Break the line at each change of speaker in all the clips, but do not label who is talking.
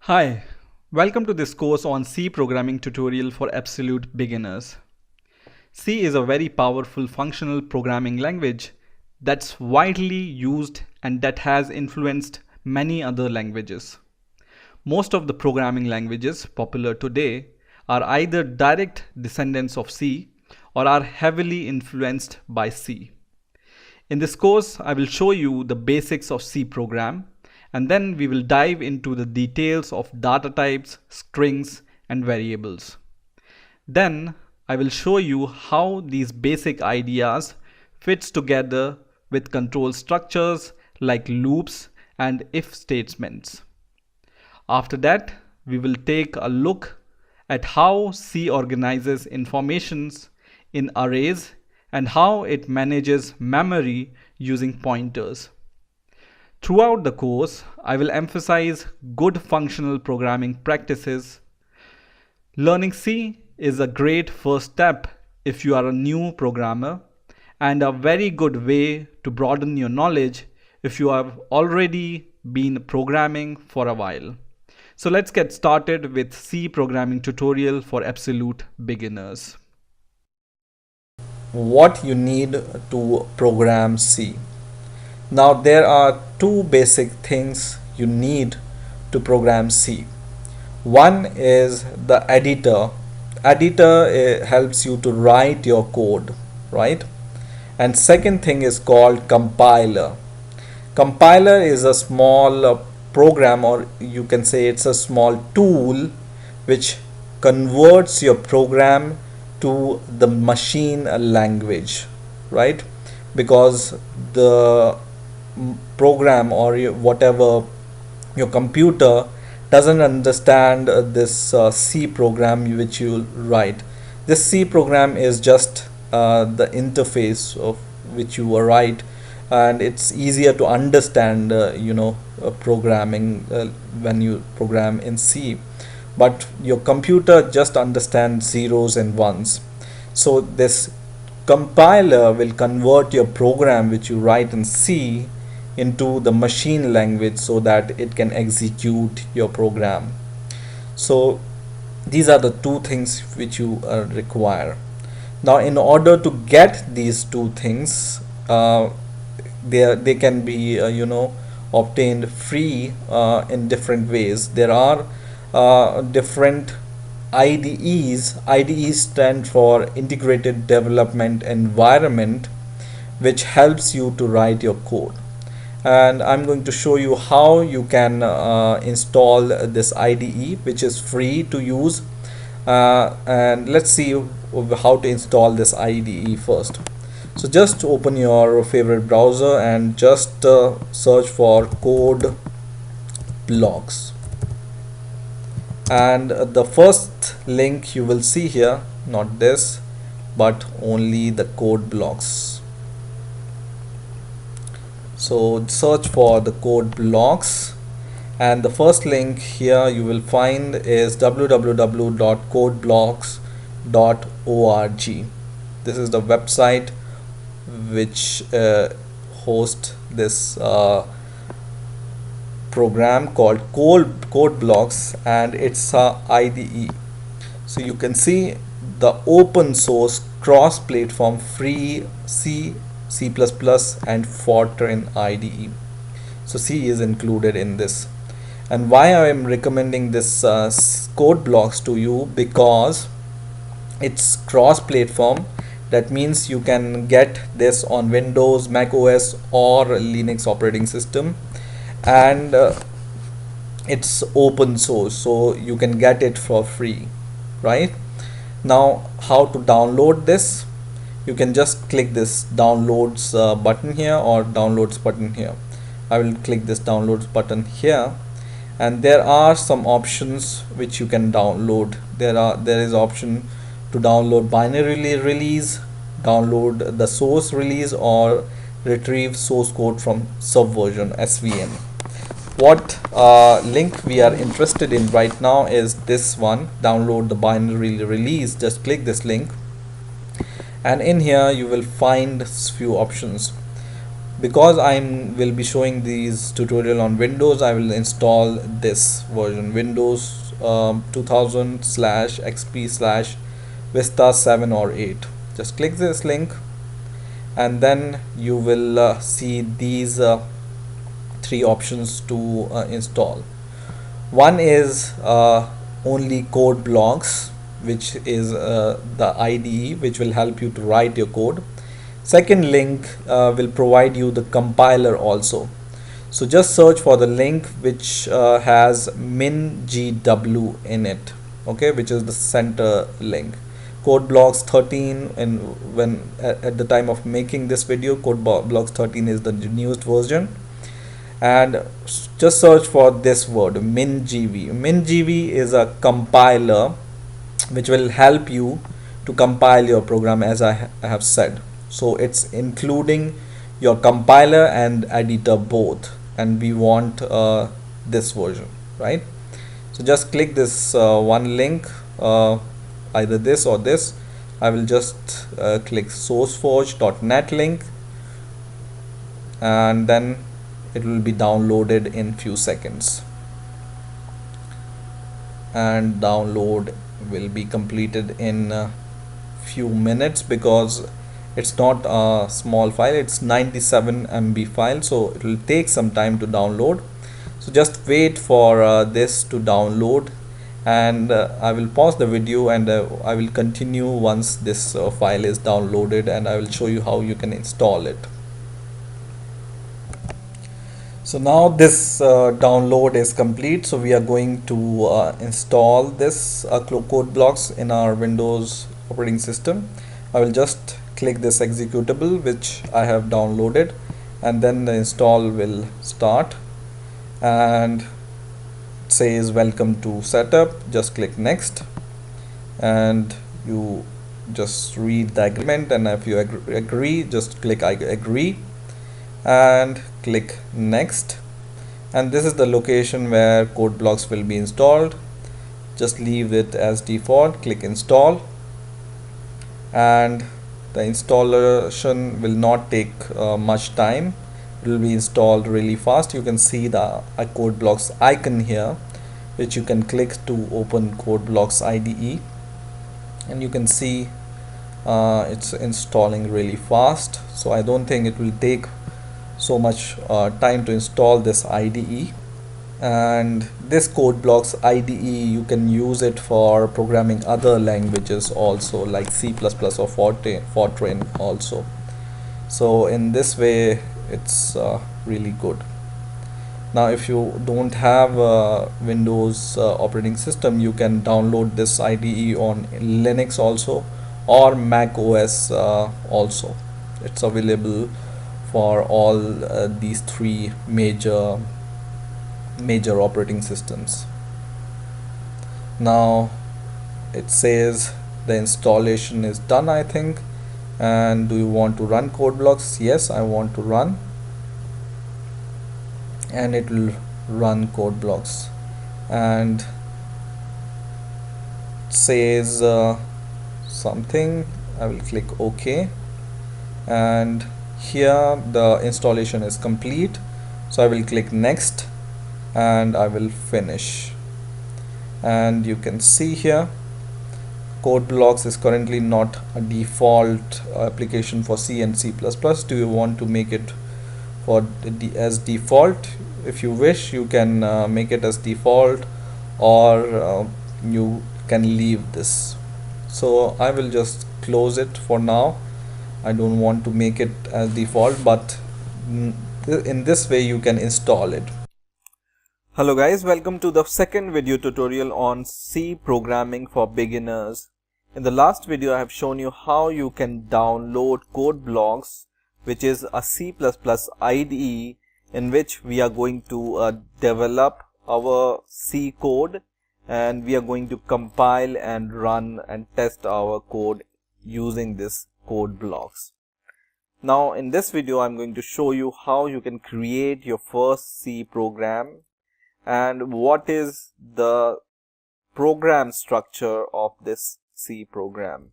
Hi, welcome to this course on C programming tutorial for absolute beginners. C is a very powerful functional programming language that's widely used and that has influenced many other languages. Most of the programming languages popular today are either direct descendants of C or are heavily influenced by C. In this course, I will show you the basics of C program, and then we will dive into the details of data types, strings, and variables. Then I will show you how these basic ideas fits together with control structures like loops and if statements. After that, we will take a look at how C organizes informations in arrays and how it manages memory using pointers. Throughout the course, I will emphasize good functional programming practices. Learning C is a great first step if you are a new programmer and a very good way to broaden your knowledge if you have already been programming for a while. So let's get started with C programming tutorial for absolute beginners.
What you need to program C. Now there are two basic things you need to program C. One is the editor. Editor helps you to write your code, right? And second thing is called compiler. Compiler is a small program, or you can say it's a small tool which converts your program to the machine language, right? Because the program or whatever your computer doesn't understand this C program which you write. This C program is just the interface of which you write, and it's easier to understand programming when you program in C, but your computer just understands zeros and ones. So this compiler will convert your program which you write in C into the machine language so that it can execute your program. So these are the two things which you require. Now in order to get these two things, they can be obtained free in different ways. There are different IDEs. IDEs stand for Integrated Development Environment, which helps you to write your code. And I'm going to show you how you can install this IDE, which is free to use. And let's see how to install this IDE first. So just open your favorite browser and just search for code blocks. And the first link you will see here, not this, but only the code blocks. So search for the code blocks, and the first link here you will find is www.codeblocks.org. This is the website which hosts this program called code blocks, and it's a IDE. So you can see the open source cross-platform free C, C++, and Fortran IDE. So C is included in this. And why I am recommending this code blocks to you, because it's cross-platform. That means you can get this on Windows, Mac OS, or Linux operating system, and it's open source, so you can get it for free, right? Now how to download this? You can just click this downloads button here, or downloads button here. I will click this downloads button here, and there are some options which you can download. There is option to download binary release, download the source release, or retrieve source code from subversion SVN. What link we are interested in right now is this one, download the binary release. Just click this link, and in here you will find few options. because I will be showing these tutorial on Windows, I will install this version, Windows 2000 slash XP slash Vista 7 or 8. Just click this link and then you will see these three options to install. One is only code blocks, which is the IDE which will help you to write your code. Second link will provide you the compiler also. So just search for the link which has mingw in it, okay, which is the center link. Code blocks 13, and when at the time of making this video, code blocks 13 is the newest version. And just search for this word mingw. Mingw is a compiler which will help you to compile your program, as I have said. So it's including your compiler and editor both, and we want this version, right? So just click this one link, either this or this. I will just click sourceforge.net link, and then it will be downloaded in few seconds, and download will be completed in few minutes because it's not a small file, it's 97 MB file, so it will take some time to download. So just wait for this to download, and I will pause the video, and I will continue once this file is downloaded, and I will show you how you can install it. So now this download is complete, so we are going to install this code blocks in our Windows operating system. I will just click this executable which I have downloaded, and then the install will start, and it says welcome to setup. Just click next, and you just read the agreement, and if you agree, just click I agree and click next. And this is the location where code blocks will be installed. Just leave it as default, click install, and the installation will not take much time. It will be installed really fast. You can see the code blocks icon here, which you can click to open code blocks IDE, and you can see it's installing really fast. So I don't think it will take so much time to install this IDE. And this code blocks IDE, you can use it for programming other languages also, like C++ or Fortran also. So in this way it's really good. Now if you don't have Windows operating system, you can download this IDE on Linux also, or Mac OS also. It's available for all these three major operating systems. Now it says the installation is done, I think. And do you want to run code blocks? Yes, I want to run, and it will run code blocks, and it says something. I will click OK, and here the installation is complete, so I will click next, and I will finish. And you can see here code blocks is currently not a default application for C and C++. Do you want to make it for as default? If you wish, you can make it as default, or you can leave this. So I will just close it for now. I don't want to make it as default, but in this way you can install it.
Hello guys, welcome to the second video tutorial on C programming for beginners. In the last video I have shown you how you can download code blocks, which is a C++ IDE in which we are going to develop our C code, and we are going to compile and run and test our code using this code blocks. Now in this video I'm going to show you how you can create your first C program and what is the program structure of this C program.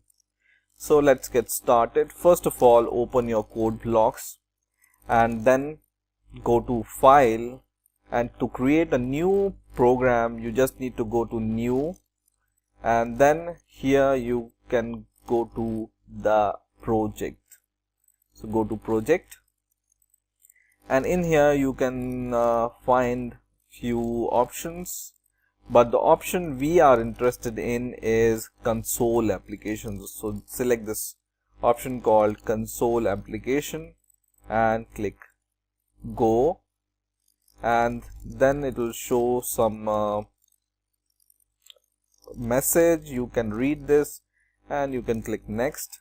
So let's get started. First of all, open your code blocks,
and then go to File, and to create a new program you just need to go to New, and then here you can go to the project. So go to Project, and in here you can find few options, but the option we are interested in is console applications. So select this option called console application and click go, and then it will show some message. You can read this and you can click next,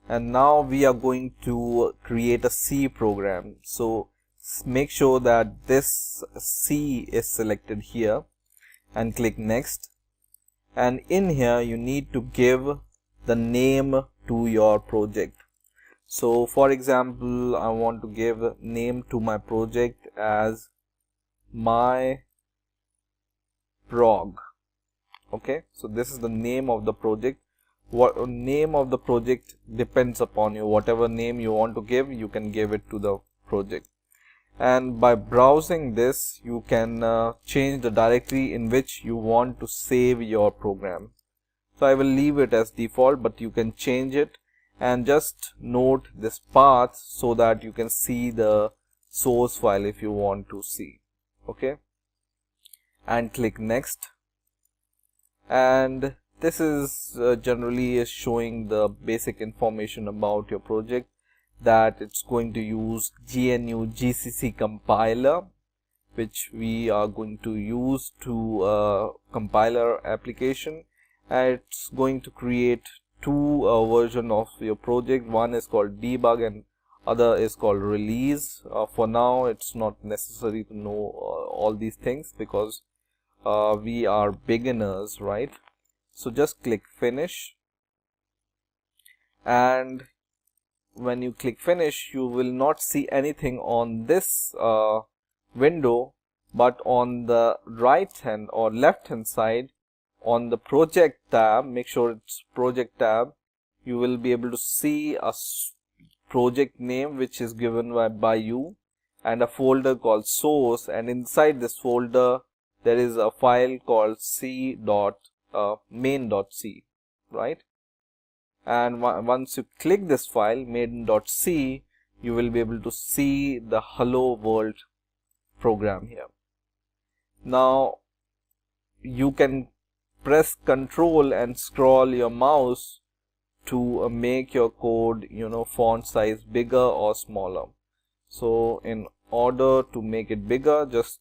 and now we are going to create a C program. So make sure that this C is selected here and click next, and in here you need to give the name to your project. So for example, I want to give name to my project as my prog. Okay, so this is the name of the project. What name of the project depends upon you. Whatever name you want to give, you can give it to the project. And by browsing this, you can change the directory in which you want to save your program. So I will leave it as default, but you can change it, and just note this path so that you can see the source file if you want to see. Okay, and click next, and this is generally showing the basic information about your project, that it's going to use GNU GCC compiler, which we are going to use to compile our application. And it's going to create two versions of your project. One is called debug and other is called release. For now it's not necessary to know all these things because we are beginners, right? So just click finish, and when you click finish you will not see anything on this window, but on the right hand or left hand side on the project tab, make sure it's project tab, you will be able to see a project name which is given by you, and a folder called source, and inside this folder there is a file called main.c, right? And once you click this file main.c, you will be able to see the hello world program here. Now you can press Ctrl and scroll your mouse to make your code, font size bigger or smaller. So in order to make it bigger, just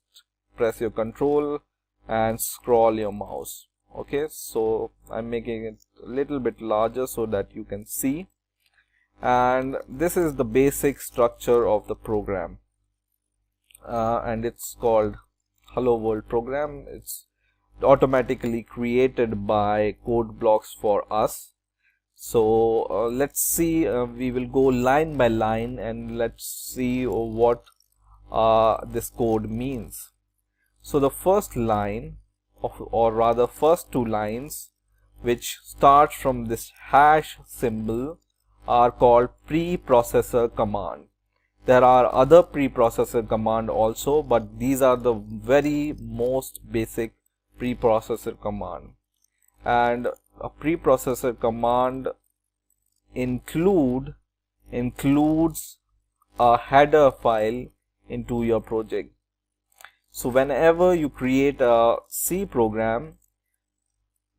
press your Ctrl and scroll your mouse. Okay, so I'm making it a little bit larger so that you can see, and this is the basic structure of the program, and it's called hello world program. It's automatically created by code blocks for us. So let's see, we will go line by line and let's see what this code means. So the first line or rather first two lines, which start from this hash symbol, are called preprocessor command. There are other preprocessor command also, but these are the very most basic preprocessor command. And a preprocessor command includes a header file into your project. So whenever you create a C program,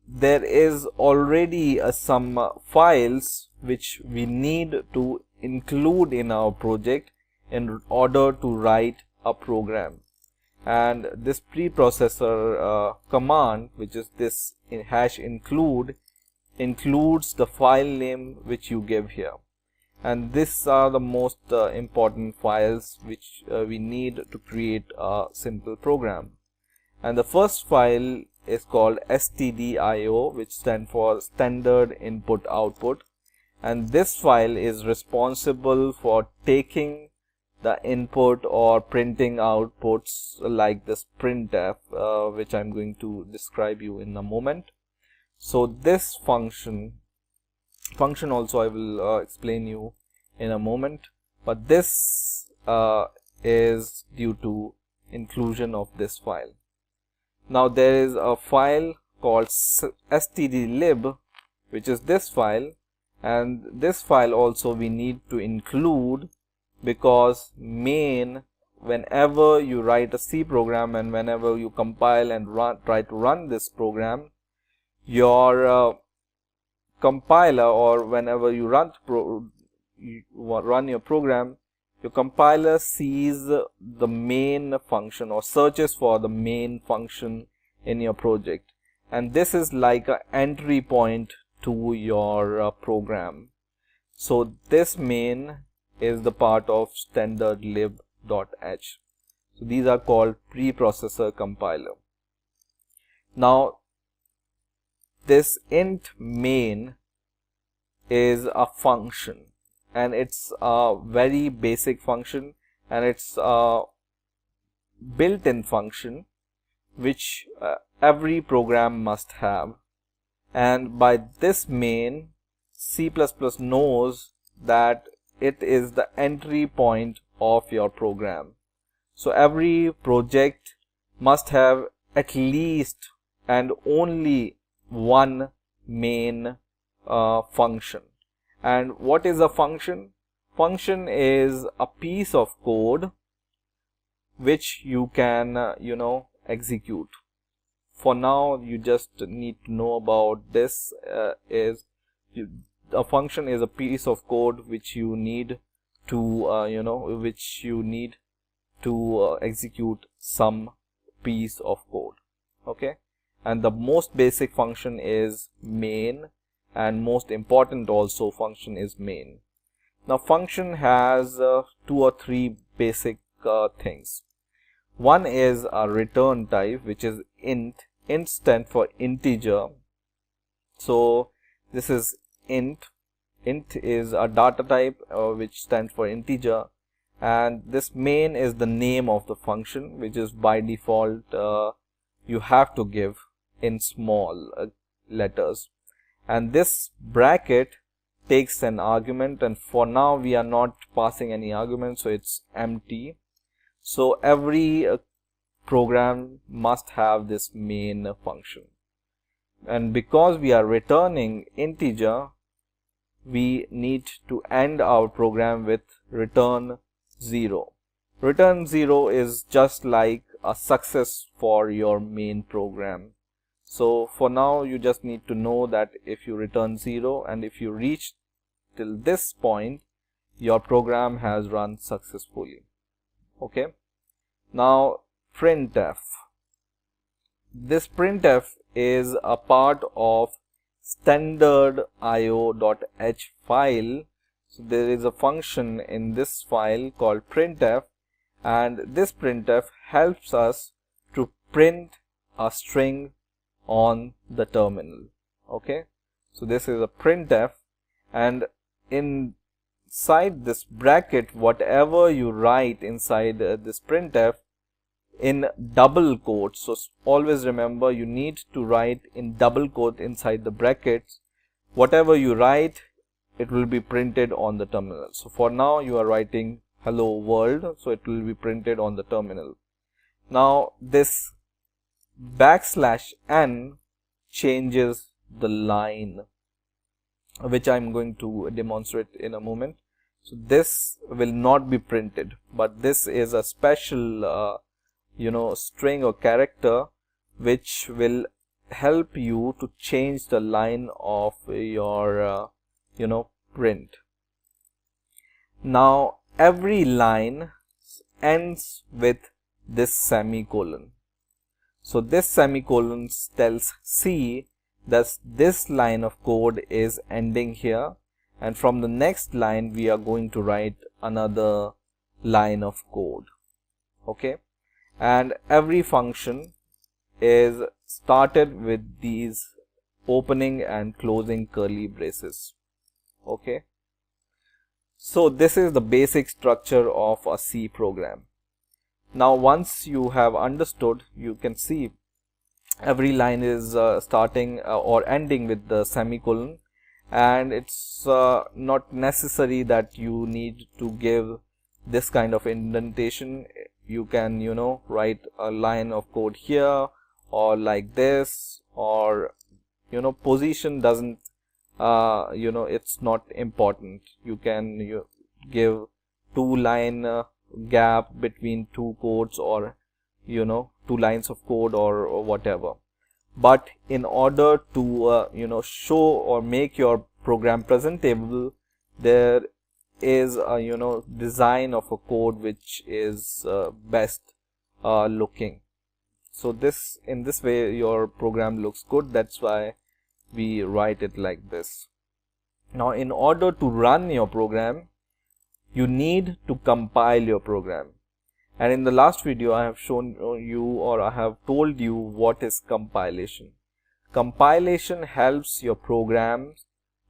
there is already some files which we need to include in our project in order to write a program. And this preprocessor command, which is this hash includes the file name which you give here. And these are the most important files which we need to create a simple program. And the first file is called stdio, which stands for standard input output, and this file is responsible for taking the input or printing outputs like this printf, which I'm going to describe you in a moment. So this function also I will explain you in a moment, but this is due to inclusion of this file. Now there is a file called stdlib, which is this file, and this file also we need to include, because main, whenever you write a C program and whenever you compile and try to run this program, your compiler, or whenever you run your program, your compiler sees the main function or searches for the main function in your project, and this is like an entry point to your program. So this main is the part of standardlib.h. So these are called preprocessor compiler. Now this int main is a function, and it's a very basic function, and it's a built-in function which every program must have. And by this main, C++ knows that it is the entry point of your program. So every project must have at least and only one main function. And what is a function? Function is a piece of code which you can execute. For now, you just need to know about this. A function is a piece of code which you need to execute some piece of code. Okay, and the most basic function is main, and most important also function is main. Now function has 2 or 3 basic things. One is a return type, which is int. Int stands for integer. So this is int. Int is a data type which stands for integer, and this main is the name of the function, which is by default you have to give in small letters. And this bracket takes an argument, and for now we are not passing any argument, so it's empty. So every program must have this main function, and because we are returning integer, we need to end our program with return 0. Return 0 is just like a success for your main program. So for now you just need to know that if you return 0 and if you reach till this point, your program has run successfully. Okay. Now printf. This printf is a part of standard.io.h file. So there is a function in this file called printf, and this printf helps us to print a string on the terminal. Okay, so this is a printf, and inside this bracket, whatever you write inside this printf in double quotes. So always remember, you need to write in double quote inside the brackets. Whatever you write, it will be printed on the terminal. So for now you are writing hello world, so it will be printed on the terminal. Now this \n changes the line, which I'm going to demonstrate in a moment. So this will not be printed, but this is a special string or character which will help you to change the line of your print. Now every line ends with this semicolon. So this semicolon tells C that this line of code is ending here, and from the next line we are going to write another line of code. Okay, and every function is started with these opening and closing curly braces. Okay, so this is the basic structure of a C program. Now once you have understood, you can see every line is starting or ending with the semicolon, and it's not necessary that you need to give this kind of indentation. You can, write a line of code here or like this, or position doesn't it's not important. You can give 2-line gap between two codes, or 2 lines of code, or whatever. But in order to show or make your program presentable, there is a design of a code which is best looking. So in this way your program looks good. That's why we write it like this. Now in order to run your program, you need to compile your program. And in the last video I have shown you, or I have told you, what is compilation. Compilation helps your programs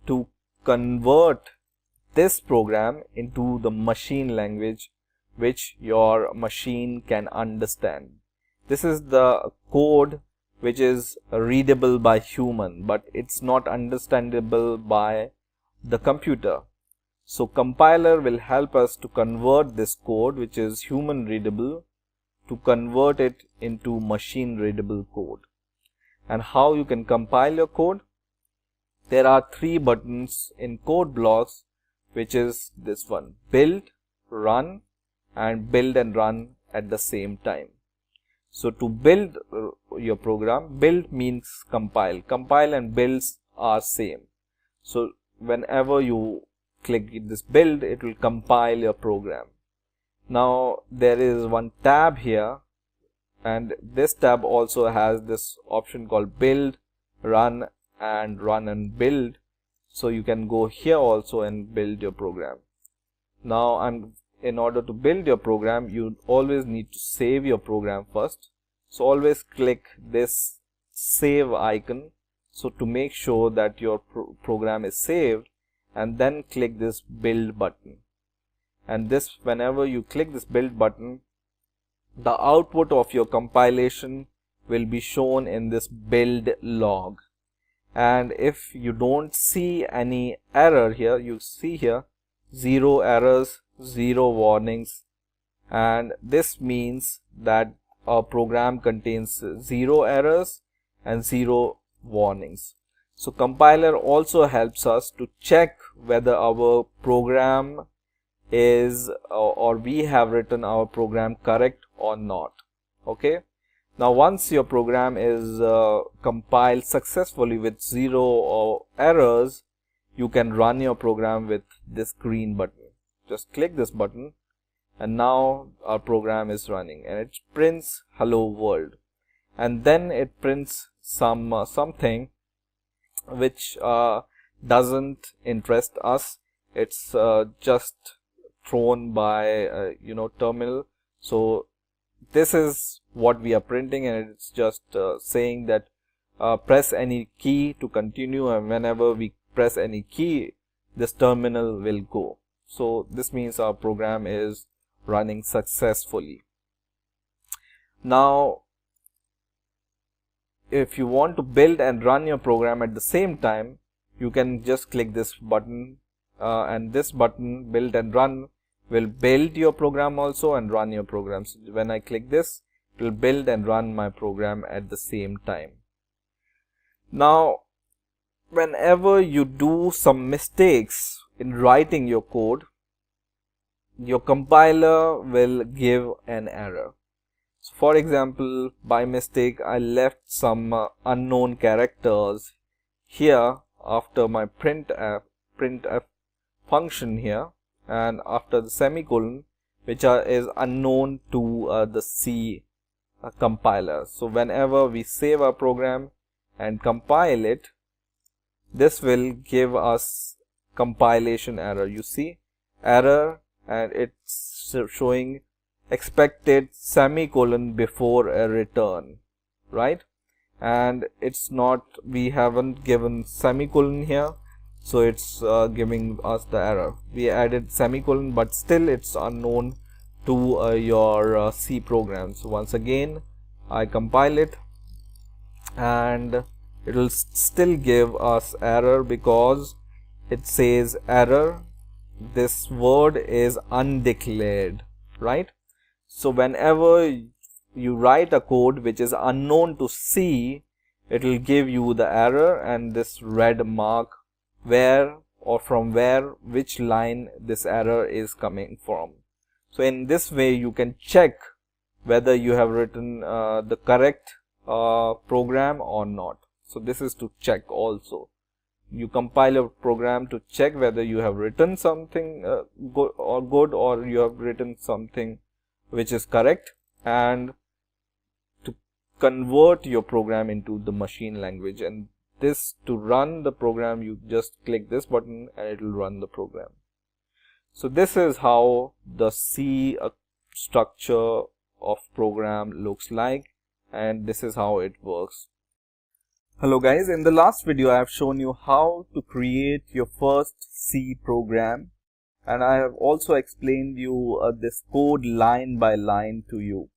to convert this program into the machine language which your machine can understand. This is the code which is readable by human, but it's not understandable by the computer. So compiler will help us to convert this code, which is human readable, to convert it into machine readable code. And how you can compile your code? There are 3 buttons in code blocks, which is this one: build, run, and build and run at the same time. So to build your program, build means compile. Compile and builds are same. So whenever you click this build, it will compile your program. Now there is one tab here, and this tab also has this option called build, run and build. So you can go here also and build your program. Now in order to build your program, you always need to save your program first. So always click this save icon, so to make sure that your program is saved, and then click this build button. And this, whenever you click this build button, the output of your compilation will be shown in this build log. And if you don't see any error here, you see here 0 errors, 0 warnings, and this means that our program contains 0 errors and 0 warnings. So compiler also helps us to check whether our program is or we have written our program correct or not. Okay. Now once your program is compiled successfully with 0 errors, you can run your program with this green button. Just click this button, and now our program is running, and it prints hello world. And then it prints something which doesn't interest us. It's just thrown by terminal. So this is what we are printing, and it's just saying that press any key to continue, and whenever we press any key, this terminal will go. So this means our program is running successfully. Now if you want to build and run your program at the same time, you can just click this button, and this button, build and run, will build your program also and run your program. So when I click this, it will build and run my program at the same time. Now whenever you do some mistakes in writing your code, your compiler will give an error. So for example, by mistake I left some unknown characters here after my printf function here, and after the semicolon, which is unknown to the C compiler. So whenever we save our program and compile it, this will give us compilation error. You see error, and it's showing expected semicolon before a return, right? And it's not, we haven't given semicolon here, so it's giving us the error. We added semicolon, but still it's unknown to your C program. So once again I compile it, and it will still give us error because it says error this word is undeclared, right? So whenever you write a code which is unknown to C, it will give you the error and this red mark where or from where, which line this error is coming from. So in this way you can check whether you have written the correct program or not. So this is to check also. You compile a program to check whether you have written something good or you have written something which is correct, and to convert your program into the machine language. And this, to run the program, you just click this button and it will run the program. So this is how the C structure of program looks like, and this is how it works. Hello guys, in the last video I have shown you how to create your first C program, and I have also explained you this code line by line to you.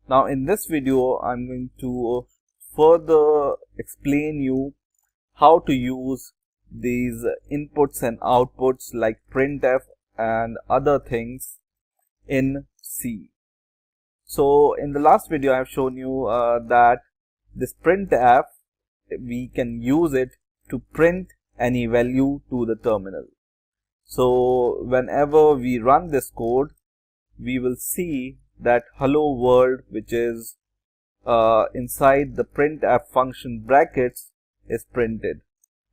Now in this video I'm going to further explain you how to use these inputs and outputs like printf and other things in C. So in the last video I have shown you that this printf, we can use it to print any value to the terminal. So whenever we run this code, we will see that hello world, which is inside the printf function brackets, is printed,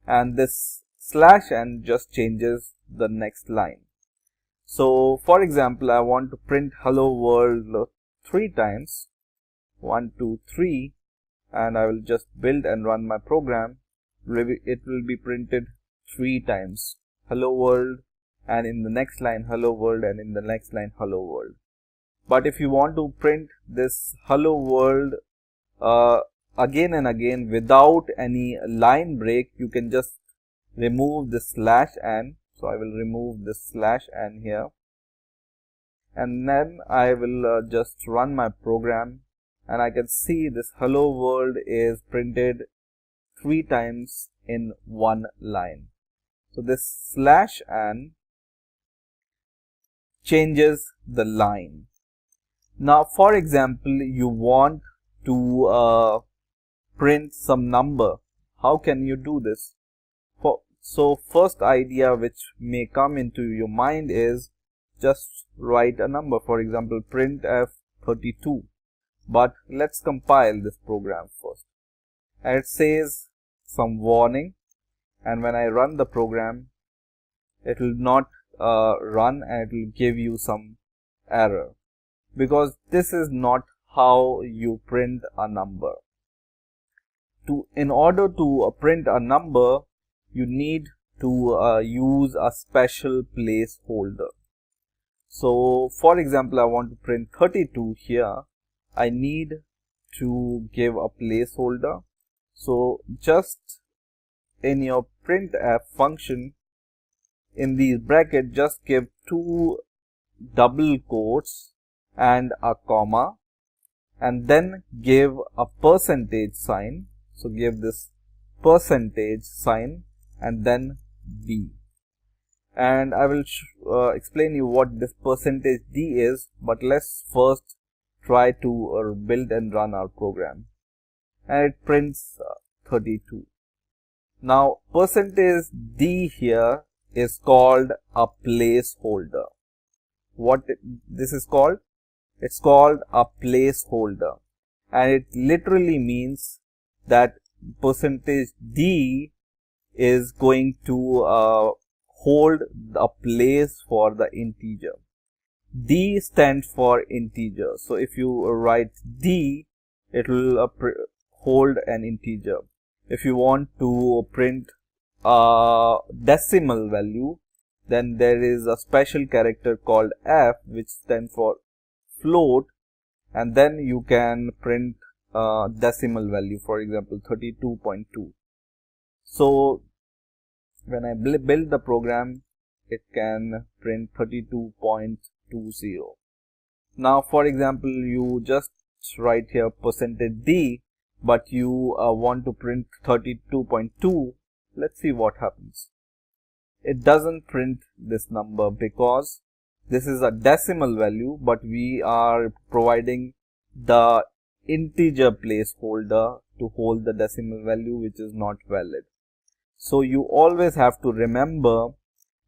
and this /n just changes the next line. So for example, I want to print hello world 3 times, 1 2 3, and I will just build and run my program. It will be printed 3 times hello world, and in the next line hello world, and in the next line hello world. But if you want to print this hello world again and again without any line break, you can just remove this /n. So I will remove this /n here, and then I will just run my program, and I can see this hello world is printed 3 times in one line. So this /n changes the line. Now for example, you want to print some number. How can you do this? So first idea which may come into your mind is just write a number. For example, printf 32. But let's compile this program first. And it says some warning, and when I run the program, it will not run, and it will give you some error, because this is not how you print a number. In order to print a number, you need to use a special placeholder. So for example, I want to print 32 here. I need to give a placeholder. So just in your printf function, in these brackets, just give 2 double quotes and a comma, and then give a percentage sign. So give this percentage sign and then D. And I will explain you what this percentage D is, but let's first try to build and run our program. And it prints 32. Now percentage D here is called a placeholder. What this is called? It's called a placeholder, and it literally means that percentage D is going to hold a place for the integer. D stands for integer. So if you write D, it will hold an integer. If you want to print a decimal value, then there is a special character called F, which stands for float, and then you can print decimal value, for example 32.2. So when I build the program, it can print 32.20. Now for example, you just write here percentage D, but you want to print 32.2. Let's see what happens. it doesn't print this number because this is a decimal value, but we are providing the integer placeholder to hold the decimal value, which is not valid. So you always have to remember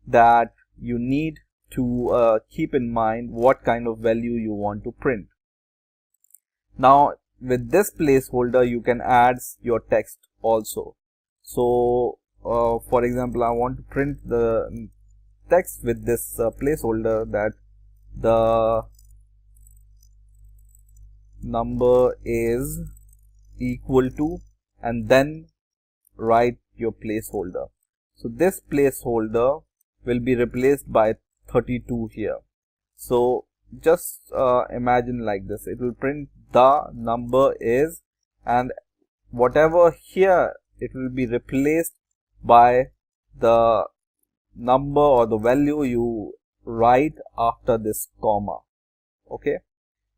that you need to keep in mind what kind of value you want to print. Now with this placeholder you can add your text also. So for example, I want to print the text with this placeholder that the number is equal to, and then write your placeholder. So this placeholder will be replaced by 32 here. So just imagine like this, it will print the number is, and whatever here it will be replaced by the number or the value you write after this comma. Okay,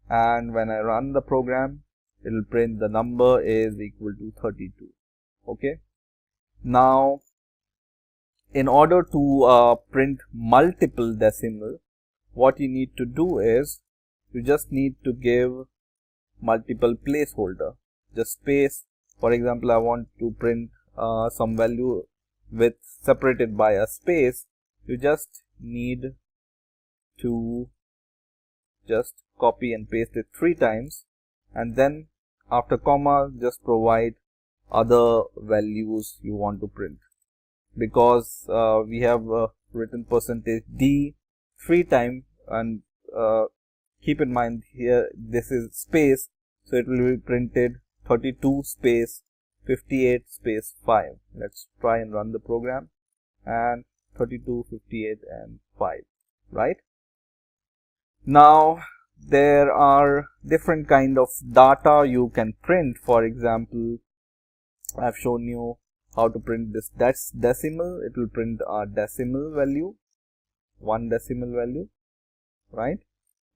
and when I run the program, it will print the number is equal to 32. Okay, now in order to print multiple decimal, what you need to do is you just need to give multiple placeholder, just space. For example, I want to print some value with separated by a space. You just need to just copy and paste it 3 times, and then after comma just provide other values you want to print, because we have written %d 3 times, and keep in mind here this is space, so it will be printed 32 space 58 space 5. Let's try and run the program, and 32, 58 and 5, right? Now there are different kind of data you can print. For example, I've shown you how to print this. That's decimal. It will print a decimal value, 1 decimal value, right?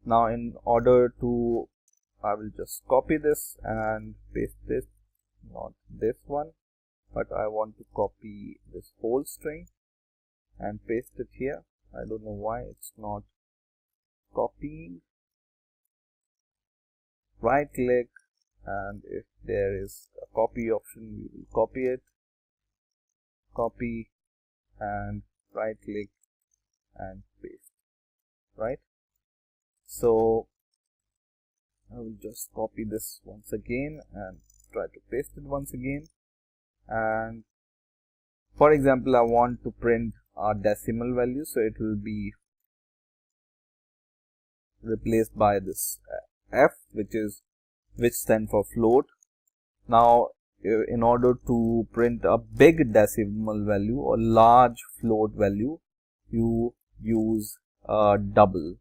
Now in order to, I will just copy this and paste this, not this one, but I want to copy this whole string and paste it here. I don't know why it's not copying. Right click, and if there is a copy option, we will copy it, copy, and right click and paste, right? So I will just copy this once again and try to paste it once again. And for example, I want to print a decimal value, so it will be replaced by this f, which stands for float. Now in order to print a big decimal value or large float value, you use double,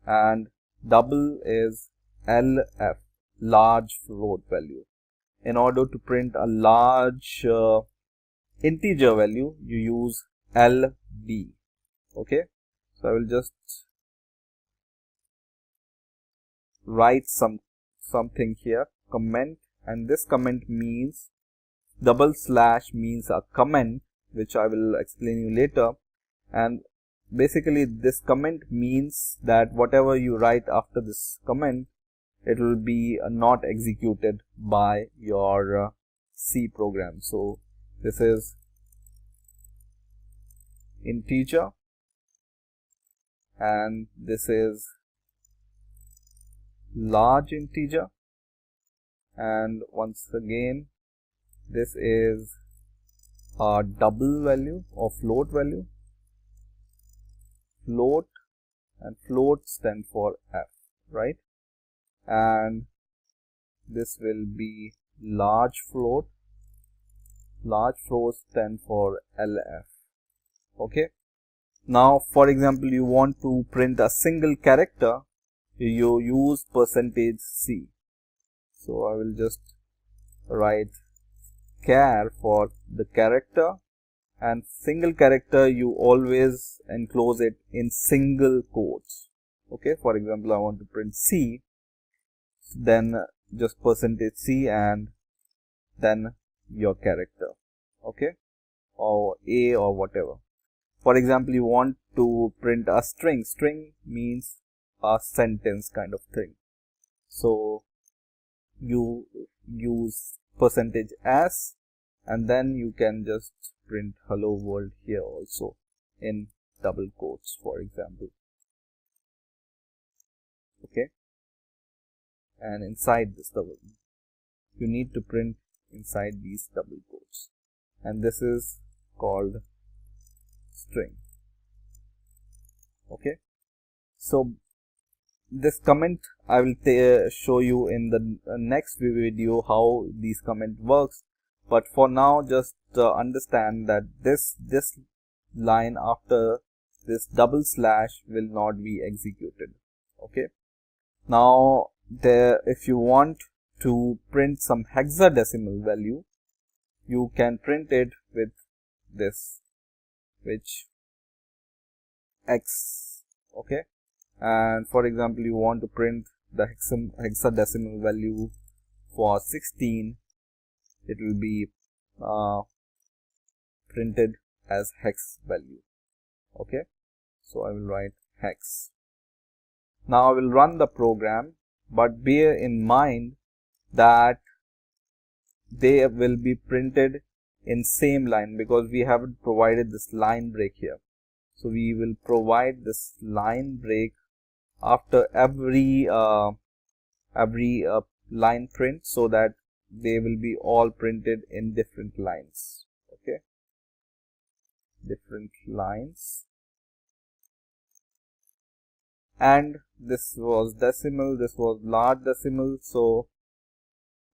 and double is LF, large float value. In order to print a large integer value, you use LB. Okay, so I will just write something here, comment, and this comment means / means a comment, which I will explain you later. And basically this comment means that whatever you write after this comment, it will be not executed by your C program. So this is integer, and this is large integer, and once again this is a double value or float value, float, and float stand for F, right? And this will be large float stand for LF. Okay, now for example, you want to print a single character, you use %C. So I will just write char for the character, and single character you always enclose it in single quotes. Okay, for example, I want to print C, then just %C and then your character, okay, or A or whatever.
For example, you want to print a string. String means a sentence kind of thing. So you use %s, and then you can just print hello world here also in double quotes, for example. Okay, and inside this double, you need to print inside these double quotes, and this is called string. Okay, so this comment I will show you in the next video how these comment works, but for now just understand that this line after this double slash will not be executed. Okay, now if you want to print some hexadecimal value, you can print it with this, which x. Okay, and for example, you want to print the hexadecimal value for 16, it will be printed as hex value. Okay, so I will write hex. Now I will run the program, but bear in mind that they will be printed in same line because we haven't provided this line break here. So we will provide this line break after every line print, so that they will be all printed in different lines. Okay, different lines. And this was decimal, this was large decimal, so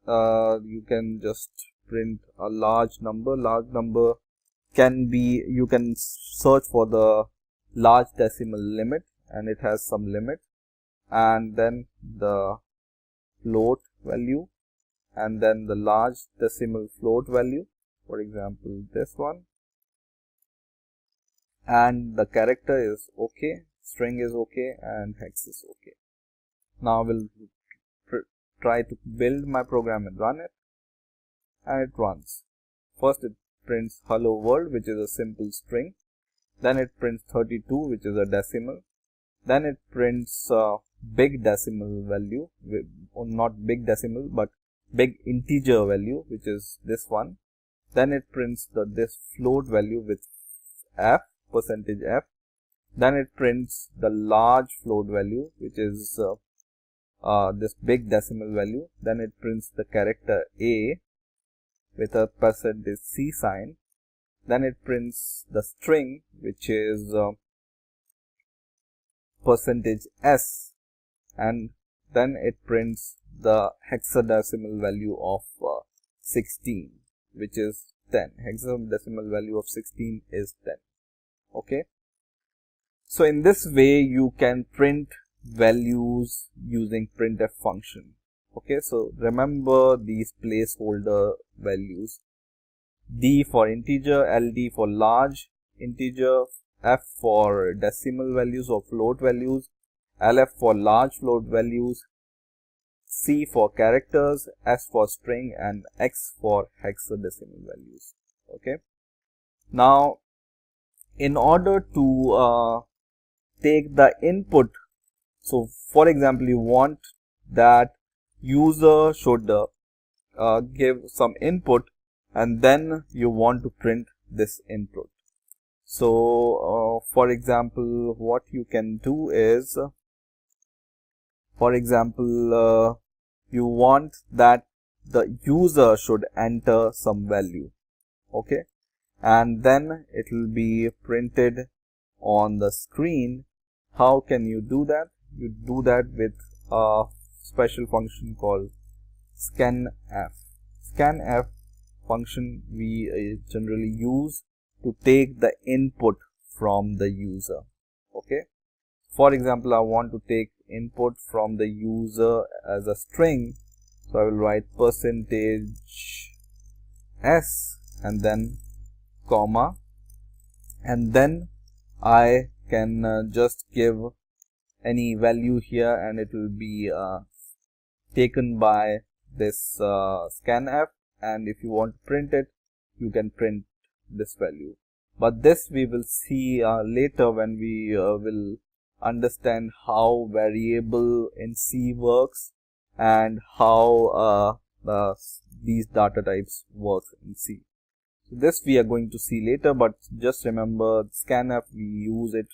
you can just print a large number. Large number can be, you can search for the large decimal limit, and it has some limit, and then the float value, and then the large decimal float value, for example this one, and the character is okay, string is okay, and hex is okay. Now we'll try to build my program and run it, and it runs. First it prints hello world, which is a simple string, then it prints 32, which is a decimal, then it prints big decimal value, or not big decimal but big integer value, which is this one, then it prints this float value with f, %f, then it prints the large float value, which is this big decimal value, then it prints the character a with a %c sign, then it prints the string, which is %s, and then it prints the hexadecimal value of 16, which is 10. Hexadecimal value of 16 is 10. Okay, so in this way you can print values using printf function. Okay, so remember these placeholder values: d for integer, ld for large integer, f for decimal values or float values, lf for large float values, c for characters, s for string, and x for hexadecimal values. Okay, now in order to take the input, so for example you want that user should give some input, and then you want to print this input. So for example, what you can do is, for example, you want that the user should enter some value. Okay, and then it will be printed on the screen. How can you do that? You do that with a special function called scanf. Scanf function we generally use to take the input from the user. Okay, for example, I want to take input from the user as a string, so I will write %s and then comma, and then I can just give any value here, and it will be taken by this scanf, and if you want to print it, you can print this value.
but this we will see later when we will understand how variable in C works and how these data types work in C. So this we are going to see later, but just remember scanf, we use it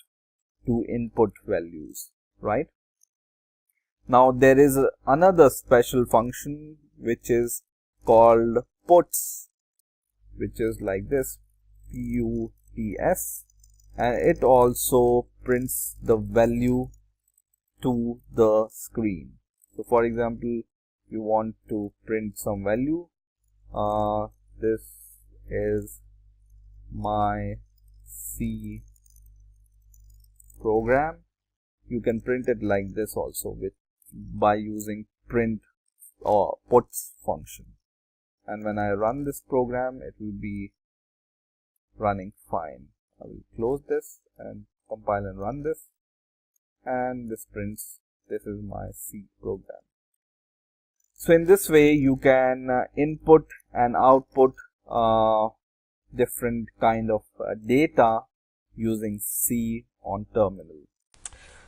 to input values, right? Now there is another special function which is called puts, which is like this, puts, and it also prints the value to the screen. So for example, you want to print some value, this is my C program. You can print it like this also by using print or puts function, and when I run this program it will be running fine. I will close this and compile and run this, and this prints this is my C program. So in this way you can input and output different kind of data using C on terminal.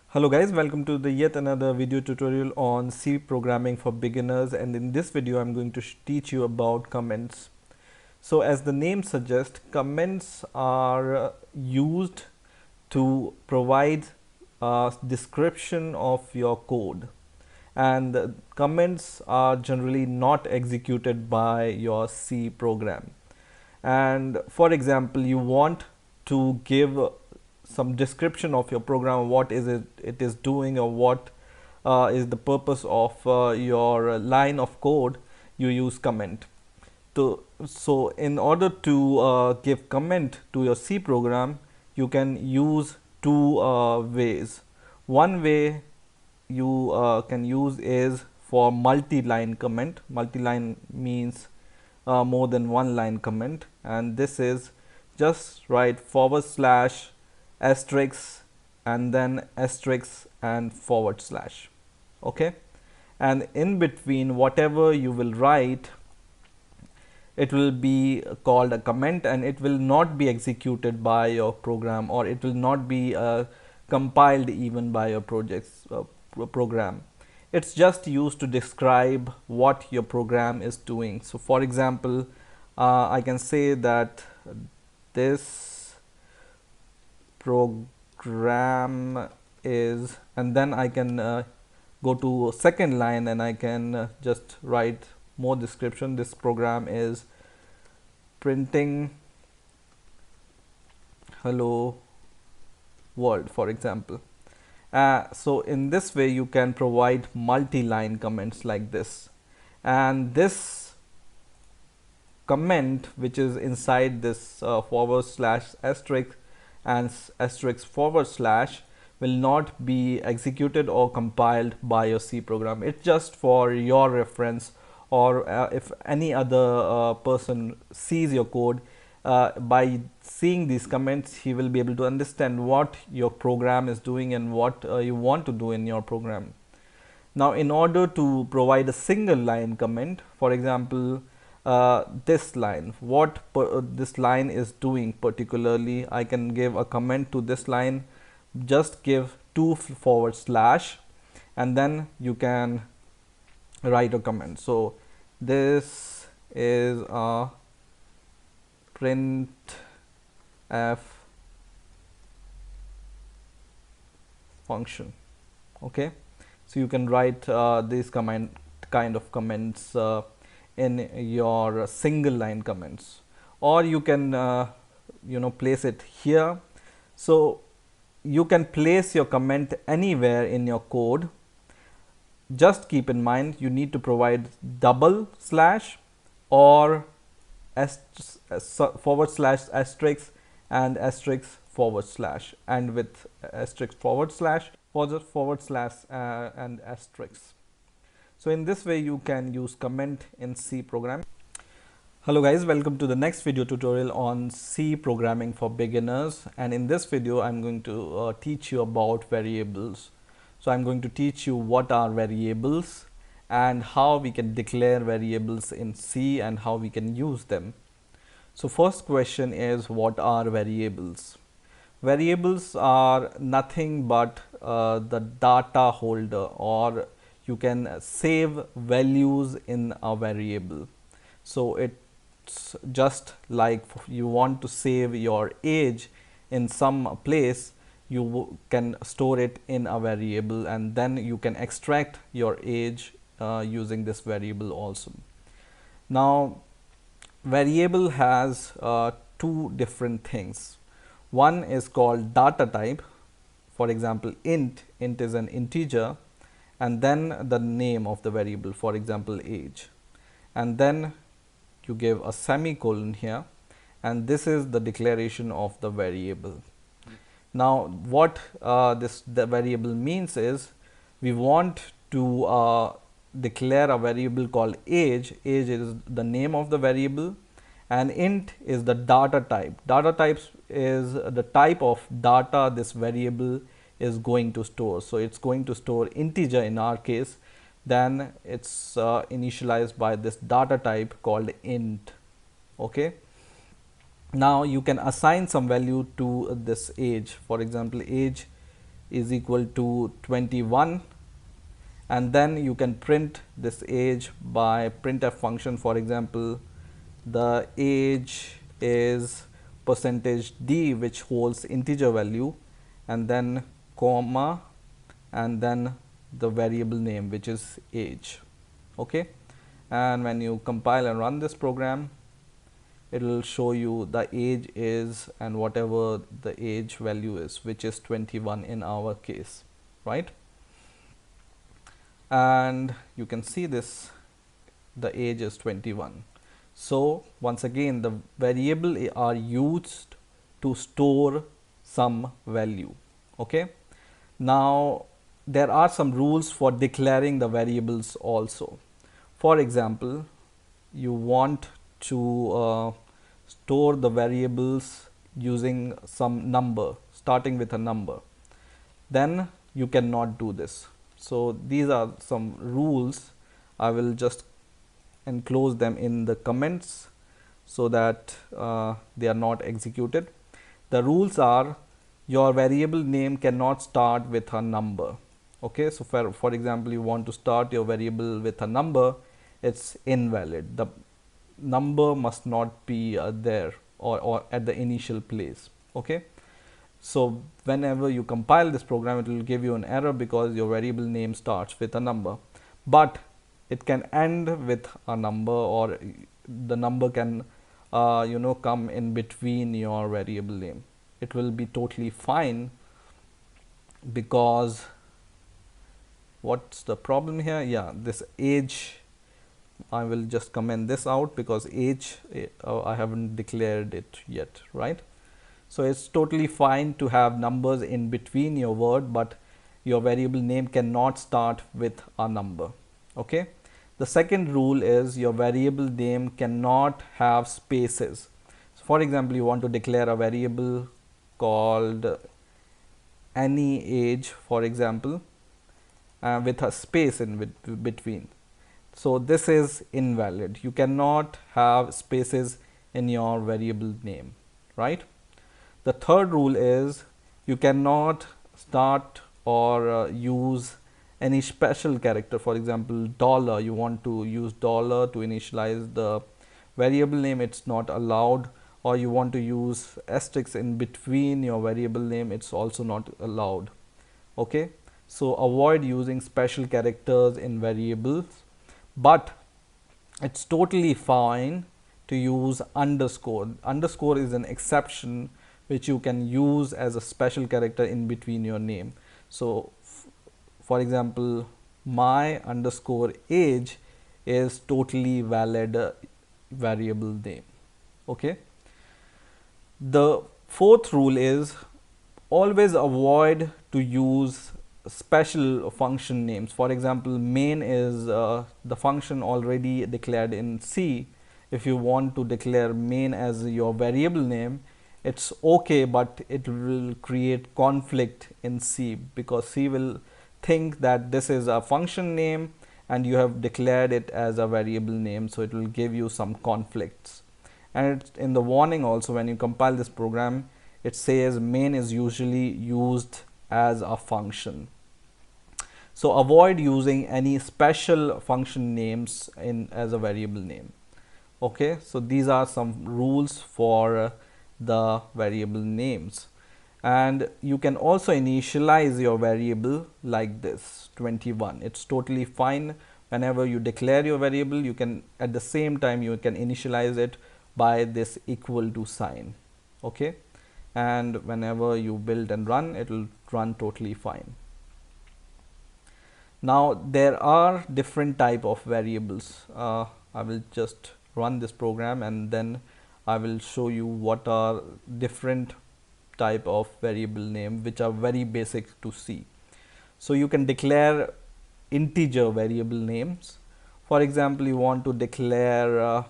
Hello guys, welcome to the yet another video tutorial on C programming for beginners, and in this video I'm going to teach you about comments. So as the name suggests, comments are used to provide a description of your code, and comments are generally not executed by your C program. And for example, you want to give some description of your program, what is it is doing, or what is the purpose of your line of code, you use comment. So in order to give comment to your C program, you can use two ways. One way you can use is for multi-line comment. Multi-line means more than one line comment, and this is just write / asterisk and then asterisk and /. Okay, and in between whatever you will write, it will be called a comment, and it will not be executed by your program, or it will not be compiled even by your project's program. It's just used to describe what your program is doing. So for example, I can say that this program is, and then I can go to second line and I can just write more description. This program is printing hello world, for example. So in this way you can provide multi-line comments like this, and this comment which is inside this / asterisk and * will not be executed or compiled by your C program. It's just for your reference, or if any other person sees your code, by seeing these comments he will be able to understand what your program is doing and what you want to do in your program. Now in order to provide a single line comment, for example, this line, what this line is doing particularly, I can give a comment to this line. Just give 2 / and then you can write a comment. So this is a printf function. Okay, so you can write these kind of comments in your single line comments, or you can place it here. So you can place your comment anywhere in your code. Just keep in mind you need to provide double slash or / asterisk and asterisk / and with asterisk / and asterisk. So in this way you can use comment in C program. Hello guys, welcome to the next video tutorial on C programming for beginners, and in this video I'm going to teach you about variables. So I'm going to teach you what are variables and how we can declare variables in C and how we can use them. So first question is, what are variables? Variables are nothing but the data holder, or you can save values in a variable. So it's just like you want to save your age in some place, you can store it in a variable, and then you can extract your age using this variable also. Now variable has two different things. One is called data type. For example, int is an integer, and then the name of the variable, for example age, and then you give a semicolon here, and this is the declaration of the variable. Now what the variable means is, we want to declare a variable called age. Age is the name of the variable, and int is the data type. Data types is the type of data this variable is going to store. So it's going to store integer in our case, then it's initialized by this data type called int. Okay, now you can assign some value to this age. For example, age is equal to 21, and then you can print this age by printf function. For example, the age is percentage %d, which holds integer value, and then comma, and then the variable name, which is age. Okay, and when you compile and run this program, it will show you the age is, and whatever the age value is, which is 21 in our case, right? And you can see this, the age is 21. So once again, the variable are used to store some value. Okay, now there are some rules for declaring the variables also. For example, you want to store the variables using some number, starting with a number, then you cannot do this. So these are some rules. I will just enclose them in the comments so that they are not executed. The rules are, your variable name cannot start with a number. Okay, so for example, you want to start your variable with a number, it's invalid. The number must not be there or at the initial place. Okay, so whenever you compile this program, it will give you an error because your variable name starts with a number, but it can end with a number, or the number can come in between your variable name. It will be totally fine, because what's the problem here? Yeah, this age, I will just comment this out because age I haven't declared it yet, right? So it's totally fine to have numbers in between your word, but your variable name cannot start with a number. Okay, the second rule is, your variable name cannot have spaces. So for example, you want to declare a variable called any age, for example, with a space in between. So this is invalid. You cannot have spaces in your variable name, right? The third rule is, you cannot start or use any special character. For example, dollar, you want to use dollar to initialize the variable name, it's not allowed. Or you want to use asterisk in between your variable name, it's also not allowed. Okay, so avoid using special characters in variables, but it's totally fine to use underscore. Underscore is an exception which you can use as a special character in between your name. So for example, my underscore age is totally valid variable name. Okay, the fourth rule is, always avoid to use special function names. For example, main is the function already declared in C. If you want to declare main as your variable name, it's okay, but it will create conflict in C, because C will think that this is a function name and you have declared it as a variable name, so it will give you some conflicts. And it's in the warning also, when you compile this program, it says main is usually used as a function. So avoid using any special function names in as a variable name. Okay, so these are some rules for the variable names. And you can also initialize your variable like this 21. It's totally fine. Whenever you declare your variable, you can at the same time you can initialize it by this equal to sign. Okay, and whenever you build and run, it will run totally fine. Now there are different type of variables. I will just run this program and then I will show you what are different type of variable name which are very basic to see. So you can declare integer variable names. For example, you want to declare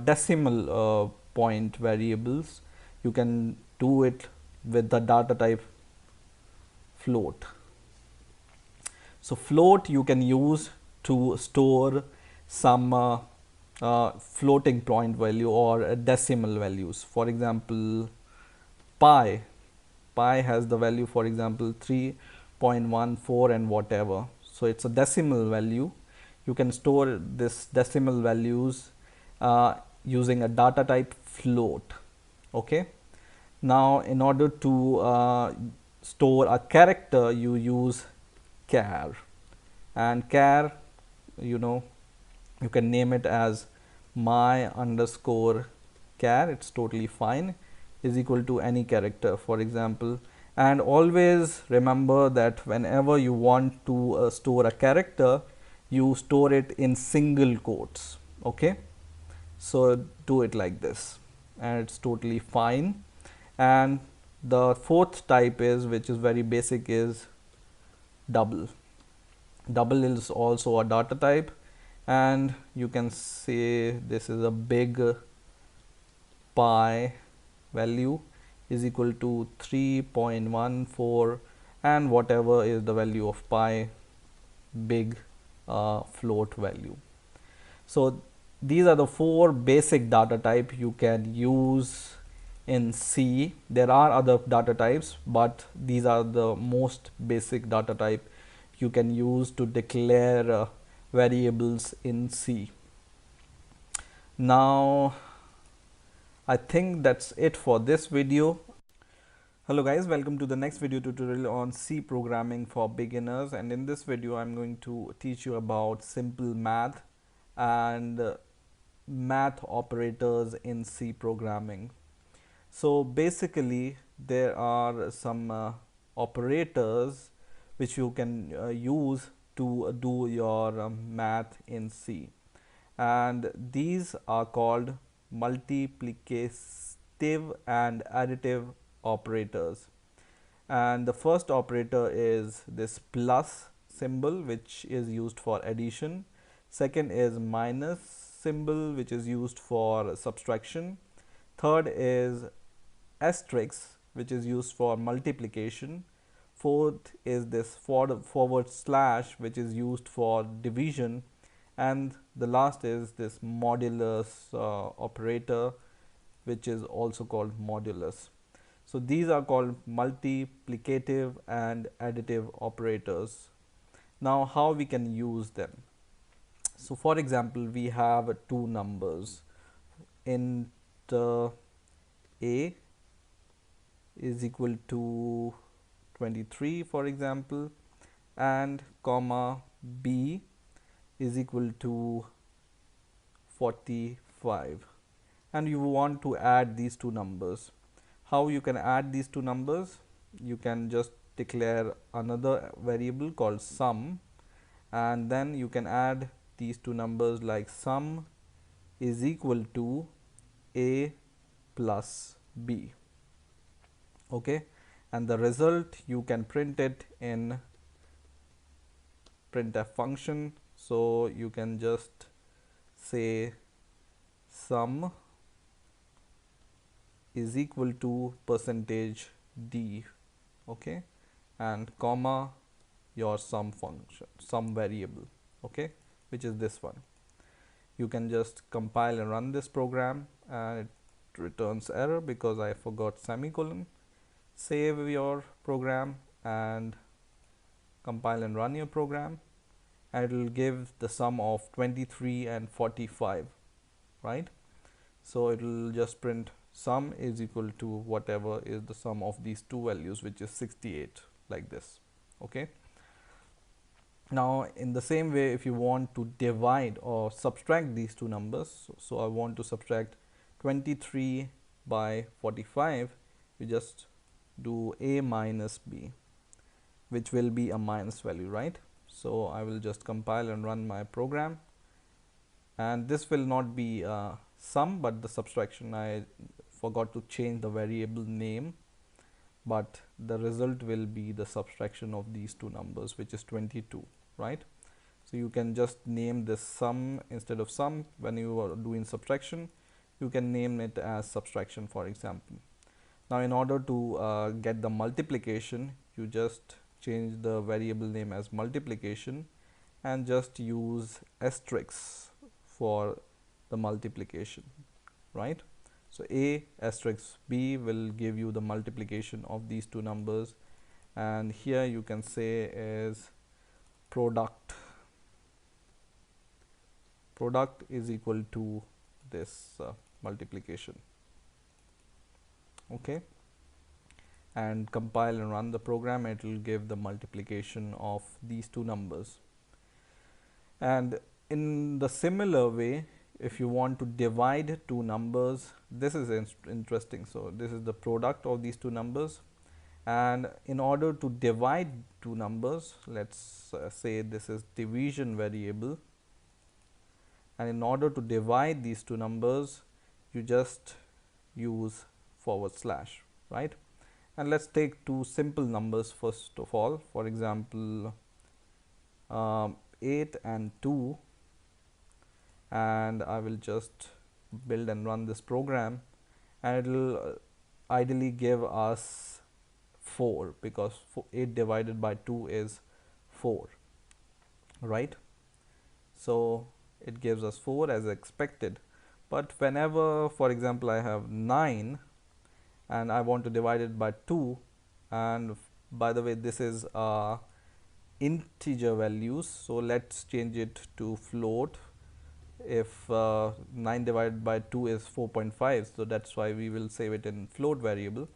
decimal point variables. You can do it with the data type float. So float you can use to store some floating point value or decimal values. For example, pi has the value, for example, 3.14 and whatever. So it's a decimal value. You can store this decimal values using a data type float. Okay. Now in order to store a character, you use char, and char, you know, you can name it as my underscore char, it's totally fine, is equal to any character, for example. And always remember that whenever you want to store a character, you store it in single quotes. Okay, so do it like this and it's totally fine. And the fourth type is, which is very basic, is double. Double is also a data type, and you can say this is a big pi value is equal to 3.14 and whatever is the value of pi, big float value. So these are the four basic data type you can use in C. There are other data types, but these are the most basic data type you can use to declare variables in C. Now I think that's it for this video. Hello guys, welcome to the next video tutorial on C programming for beginners, and in this video I'm going to teach you about simple math and math operators in C programming. So basically there are some operators which you can use to do your math in C, and these are called multiplicative and additive operators. And the first operator is this plus symbol, which is used for addition. Second is minus symbol, which is used for subtraction. Third is asterisk, which is used for multiplication. Fourth is this forward slash, which is used for division. And the last is this modulus operator, which is also called modulus. So these are called multiplicative and additive operators. Now how we can use them? So for example, we have two numbers. Int a is equal to 23, for example, and comma b is equal to 45, and you want to add these two numbers. How you can add these two numbers? You can just declare another variable called sum, and then you can add these two numbers like sum is equal to a plus b. Okay, and the result you can print it in printf function. So you can just say sum is equal to percentage d, okay, and comma your sum function, sum variable, okay, which is this one.
You can just compile and run this program, and it returns error because I forgot semicolon. Save your program and compile and run your program, and it will give the sum of 23 and 45, right? So it will just print sum is equal to whatever is the sum of these two values, which is 68, like this. Okay. Now in the same way, if you want to divide or subtract these two numbers, so I want to subtract 23 by 45, you just do a minus b, which will be a minus value, right? So I will just compile and run my program, and this will not be a sum but the subtraction. I forgot to change the variable name, but the result will be the subtraction of these two numbers, which is 22, right? So you can just name this sum instead of sum. When you are doing subtraction, you can name it as subtraction, for example. Now in order to get the multiplication, you just change the variable name as multiplication and just use asterisk for the multiplication, right? So a asterisk b will give you the multiplication of these two numbers, and here you can say is product is equal to this multiplication. Okay, and compile and run the program. It will give the multiplication of these two numbers. And in the similar way, if you want to divide two numbers, this is interesting. So this is the product of these two numbers, and in order to divide two numbers, let's say this is division variable, and in order to divide these two numbers, you just use /, right? And let's take two simple numbers first of all. For example, 8 and 2, and I will just build and run this program, and it will ideally give us 4, because 8 divided by 2 is 4, right? So it gives us 4 as expected. But whenever, for example, I have 9 and I want to divide it by 2, and by the way, this is integer values, so let's change it to float. If 9 divided by 2 is 4.5, so that's why we will save it in float variable.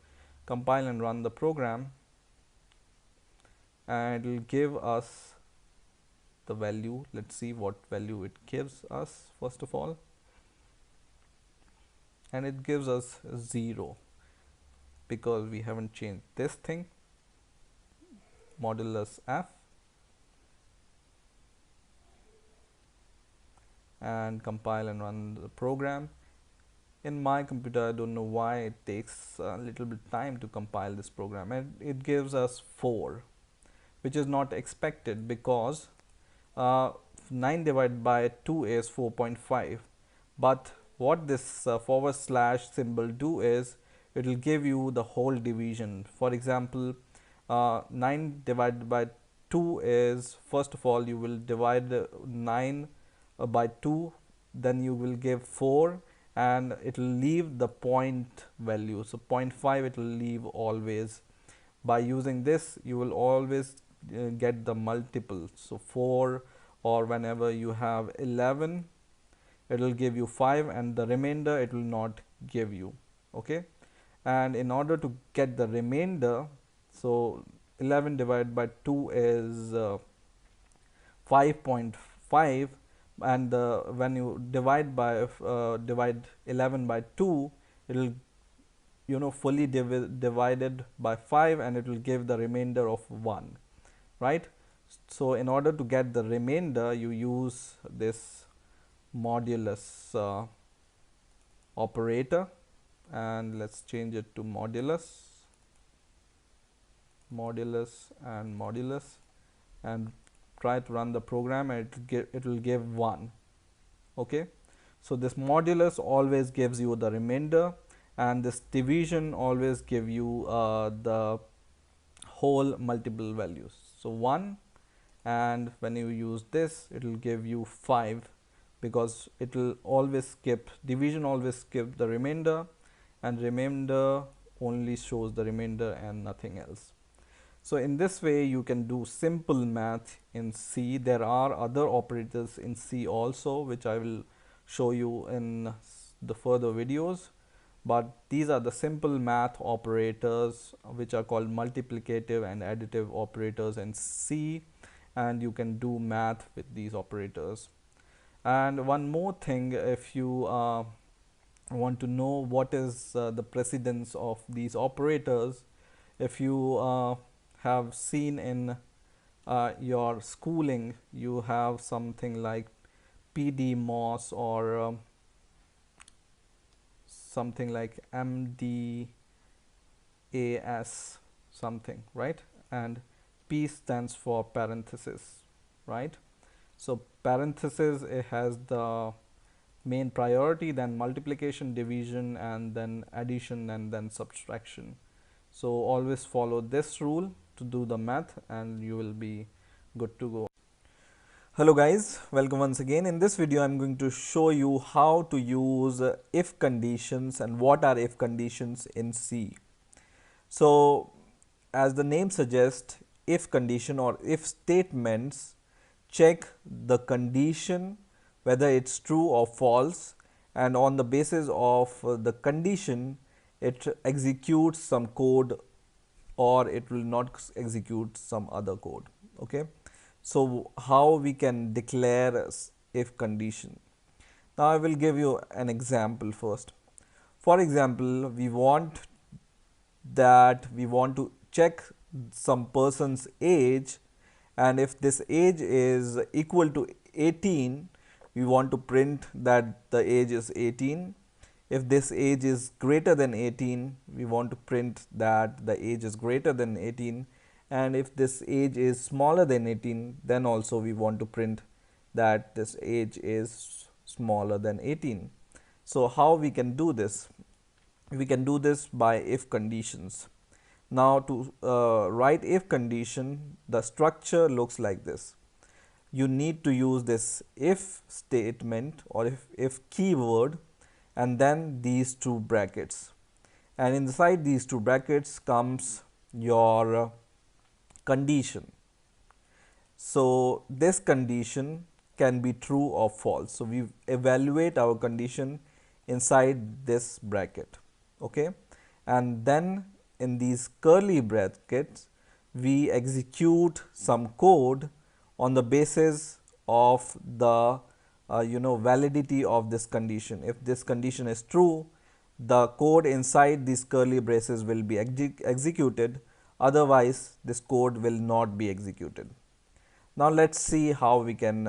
Compile and run the program, and it will give us the value. Let's see what value it gives us first of all, and it gives us 0 because we haven't changed this thing, modulus f, and compile and run the program. In my computer, I don't know why it takes a little bit time to compile this program, and it gives us 4, which is not expected because 9 divided by 2 is 4.5. But what this / symbol do is it will give you the whole division. For example, 9 divided by 2 is, first of all, you will divide 9 by 2, then you will give 4, and it will leave the point value. So 0.5 it will leave always. By using this, you will always get the multiple. So 4, or whenever you have 11, it will give you 5, and the remainder it will not give you. Okay, and in order to get the remainder, so 11 divided by 2 is 5.5, and when you divide 11 by 2, it will fully divided by 5, and it will give the remainder of 1, right? So in order to get the remainder, you use this modulus operator, and let's change it to modulus and modulus, and try to run the program, and it will give 1. Okay, so this modulus always gives you the remainder, and this division always give you the whole multiple values. So 1, and when you use this, it will give you 5, because it will always skip division, always skip the remainder, and remainder only shows the remainder and nothing else. So in this way you can do simple math in C. There are other operators in C also, which I will show you in the further videos, but these are the simple math operators which are called multiplicative and additive operators in C, and you can do math with these operators. And one more thing, if you want to know what is the precedence of these operators, if you have seen in your schooling, you have something like PD MOS or something like MDAS something, right? And P stands for parenthesis, right? So parenthesis, it has the main priority, then multiplication, division, and then addition, and then subtraction. So always follow this rule to do the math and you will be good to go. Hello guys, welcome once again. In this video I'm going to show you how to use if conditions and what are if conditions in C. So as the name suggests, if condition or if statements check the condition whether it's true or false, and on the basis of the condition it executes some code or it will not execute some other code. Okay, so how we can declare if condition? Now I will give you an example first. For example, we want to check some person's age, and if this age is equal to 18, we want to print that the age is 18. If this age is greater than 18, we want to print that the age is greater than 18, and if this age is smaller than 18, then also we want to print that this age is smaller than 18. So how we can do this? We can do this by if conditions. Now to write if condition, the structure looks like this. You need to use this if statement or if keyword, and then these two brackets, and inside these two brackets comes your condition. So this condition can be true or false. So we evaluate our condition inside this bracket. Okay, and then in these curly brackets we execute some code on the basis of the validity of this condition. If this condition is true, the code inside these curly braces will be executed, otherwise this code will not be executed. Now let's see how we can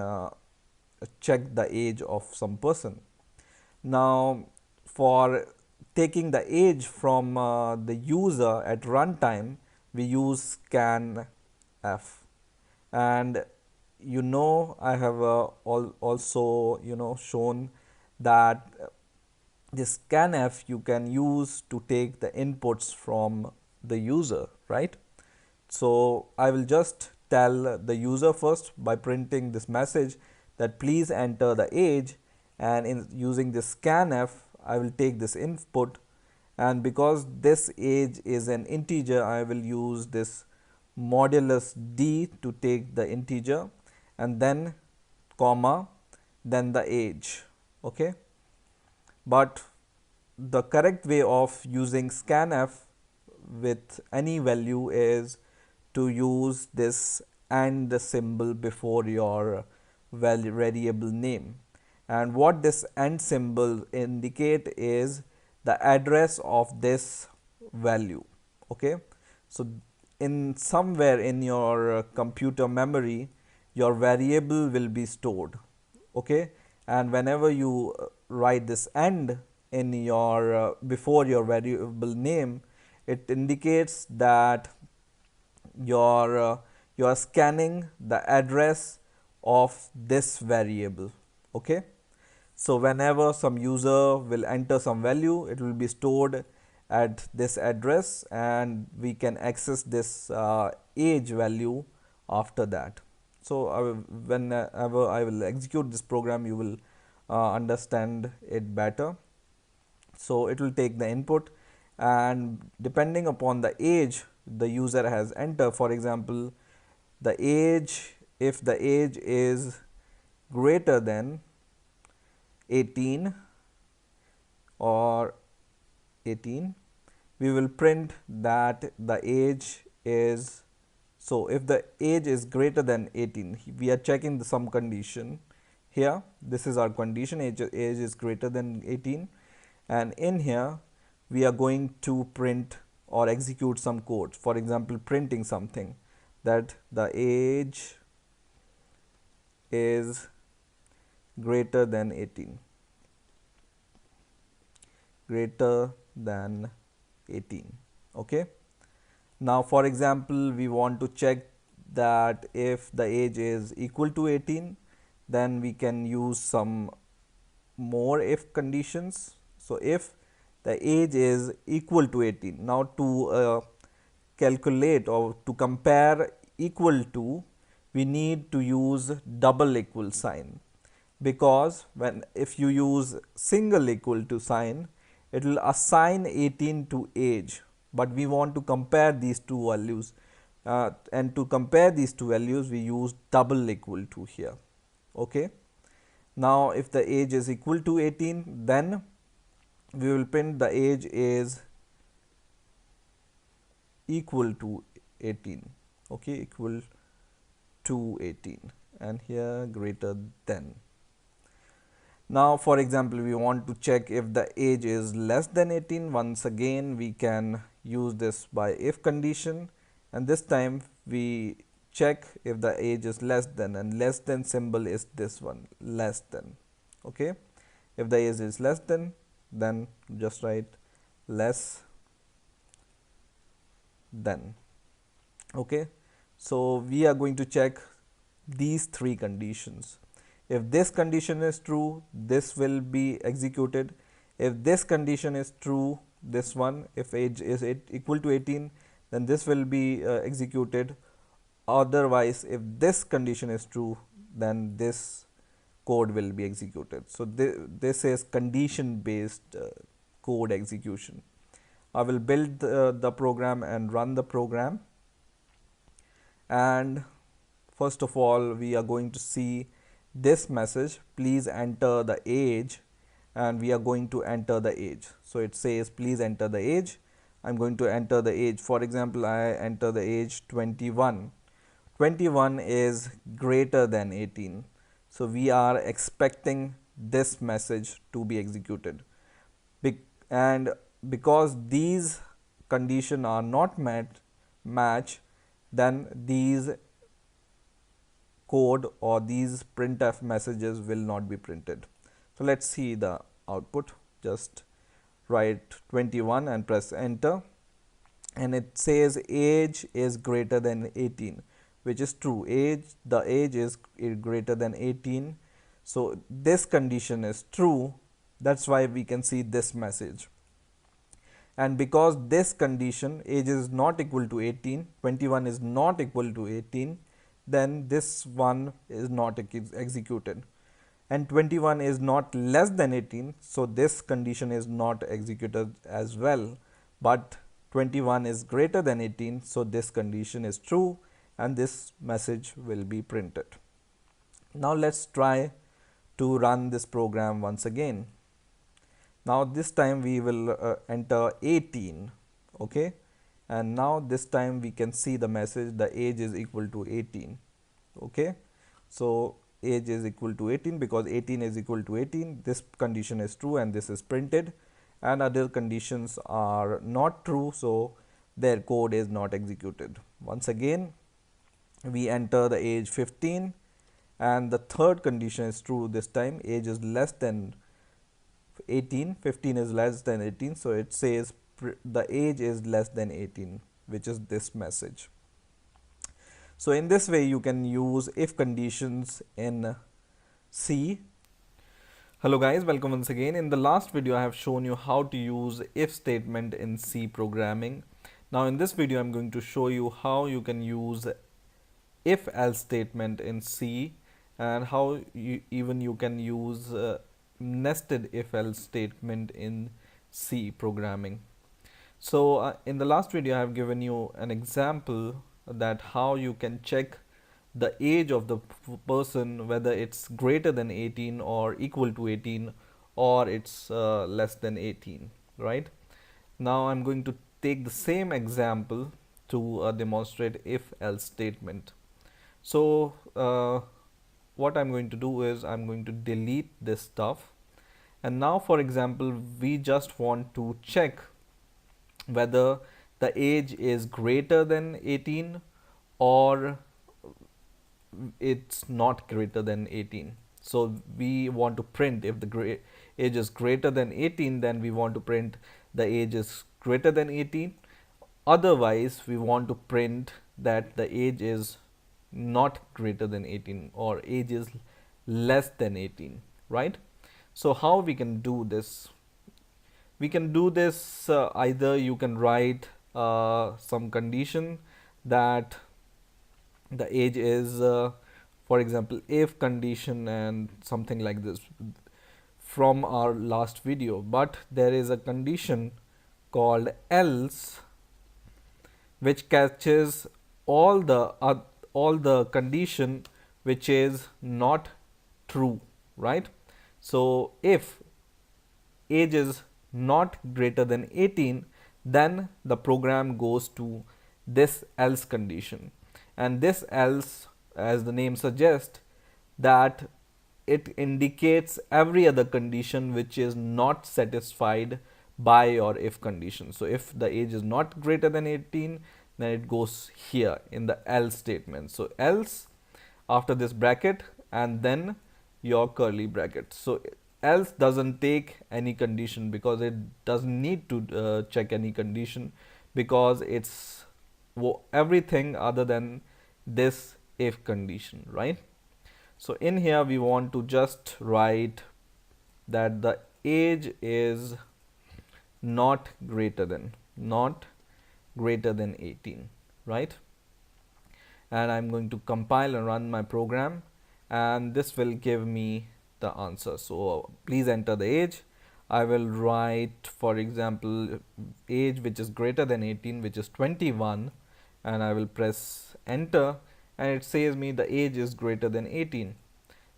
check the age of some person. Now for taking the age from the user at runtime, we use scanf, and I have also shown that this scanf you can use to take the inputs from the user, right? So I will just tell the user first by printing this message that please enter the age, and in using this scanf I will take this input, and because this age is an integer, I will use this modulus d to take the integer, and then comma, then the age. Okay, but the correct way of using scanf with any value is to use this and the symbol before your variable name. And what this and symbol indicate is the address of this value. Okay, so in somewhere in your computer memory your variable will be stored. Okay, and whenever you write this and in your before your variable name, it indicates that you are scanning the address of this variable. Okay, so whenever some user will enter some value, it will be stored at this address, and we can access this age value after that. So whenever I will execute this program, you will understand it better. So it will take the input, and depending upon the age the user has entered, for example, the age, if the age is greater than 18 or 18, we will print that the age is, so if the age is greater than 18, we are checking some condition here. This is our condition, age is greater than 18, and in here we are going to print or execute some code, for example printing something that the age is greater than 18, greater than 18. Okay, now for example we want to check that if the age is equal to 18, then we can use some more if conditions. So if the age is equal to 18, now to calculate or to compare equal to, we need to use double equal sign, because when if you use single equal to sign, it will assign 18 to age, but we want to compare these two values, and to compare these two values we use double equal to here. Okay, now if the age is equal to 18, then we will print the age is equal to 18. Okay, equal to 18, and here greater than. Now for example we want to check if the age is less than 18. Once again we can use this by if condition, and this time we check if the age is less than, and less than symbol is this one, less than. Okay, if the age is less than, then just write less than. Okay, so we are going to check these three conditions. If this condition is true, this will be executed. If this condition is true, this one, if age is equal to 18, then this will be executed. Otherwise, if this condition is true, then this code will be executed. So this is condition based code execution. I will build the program and run the program, and first of all we are going to see this message, please enter the age, and we are going to enter the age. So it says please enter the age. I'm going to enter the age. For example, I enter the age 21. 21 is greater than 18, so we are expecting this message to be executed. And because these conditions are not match, then these code or these printf messages will not be printed. So let's see the output. Just write 21 and press enter, and it says age is greater than 18, which is true. The age is greater than 18, so this condition is true. That's why we can see this message. And because this condition, age is not equal to 18, 21 is not equal to 18, then this one is not executed. And 21 is not less than 18, so this condition is not executed as well. But 21 is greater than 18, so this condition is true, and this message will be printed. Now let's try to run this program once again. Now this time we will enter 18. Okay, and now this time we can see the message, the age is equal to 18. Okay, so age is equal to 18, because 18 is equal to 18, this condition is true and this is printed, and other conditions are not true, so their code is not executed. Once again we enter the age 15, and the third condition is true this time, age is less than 18, 15 is less than 18, so it says the age is less than 18, which is this message. So in this way you can use if conditions in C. Hello guys, welcome once again. In the last video I have shown you how to use if statement in C programming. Now in this video I'm going to show you how you can use if else statement in C, and how you can use nested if else statement in C programming. So in the last video I have given you an example that how you can check the age of the person, whether it's greater than 18 or equal to 18, or it's less than 18, right? Now I'm going to take the same example to demonstrate if else statement. So what I'm going to do is I'm going to delete this stuff, and now for example we just want to check whether the age is greater than 18 or it's not greater than 18. So we want to print if the age is greater than 18, then we want to print the age is greater than 18. Otherwise we want to print that the age is not greater than 18 or age is less than 18, right? So how we can do this? We can do this either you can write some condition that the age is for example if condition and something like this from our last video, but there is a condition called else which catches all the condition which is not true, right? So if age is not greater than 18, then the program goes to this else condition, and this else, as the name suggests, that it indicates every other condition which is not satisfied by your if condition. So if the age is not greater than 18, then it goes here in the else statement. So else after this bracket and then your curly bracket. So else doesn't take any condition because it doesn't need to check any condition, because it's everything other than this if condition, right? So in here we want to just write that the age is not greater than 18, right? And I'm going to compile and run my program, and this will give me the answer. So please enter the age. I will write, for example, age which is greater than 18, which is 21, and I will press enter, and it says me the age is greater than 18.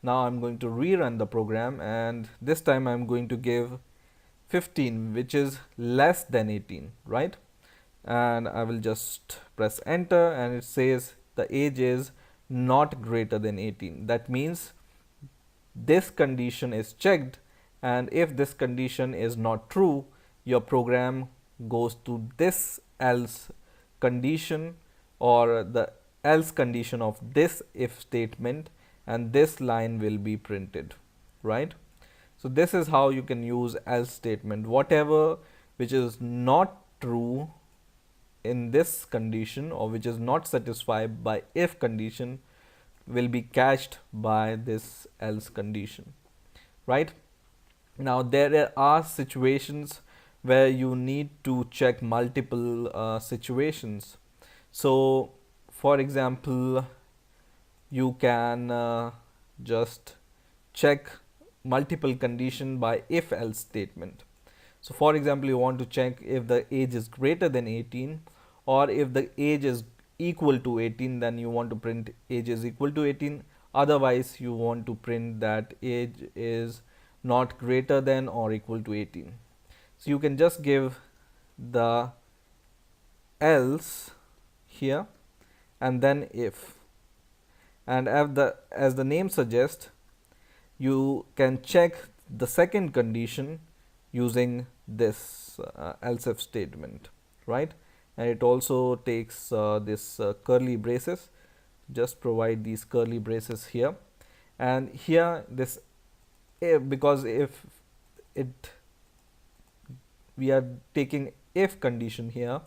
Now I'm going to rerun the program, and this time I'm going to give 15, which is less than 18, right? And I will just press enter, and it says the age is not greater than 18. That means this condition is checked, and if this condition is not true, your program goes to this else condition or the else condition of this if statement, and this line will be printed, right? So this is how you can use else statement. Whatever which is not true in this condition or which is not satisfied by if condition will be catched by this else condition, right? Now there are situations where you need to check multiple situations. So for example, you can just check multiple condition by if else statement. So for example, you want to check if the age is greater than 18, or if the age is equal to 18, then you want to print age is equal to 18. Otherwise you want to print that age is not greater than or equal to 18. So you can just give the else here and then if, and as the name suggests, you can check the second condition using this else if statement, right? And it also takes this curly braces. Just provide these curly braces here, and here this if, because if it we are taking if condition here,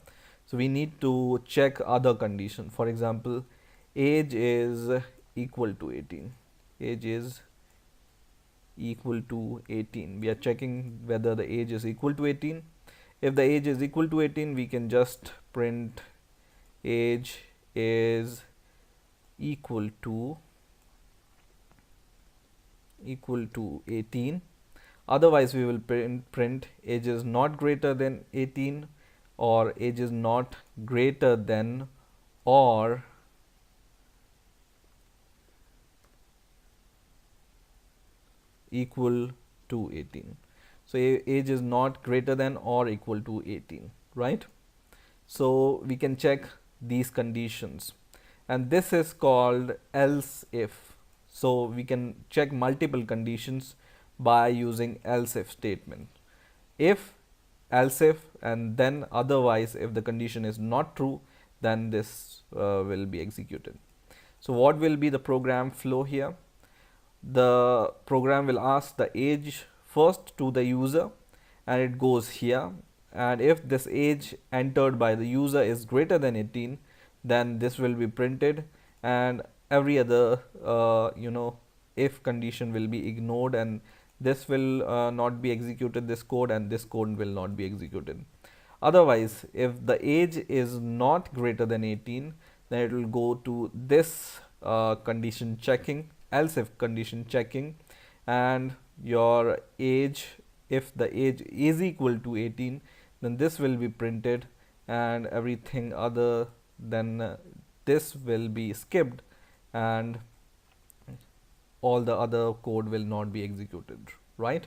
so we need to check other condition. For example, age is equal to 18. Age is equal to 18. We are checking whether the age is equal to 18. If the age is equal to 18, we can just print age is equal to 18.
Otherwise we will print age is not greater than 18 or age is not greater than or equal to 18. So age is not greater than or equal to 18, right? So we can check these conditions, and this is called else if. So we can check multiple conditions by using else if statement. If, else if, and then otherwise if the condition is not true, then this will be executed. So what will be the program flow here? The program will ask the age first to the user, and it goes here, and if this age entered by the user is greater than 18, then this will be printed, and every other if condition will be ignored, and this will not be executed, this code, and this code will not be executed. Otherwise, if the age is not greater than 18, then it will go to this condition checking, else if condition checking, and your age, if the age is equal to 18, then this will be printed, and everything other than this will be skipped, and all the other code will not be executed, right?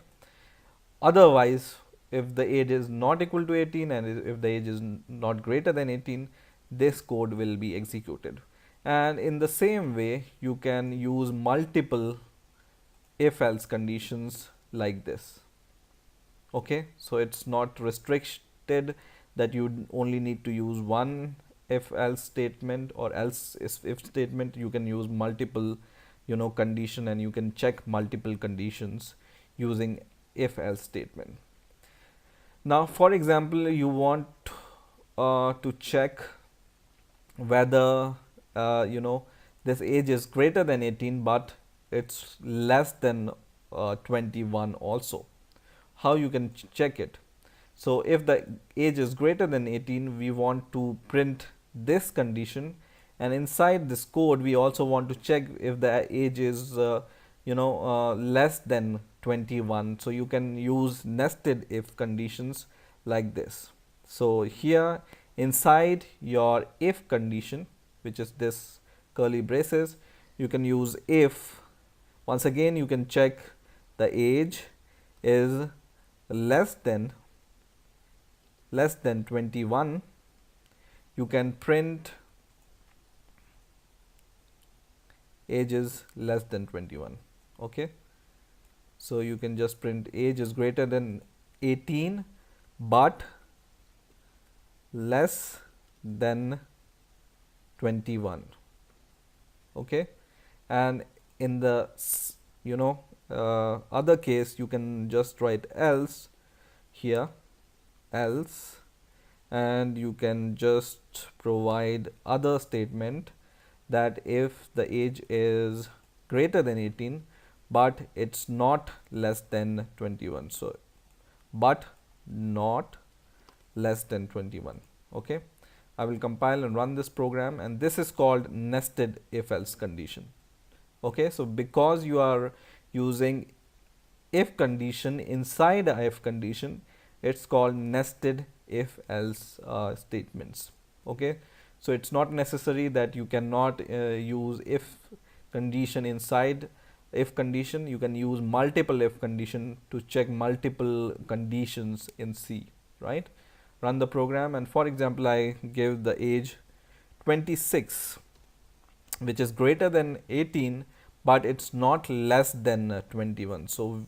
Otherwise, if the age is not equal to 18 and if the age is not greater than 18, this code will be executed. And in the same way, you can use multiple if else conditions like this. Okay, so it's not restricted that you only need to use one if else statement or else if statement. You can use multiple condition, and you can check multiple conditions using if else statement. Now for example, you want to check whether this age is greater than 18 but it's less than 21 also. How you can check it? So if the age is greater than 18, we want to print this condition, and inside this code we also want to check if the age is less than 21. So you can use nested if conditions like this. So here inside your if condition, which is this curly braces, you can use if. Once again, you can check the age is less than 21. You can print age is less than 21. Okay, so you can just print age is greater than 18 but less than 21. Okay, and in the other case, you can just write else here, else, and you can just provide other statement that if the age is greater than 18 but it's not less than 21. So but not less than 21. Okay, I will compile and run this program, and this is called nested if else condition. Okay, so because you are using if condition inside a if condition, it's called nested if else statements. Okay, so it's not necessary that you cannot use if condition inside if condition. You can use multiple if condition to check multiple conditions in C, right? Run the program, and for example, I give the age 26, which is greater than 18 but it's not less than 21. So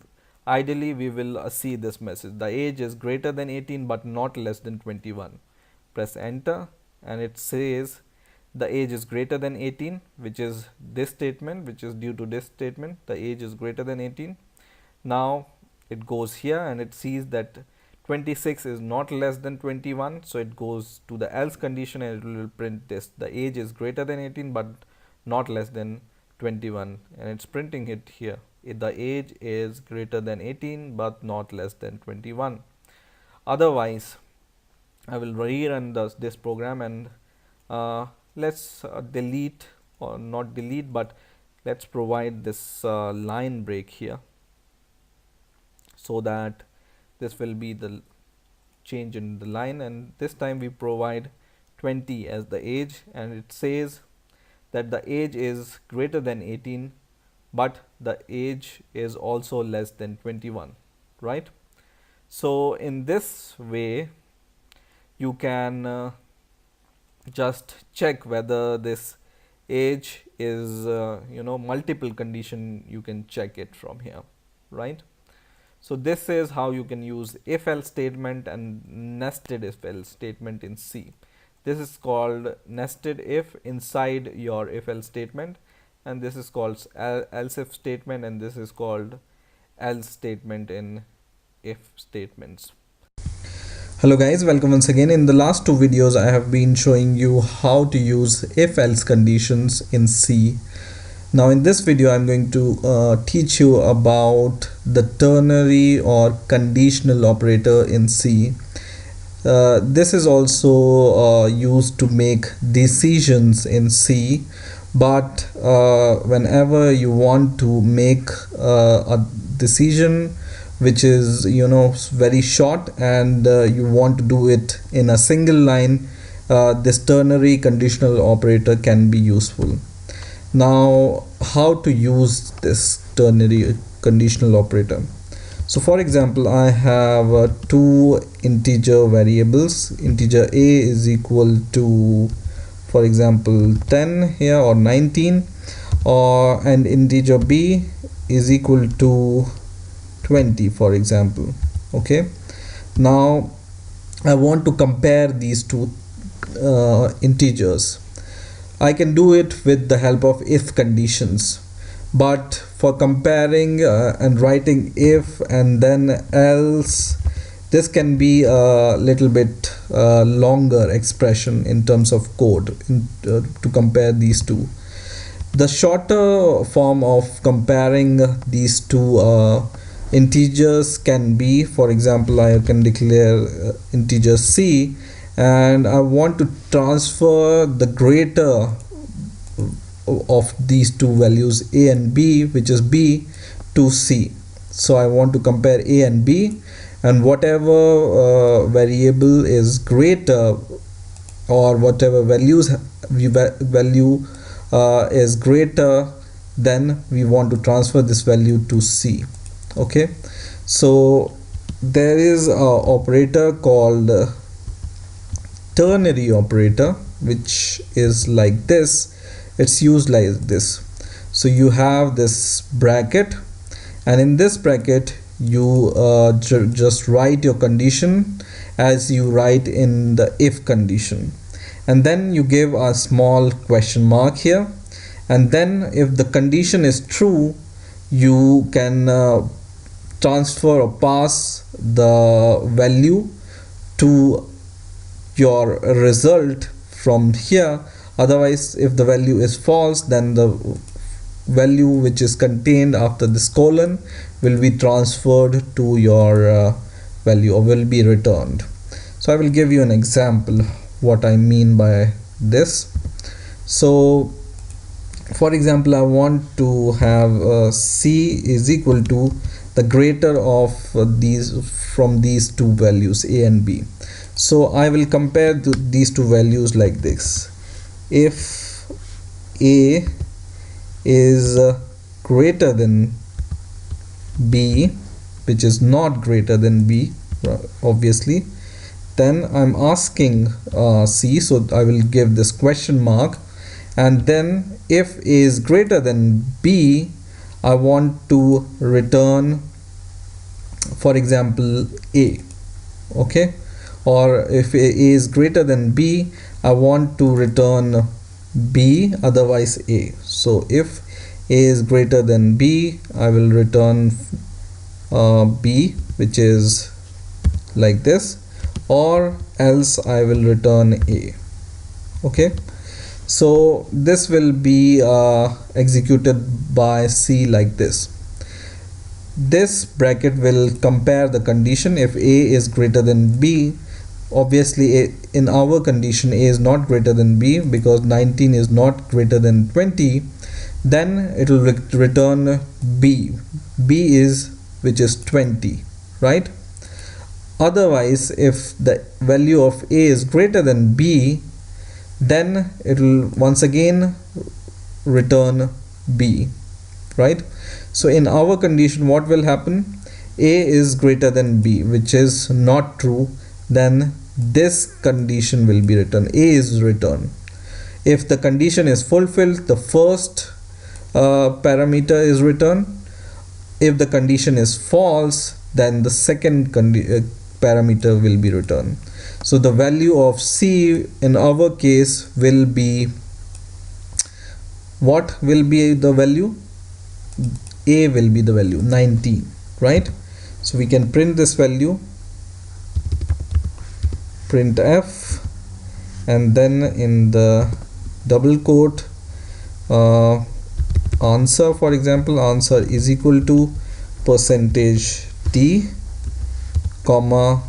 ideally we will see this message, the age is greater than 18 but not less than 21. Press enter, and it says the age is greater than 18, which is this statement, which is due to this statement, the age is greater than 18. Now it goes here and it sees that 26 is not less than 21, so it goes to the else condition and it will print this, the age is greater than 18 but not less than 21, and it's printing it here, the age is greater than 18 but not less than 21. Otherwise, I will rerun this program, and let's delete, or not delete, but let's provide this line break here.
so that this will be the change in the line, and this time we provide 20 as the age, and it says that the age is greater than 18 but the age is also less than 21, right? So in this way you can just check whether this age is multiple condition. You can check it from here, right? So this is how you can use if else statement and nested if else statement in C. This is called nested if inside your if else statement, and this is called else if statement, and this is called else statement in if statements. Hello guys, welcome once again. In the last two videos I have been showing you how to use if else conditions in C. Now in this video I'm going to teach you about the ternary or conditional operator in C. This is also used to make decisions in C, but whenever you want to make a decision which is very short and you want to do it in a single line, this ternary conditional operator can be useful. Now how to use this ternary conditional operator? So for example, I have two integer variables. Integer a is equal to, for example, 10 here, or 19, and integer b is equal to 20, for example. Okay, now I want to compare these two integers. I can do it with the help of if conditions, but for comparing and writing if and then else, this can be a little bit longer expression in terms of code to compare these two. The shorter form of comparing these two integers can be, for example, I can declare integer c, and I want to transfer the greater of these two values a and b, which is b, to c. So I want to compare a and b, and whatever variable is greater, or whatever value is greater, then we want to transfer this value to c. Okay, so there is an operator called ternary operator, which is like this. It's used like this. So you have this bracket, and in this bracket you just write your condition as you write in the if condition, and then you give a small question mark here, and then if the condition is true, you can transfer or pass the value to your result from here. Otherwise, if the value is false, then the value which is contained after this colon will be transferred to your value, or will be returned. So I will give you an example what I mean by this. So for example, I want to have c is equal to the greater of these from these two values a and b. So I will compare these two values like this. If a is greater than b, which is not greater than b obviously, then I'm asking c, so I will give this question mark, and then if a is greater than b, I want to return, for example, a. Okay, or if a is greater than b, I want to return b, otherwise a. So if a is greater than b, I will return b, which is like this, or else I will return a. Okay, so this will be executed by c like this. This bracket will compare the condition. If a is greater than b, obviously in our condition a is not greater than b, because 19 is not greater than 20, then it will return b. B is, which is 20. right? Otherwise, if the value of a is greater than b, then it will once again return b, right? So in our condition, what will happen? A is greater than b, which is not true. Then this condition will be returned. A is returned. If the condition is fulfilled, the first parameter is returned. If the condition is false, then the second parameter will be returned. So the value of c in our case will be, what will be the value? A will be the value 19, right? So we can print this value, print f, and then in the double quote, answer, for example, answer is equal to percentage t comma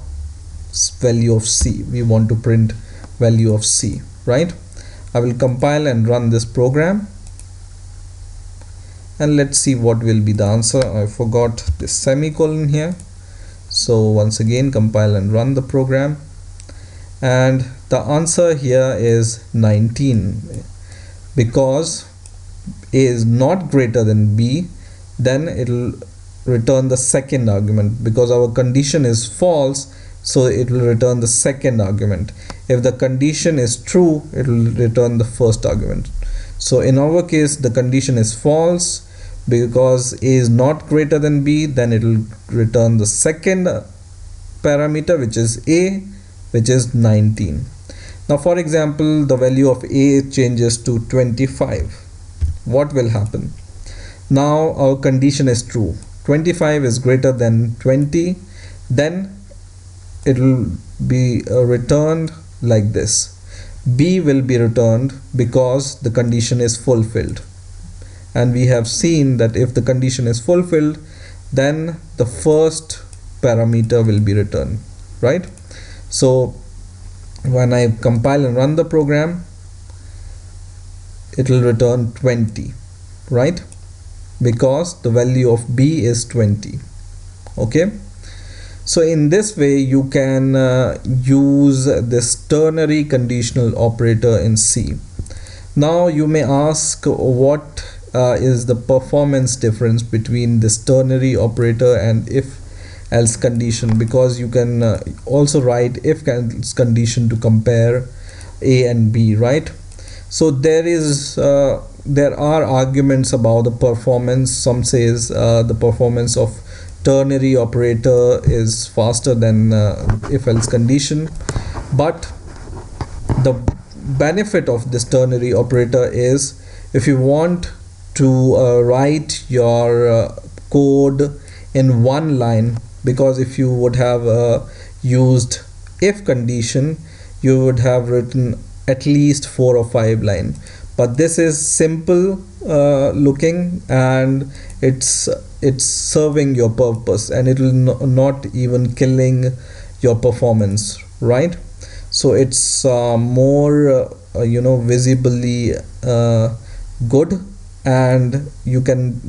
value of c. We want to print value of c, right? I will compile and run this program, and let's see what will be the answer. I forgot this semicolon here, so once again compile and run the program, and the answer here is 19. Because a is not greater than b, then it will return the second argument. Because our condition is false, so it will return the second argument. If the condition is true, it will return the first argument. So in our case, the condition is false. Because a is not greater than b, then it will return the second parameter, which is a, which is 19. Now for example, the value of a changes to 25. What will happen? Now our condition is true. 25 is greater than 20. Then it will be returned like this. B will be returned because the condition is fulfilled. And we have seen that if the condition is fulfilled, then the first parameter will be returned, right? So when I compile and run the program, it will return 20, right? Because the value of b is 20. Okay, so in this way you can use this ternary conditional operator in C. Now you may ask, what is the performance difference between this ternary operator and if else condition? Because you can also write if else condition to compare a and b, right? So there are arguments about the performance. Some says the performance of ternary operator is faster than if else condition, but the benefit of this ternary operator is if you want to write your code in one line, because if you would have used if condition, you would have written at least 4 or 5 lines. But this is simple looking, and it's serving your purpose, and it will not even killing your performance, right? So it's more visibly good, and you can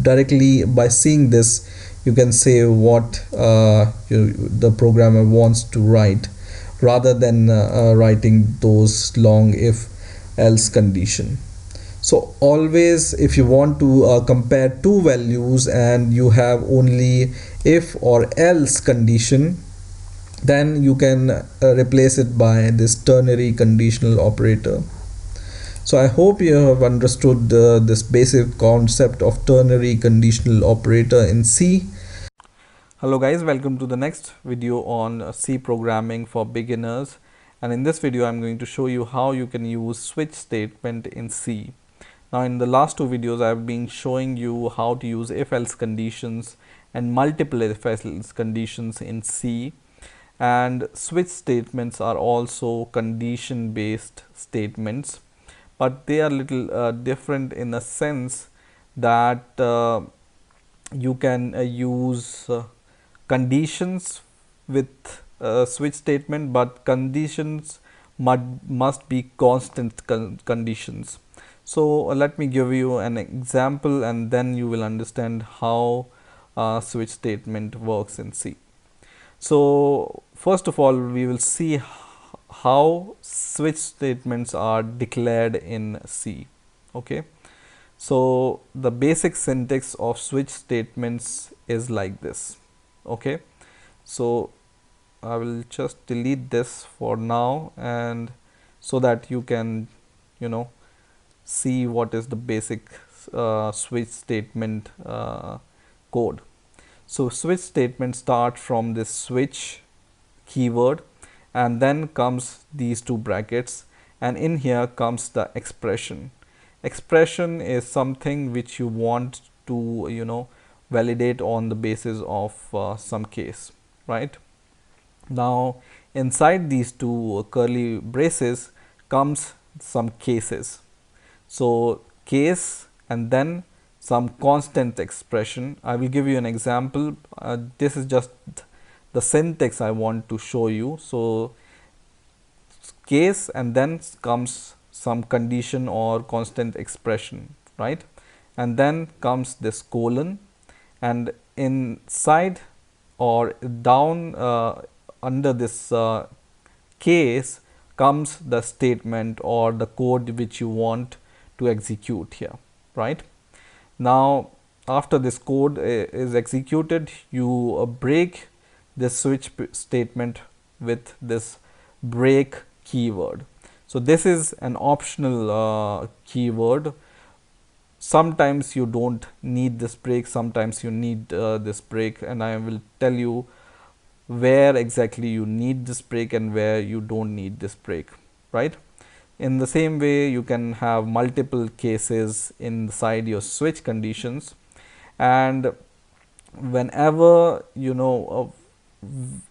directly by seeing this you can say what the programmer wants to write, rather than writing those long if else condition. So always, if you want to compare two values and you have only if or else condition, then you can replace it by this ternary conditional operator. So I hope you have understood this basic concept of ternary conditional operator in C.
Hello guys, welcome to the next video on C programming for beginners, and in this video I'm going to show you how you can use switch statement in C. Now in the last two videos I've been showing you how to use if else conditions and multiple if else conditions in C, and switch statements are also condition based statements, but they are little different in a sense that you can use conditions with switch statement, but conditions must be constant conditions. So let me give you an example, and then you will understand how
switch statement works in C. So first of all, we will see how switch statements are declared in C. Okay, so the basic syntax of switch statements is like this. Okay, so I will just delete this for now, and so that you can, you know, see what is the basic switch statement code. So switch statement start from this switch keyword, and then comes these two brackets, and in here comes the expression. Expression is something which you want to, you know, validate on the basis of some case, right? Now inside these two curly braces comes some cases. So case and then some constant expression. I will give you an example. This is just the syntax I want to show you. So case and then comes some condition or constant expression, right? And then comes this colon, and inside or down under this case comes the statement or the code which you want to execute here, right? Now after this code is executed, you break this switch statement with this break keyword. So this is an optional keyword. Sometimes you don't need this break, sometimes you need this break, and I will tell you where exactly you need this break and where you don't need this break, right? In the same way, you can have multiple cases inside your switch conditions, and whenever, you know,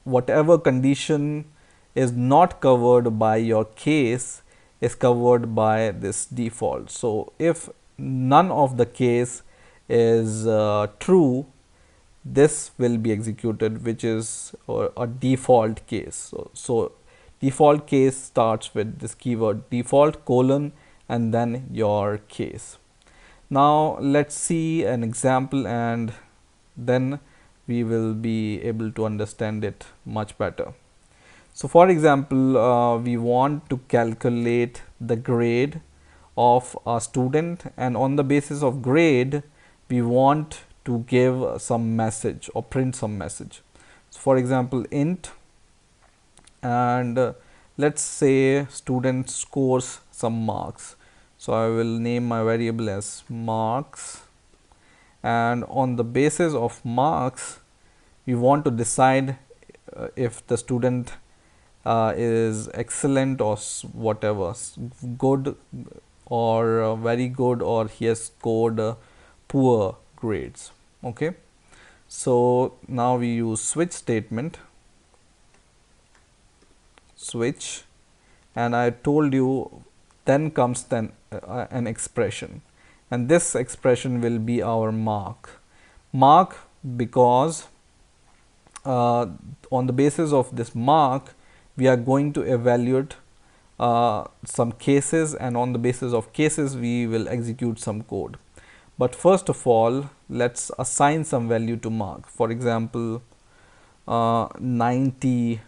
whatever condition is not covered by your case is covered by this default. So if none of the case is true, this will be executed, which is a default case. So default case starts with this keyword default colon and then your case. Now let's see an example, and then we will be able to understand it much better. So for example, we want to calculate the grade of a student, and on the basis of grade we want to give some message or print some message. So for example, int, and let's say student scores some marks. So I will name my variable as marks, and on the basis of marks we want to decide if the student is excellent or whatever, good or very good, or he has scored poor grades. Okay, so now we use switch statement, switch, and I told you then comes then an expression, and this expression will be our mark because on the basis of this mark we are going to evaluate some cases, and on the basis of cases we will execute some code. But first of all, let's assign some value to mark. For example, 90%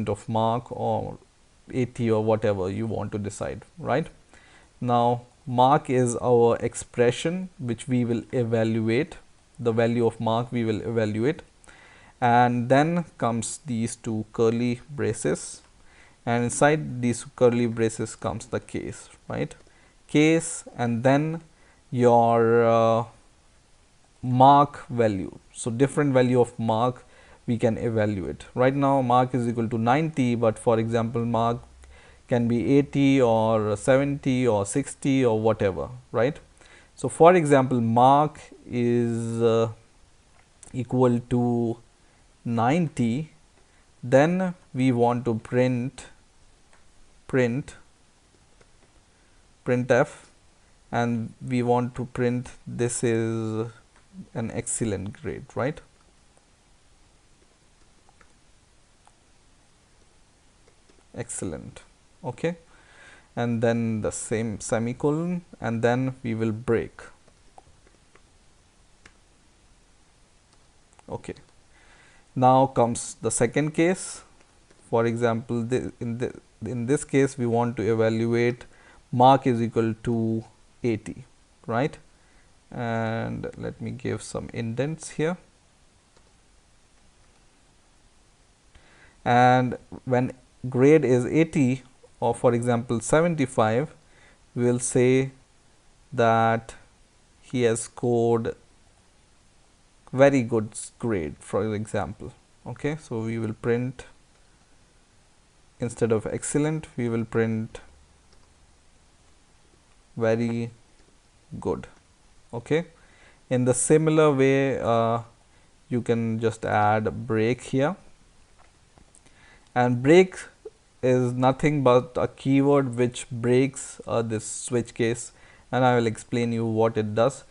of mark, or 80, or whatever you want to decide, right? Now mark is our expression which we will evaluate, the value of mark we will evaluate, and then comes these two curly braces, and inside these curly braces comes the case, right? Case and then your mark value. So different value of mark we can evaluate. Right now mark is equal to 90, but for example mark can be 80 or 70 or 60 or whatever, right? So for example mark is equal to 90, then we want to printf, and we want to print this is an excellent grade, right? Excellent. Okay, and then the same semicolon, and then we will break. Okay, now comes the second case. For example, in this case we want to evaluate mark is equal to 80, right? And let me give some indents here. And when grade is 80 or for example 75, we will say that he has scored very good grade, for example. Okay, so we will print, instead of excellent, we will print very good. Okay, in the similar way, you can just add a break here, and break is nothing but a keyword which breaks this switch case, and I will explain you what it does.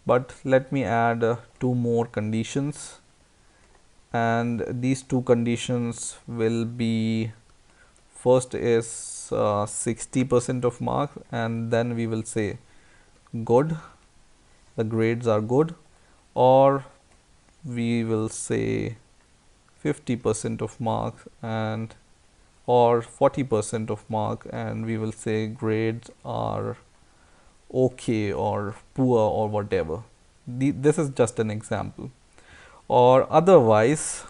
But let me add two more conditions, and these two conditions will be, first is 60% of mark, and then we will say good, the grades are good, or we will say 50% of mark and or 40% of mark, and we will say grades are okay or poor or whatever. This is just an example. Or otherwise,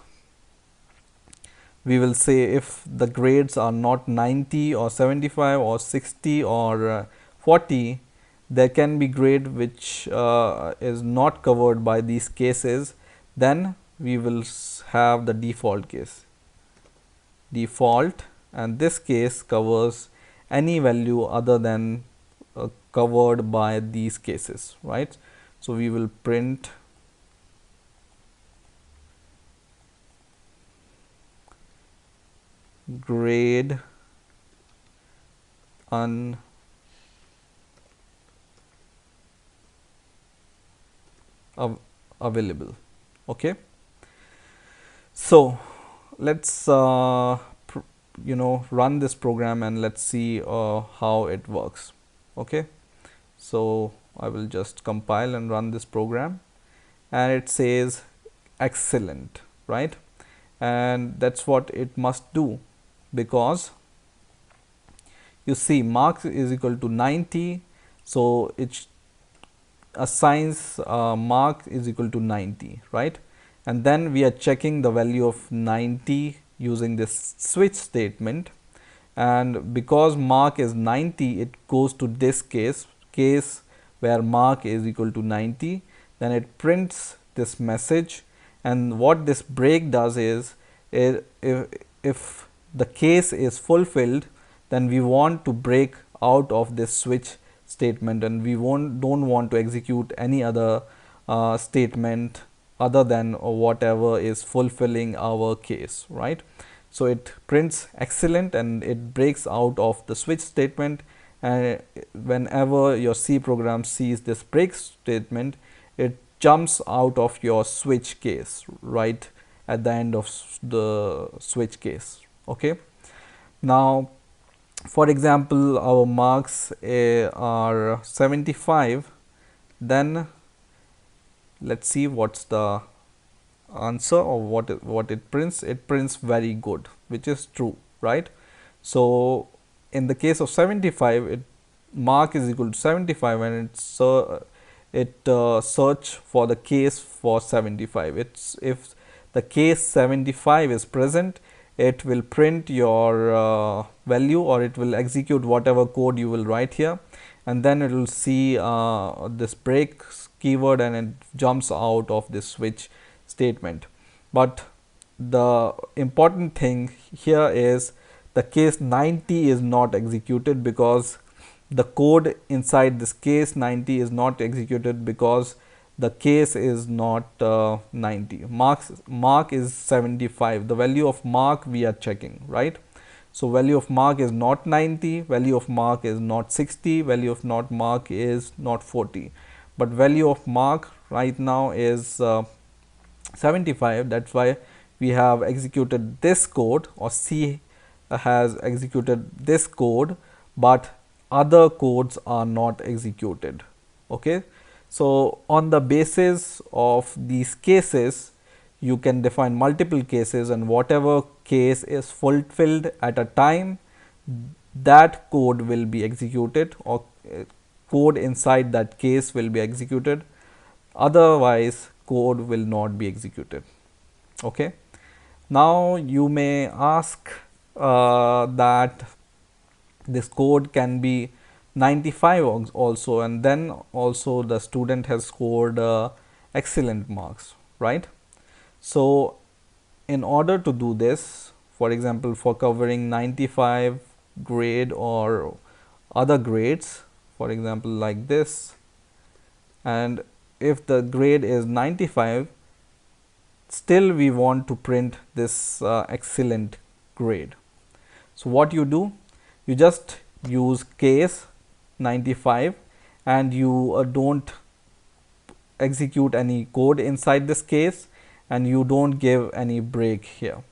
we will say if the grades are not 90 or 75 or 60 or 40, there can be grade which is not covered by these cases. Then we will have the default case, default, and this case covers any value other than covered by these cases, right? So we will print grade unavailable. Okay, so let's run this program and let's see how it works. Okay, so I will just compile and run this program, and it says excellent, right? And that's what it must do, because you see marks is equal to 90, so it assigns mark is equal to 90, right? And then we are checking the value of 90 using this switch statement, and because mark is 90, it goes to this case where mark is equal to 90. Then it prints this message, and what this break does is, if the case is fulfilled, then we want to break out of this switch statement, and we don't want to execute any other statement other than whatever is fulfilling our case, right? So it prints excellent and it breaks out of the switch statement, and whenever your C program sees this break statement, it jumps out of your switch case right at the end of the switch case. Okay, now for example our marks are 75, then let's see what's the answer, or what it prints. It prints very good, which is true, right? So in the case of 75, mark is equal to 75, and it search for the case for 75. If the case 75 is present, it will print your value, or it will execute whatever code you will write here, and then it will see this break keyword, and it jumps out of this switch statement. But the important thing here is the case 90 is not executed, because the code inside this case 90 is not executed because the case is not 90. Mark is 75. The value of mark we are checking, right? So value of mark is not 90, value of mark is not 60, value of not mark is not 40, but value of mark right now is 75. That's why we have executed this code, or C has executed this code, but other codes are not executed. Okay, so on the basis of these cases, you can define multiple cases, and whatever case is fulfilled at a time, that code will be executed, or code inside that case will be executed. Otherwise, code will not be executed. Okay. Now you may ask that this code can be 95 also, and then also the student has scored excellent marks, right? So in order to do this, for example, for covering 95 grade or other grades, for example like this, and if the grade is 95, still we want to print this excellent grade. So what you do, you just use case 95, and you don't execute any code inside this case, and you don't give any break here.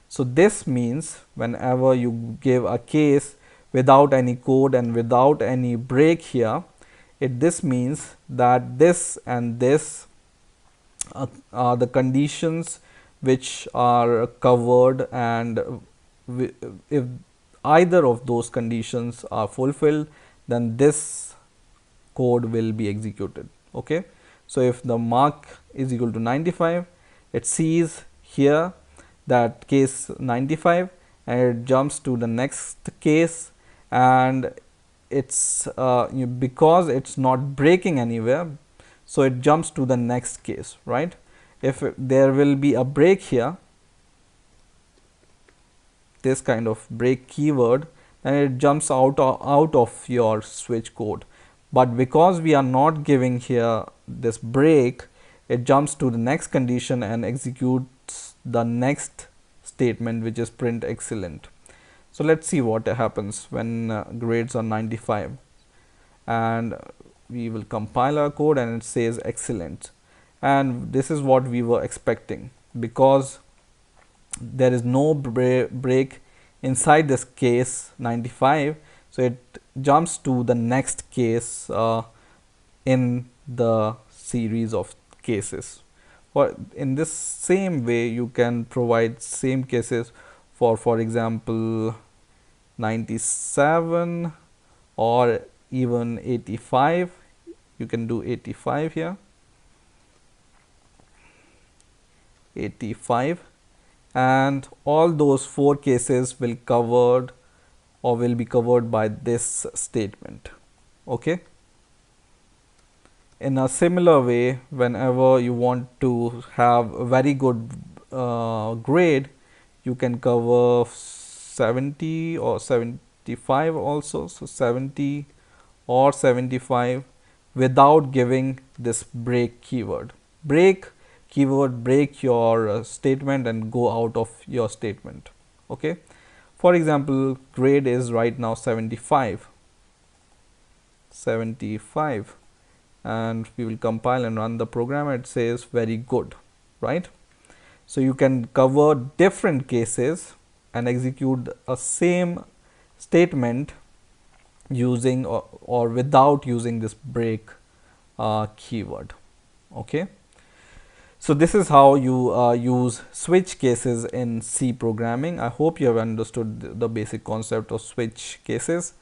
So this means whenever you give a case without any code and without any break here, this means that this and this are the conditions which are covered, and if either of those conditions are fulfilled, then this code will be executed. Okay. So if the mark is equal to 95, it sees here that case 95, and it jumps to the next case, and it's because it's not breaking anywhere, so it jumps to the next case, right? If there will be a break here, this kind of break keyword, then it jumps out of your switch code. But because we are not giving here this break, it jumps to the next condition and executes the next statement, which is print excellent. So let's see what happens when grades are 95, and we will compile our code, and it says excellent. And this is what we were expecting, because there is no break inside this case 95, so it jumps to the next case in the series of cases. In this same way, you can provide same cases for example 97 or even 85. You can do 85 here, 85, and all those four cases will be covered by this statement. Okay. In a similar way, whenever you want to have a very good grade, you can cover 70 or 75 also. So 70 or 75 without giving this break keyword. Break keyword break your statement and go out of your statement. Okay. For example, grade is right now 75, and we will compile and run the program. It says very good, right? So you can cover different cases and execute a same statement using or without using this break keyword. Okay. So this is how you use switch cases in C programming. I hope you have understood the basic concept of switch cases.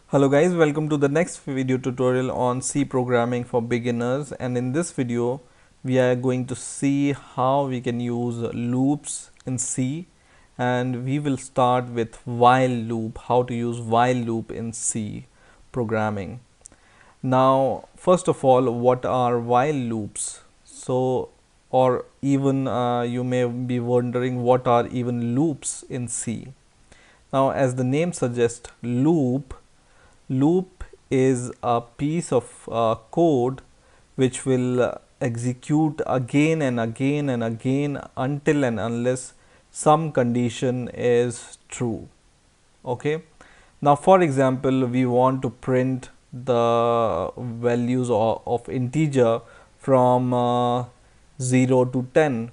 Hello guys, welcome to the next video tutorial on C programming for beginners, and in this video we are going to see how we can use loops in C, and we will start with while loop, how to use while loop in C programming. Now first of all, what are while loops? So, or even you may be wondering what are even loops in C. Now as the name suggests, loop is a piece of code which will execute again and again and again until and unless some condition is true. Okay. Now for example, we want to print the values of integer from 0 to 10,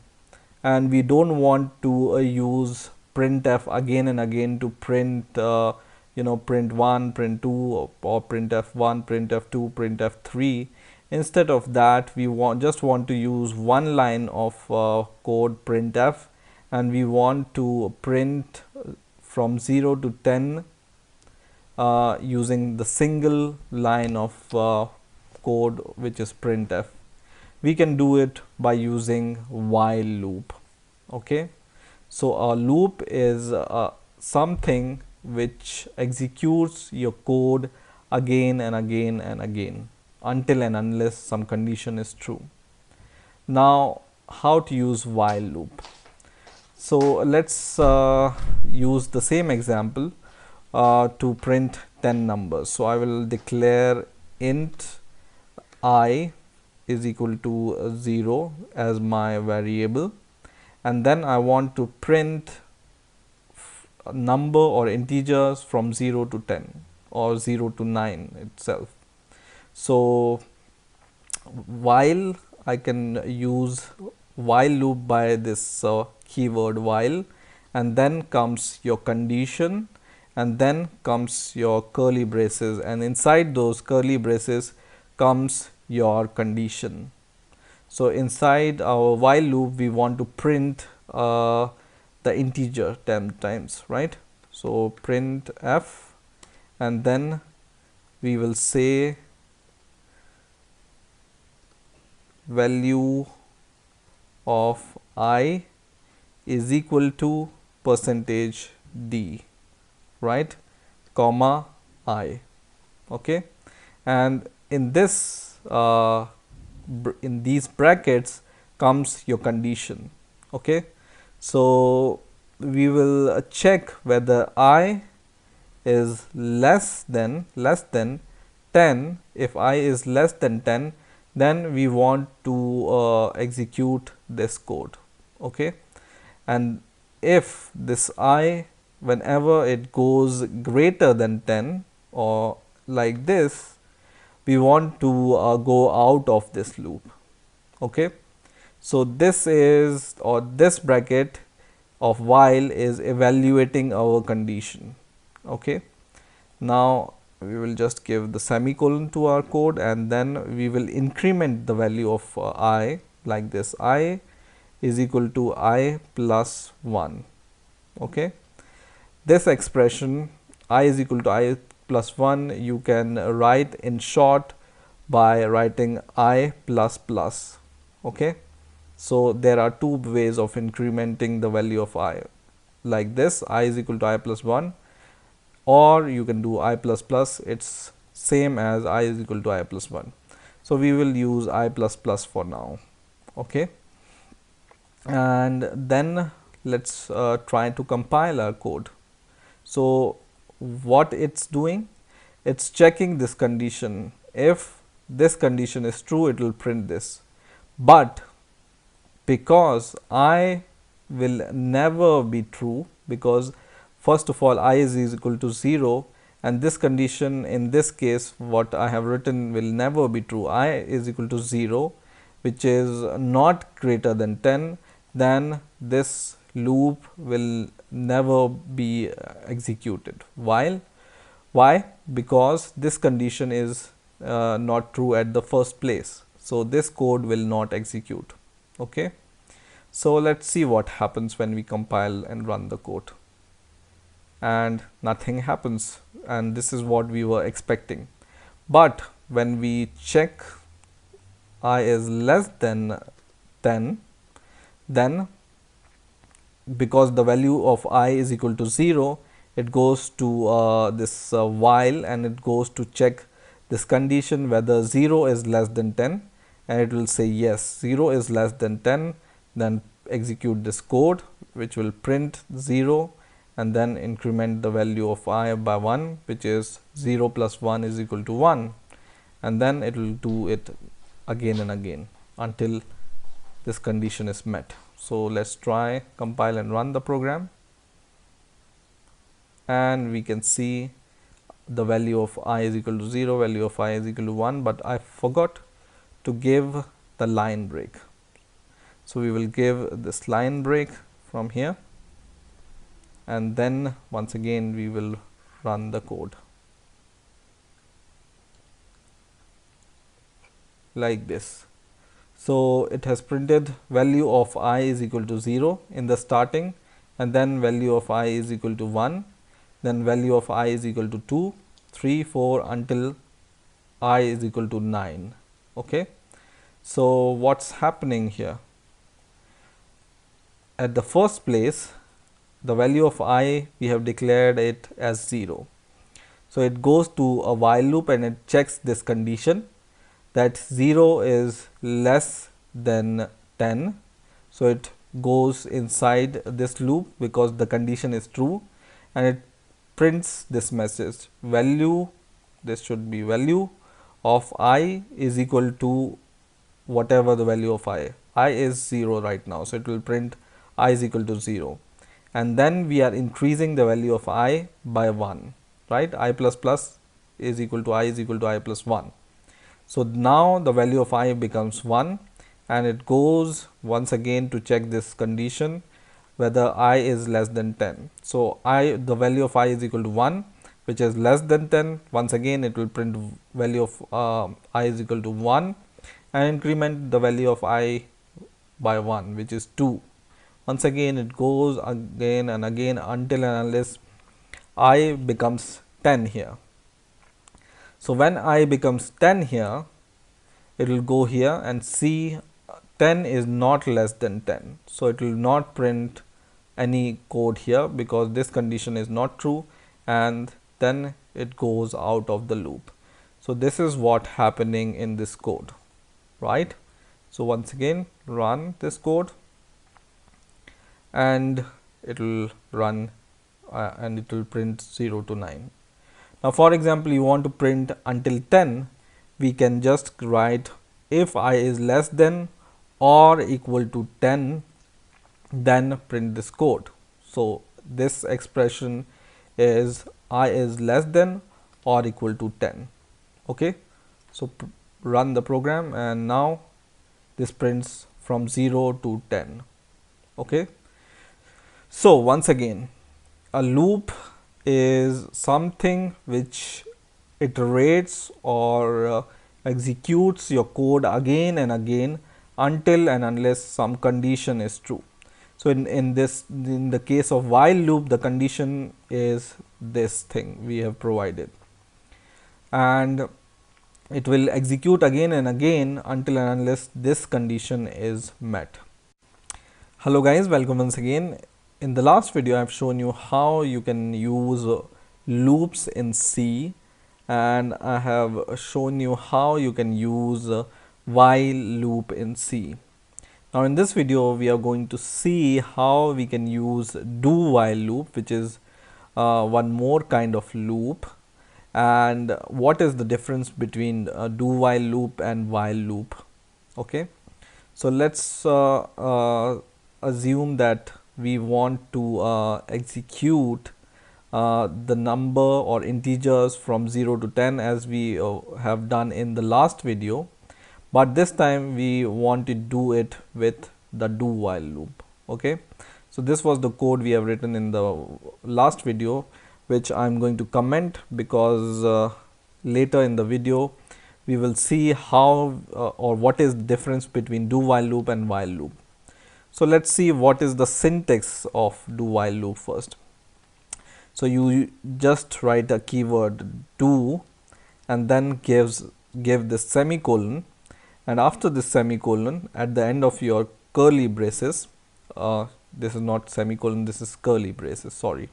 and we don't want to use printf again and again to print print 1, print 2, or printf 1, printf 2, printf 3. Instead of that, we just want to use one line of code printf, and we want to print from 0 to 10 using the single line of code, which is printf. We can do it by using while loop. Okay, so a loop is something which executes your code again and again and again until and unless some condition is true. Now, how to use while loop? So let's use the same example to print 10 numbers. So I will declare int I is equal to 0 as my variable, and then I want to print a number or integers from 0 to 10 or 0 to 9 itself. So while I can use while loop by this keyword while, and then comes your condition, and then comes your curly braces, and inside those curly braces comes your condition. So inside our while loop we want to print the integer 10 times, right? So print f, and then we will say value of I is equal to percentage d, right, comma I. Okay, and in this in these brackets comes your condition. Okay, so we will check whether I is less than 10. If I is less than 10, then we want to execute this code. Okay, and if this I, whenever it goes greater than 10 or like this, we want to go out of this loop. Okay, so this is, or this bracket of while is evaluating our condition. Okay, now we will just give the semicolon to our code, and then we will increment the value of I like this. I is equal to I plus 1. Okay, this expression I is equal to I plus 1 you can write in short by writing I plus plus. Okay, so there are two ways of incrementing the value of I, like this, I is equal to I plus 1, or you can do I plus plus, it's same as I is equal to I plus 1. So we will use I plus plus for now. Okay, and then let's try to compile our code. So what it's doing, it's checking this condition. If this condition is true, it will print this, but because I will never be true, because first of all I is equal to 0, and this condition in this case what I have written will never be true. I is equal to 0, which is not greater than 10, then this loop will never be executed. Why? Because this condition is not true at the first place, so this code will not execute. Okay, so let's see what happens when we compile and run the code, and nothing happens, and this is what we were expecting. But when we check I is less than 10, then because the value of I is equal to 0, it goes to this while, and it goes to check this condition whether 0 is less than 10, and it will say yes, 0 is less than 10, then execute this code which will print 0 and then increment the value of I by 1, which is 0 plus 1 is equal to 1, and then it will do it again and again until this condition is met. So let's try compile and run the program, and we can see the value of I is equal to 0, value of I is equal to 1, but I forgot to give the line break. So we will give this line break from here, and then once again we will run the code. like this. So it has printed value of I is equal to 0 in the starting, and then value of I is equal to 1, then value of I is equal to 2, 3, 4 until I is equal to 9. Okay. So what's happening here? At the first place, the value of I, we have declared it as 0. So it goes to a while loop and it checks this condition that 0 is less than 10. So it goes inside this loop because the condition is true, and it prints this message value, this should be value of I is equal to whatever the value of I is 0 right now, so it will print I is equal to 0, and then we are increasing the value of I by 1, right? I plus plus is equal to I plus 1. So now the value of I becomes 1, and it goes once again to check this condition whether I is less than 10. So the value of I is equal to 1, which is less than 10. Once again it will print value of I is equal to 1 and increment the value of I by 1, which is 2. Once again it goes again and again until and unless I becomes 10 here. So when I becomes 10 here, it will go here and see 10 is not less than 10. So it will not print any code here because this condition is not true, and then it goes out of the loop. So this is what happening in this code, right? So once again run this code and it will run and it will print 0 to 9. Now for example, you want to print until 10, we can just write if I is less than or equal to 10, then print this code. So this expression is I is less than or equal to 10. Okay, so run the program and now this prints from 0 to 10. Okay, so once again, a loop is something which iterates or executes your code again and again until and unless some condition is true. So in the case of while loop, the condition is this thing we have provided, and it will execute again and again until and unless this condition is met. Hello guys, welcome once again. In the last video, I've shown you how you can use loops in C, and I have shown you how you can use while loop in C. Now in this video, we are going to see how we can use do while loop, which is one more kind of loop, and what is the difference between do while loop and while loop. Okay, so let's assume that we want to execute the number or integers from 0 to 10 as we have done in the last video, but this time we want to do it with the do while loop. Okay, so this was the code we have written in the last video, which I'm going to comment because later in the video we will see how or what is the difference between do while loop and while loop. So let's see what is the syntax of do while loop first. So you just write a keyword do and then give this semicolon, and after this semicolon at the end of your curly braces, this is not semicolon, this is curly braces, sorry,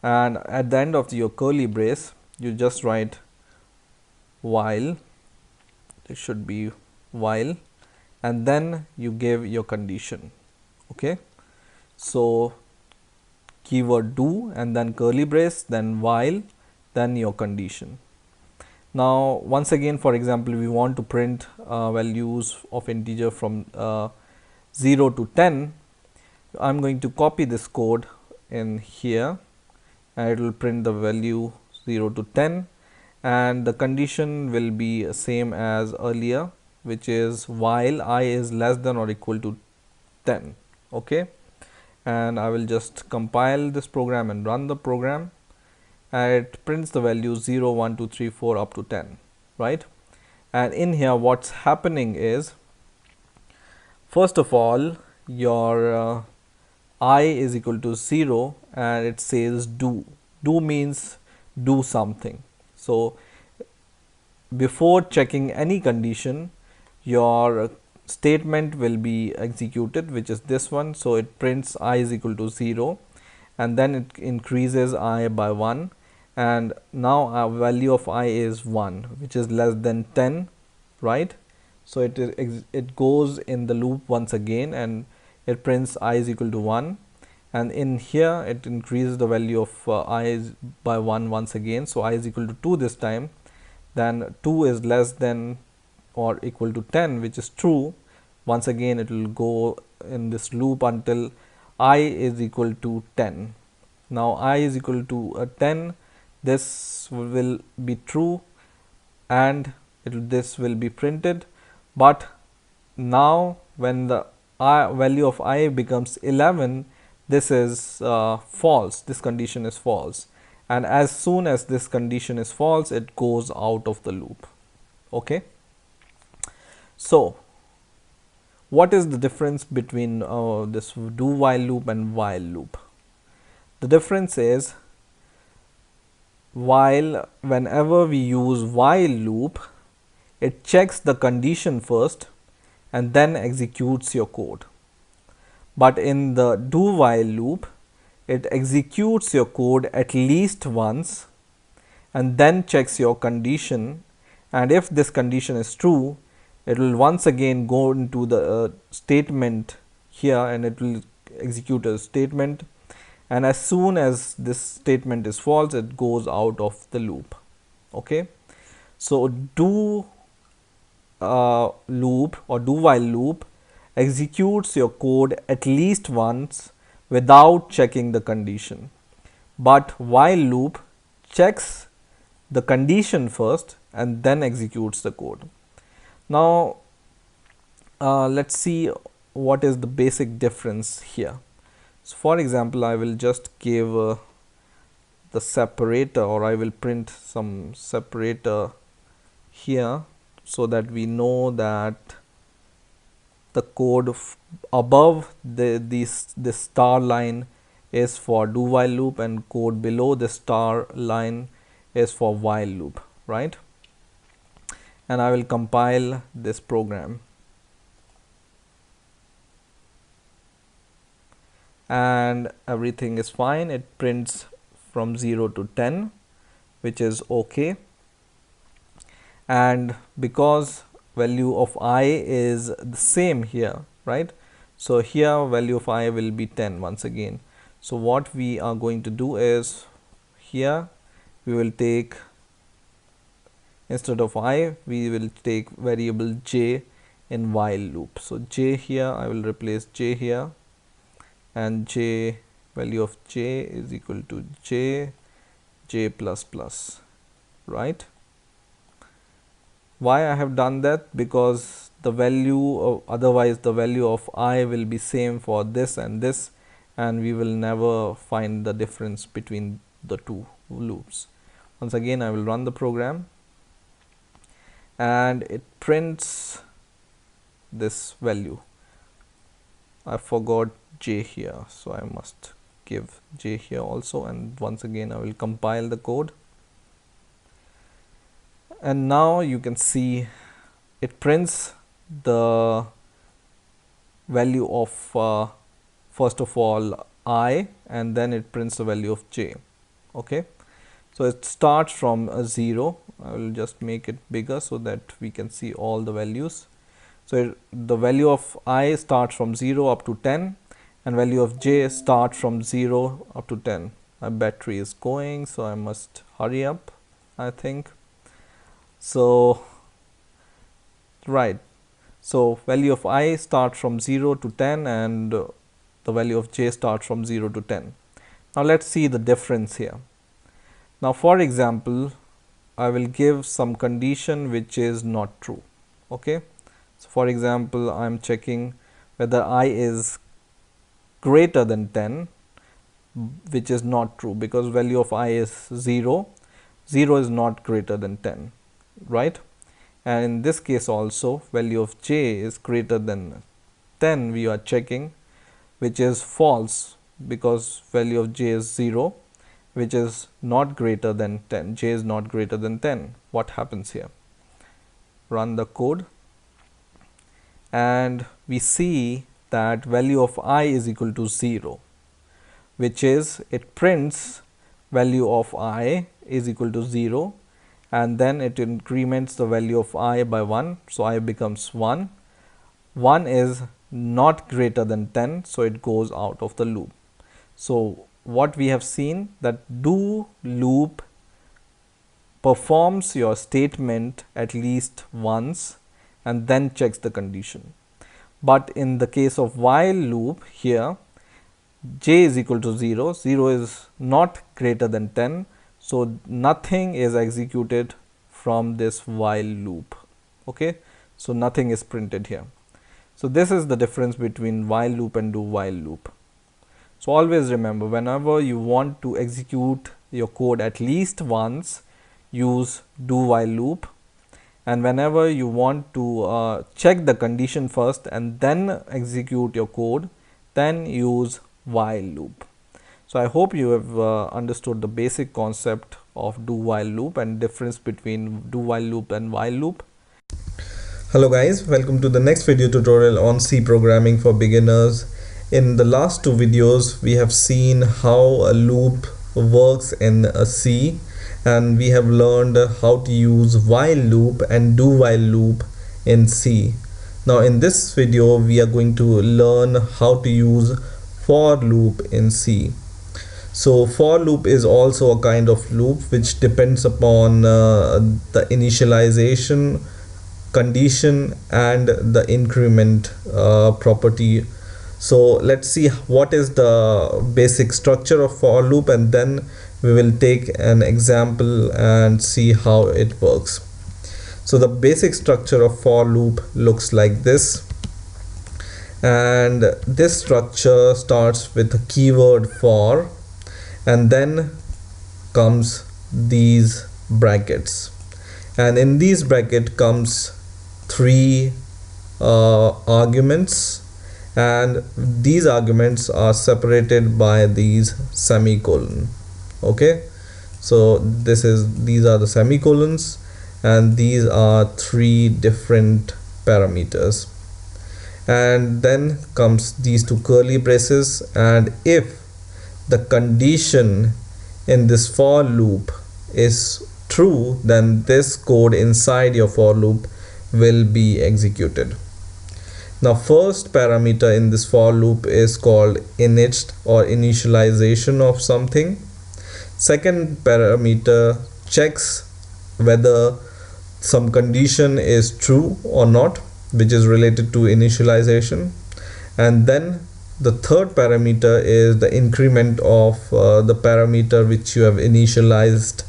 and at the end of your curly brace you just write while, it should be while, and then you give your condition. Okay, so keyword do and then curly brace, then while, then your condition. Now once again, for example, we want to print values of integer from 0 to 10. I'm going to copy this code in here and it will print the value 0 to 10, and the condition will be same as earlier, which is while I is less than or equal to 10. Okay, and I will just compile this program and run the program, and it prints the value 0, 1, 2, 3, 4 up to 10, right? And in here what's happening is, first of all, your I is equal to 0 and it says do. Do means do something. So before checking any condition, your statement will be executed, which is this one. So it prints I is equal to 0 and then it increases I by 1, and now our value of I is 1, which is less than 10, right? So it goes in the loop once again and it prints I is equal to 1, and in here it increases the value of I is by 1 once again, so I is equal to 2 this time. Then 2 is less than or equal to 10, which is true. Once again it will go in this loop until I is equal to 10. Now I is equal to 10, this will be true and this will be printed. But now when the value of I becomes 11, this is false, this condition is false, and as soon as this condition is false, it goes out of the loop. Okay, so what is the difference between this do while loop and while loop? The difference is, whenever we use while loop, it checks the condition first and then executes your code. But in the do while loop, it executes your code at least once and then checks your condition, and if this condition is true, it will once again go into the statement here and it will execute a statement, and as soon as this statement is false, it goes out of the loop. Okay, so do loop or do while loop executes your code at least once without checking the condition, but while loop checks the condition first and then executes the code. Now let's see what is the basic difference here. So for example, I will just give the separator, or I will print some separator here so that we know that the code above this star line is for do while loop and code below the star line is for while loop, right? And I will compile this program, and everything is fine. It prints from 0 to 10, which is okay. And because value of I is the same here, right? So here value of I will be 10 once again. So what we are going to do is, here we will take, instead of I, we will take variable j in while loop. So j here, I will replace j here, and j, value of j is equal to j plus plus, right? Why I have done that? Because the value of, otherwise the value of I will be same for this, and we will never find the difference between the two loops. Once again, I will run the program and it prints this value. I forgot j here, so I must give j here also, and once again I will compile the code. And now you can see it prints the value of first of all I, and then it prints the value of j. Okay, so it starts from a 0. I will just make it bigger so that we can see all the values. So the value of I starts from 0 up to 10, and value of j starts from 0 up to 10. My battery is going, so I must hurry up, I think. So right, so value of I starts from 0 to 10, and the value of j starts from 0 to 10. Now let's see the difference here. Now for example, I will give some condition which is not true. Okay, so for example, I am checking whether I is greater than 10, which is not true because value of I is 0. 0 is not greater than 10, right? and in this case also value of j is greater than 10, we are checking, which is false because value of j is 0, which is not greater than 10. J is not greater than 10. What happens here? Run the code and we see that value of I is equal to 0, which is it prints value of I is equal to 0 and then it increments the value of I by 1, so I becomes 1. 1 is not greater than 10, so it goes out of the loop. So what we have seen, that do loop performs your statement at least once and then checks the condition. But in the case of while loop, here j is equal to 0, 0 is not greater than 10, so nothing is executed from this while loop. Okay, so nothing is printed here. So this is the difference between while loop and do while loop. So always remember, whenever you want to execute your code at least once, use do while loop, and whenever you want to check the condition first and then execute your code, then use while loop. So I hope you have understood the basic concept of do while loop and difference between do while loop and while loop.
Hello guys, welcome to the next video tutorial on C programming for beginners. In the last two videos we have seen how a loop works in a C, and we have learned how to use while loop and do while loop in C. Now in this video we are going to learn how to use for loop in C. So for loop is also a kind of loop which depends upon the initialization condition and the increment property. So let's see what is the basic structure of for loop, and then we will take an example and see how it works. So the basic structure of for loop looks like this, and this structure starts with a keyword for, and then comes these brackets, and in these bracket comes three arguments, and these arguments are separated by these semicolon. Okay, so these are the semicolons, and these are three different parameters, and then comes these two curly braces, and if the condition in this for loop is true, then this code inside your for loop will be executed. Now first parameter in this for loop is called init or initialization of something. Second parameter checks whether some condition is true or not, which is related to initialization. And then the third parameter is the increment of the parameter which you have initialized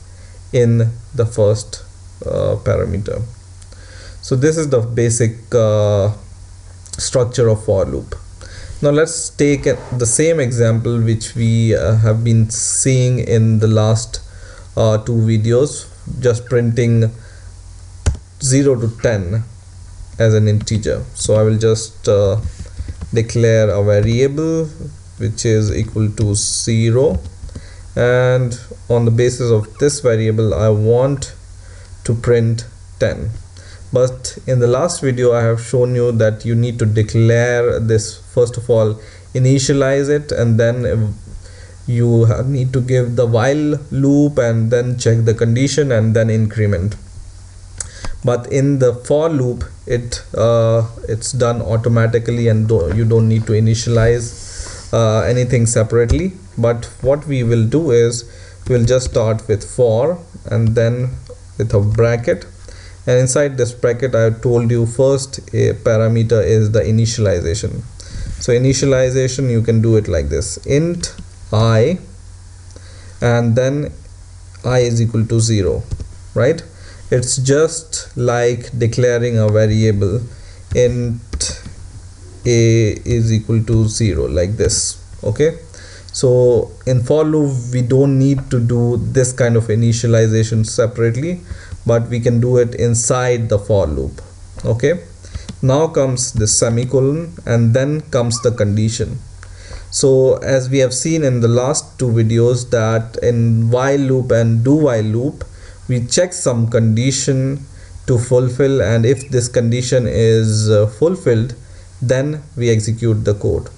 in the first parameter. So this is the basic structure of for loop. Now let's take the same example which we have been seeing in the last two videos, just printing 0 to 10 as an integer. So I will just declare a variable which is equal to 0, and on the basis of this variable I want to print 10. But in the last video I have shown you that you need to declare this, first of all initialize it, and then you need to give the while loop and then check the condition and then increment. But in the for loop it's done automatically, and you don't need to initialize anything separately. But what we will do is we'll just start with for and then with a bracket, and inside this bracket I told you first a parameter is the initialization. So initialization, you can do it like this: int I, and then I is equal to 0, right? It's just like declaring a variable int a is equal to 0, like this. Okay, so in for loop we don't need to do this kind of initialization separately, but we can do it inside the for loop. Okay, now comes the semicolon and then comes the condition. So as we have seen in the last two videos, that in while loop and do while loop we check some condition to fulfill, and if this condition is fulfilled, then we execute the code.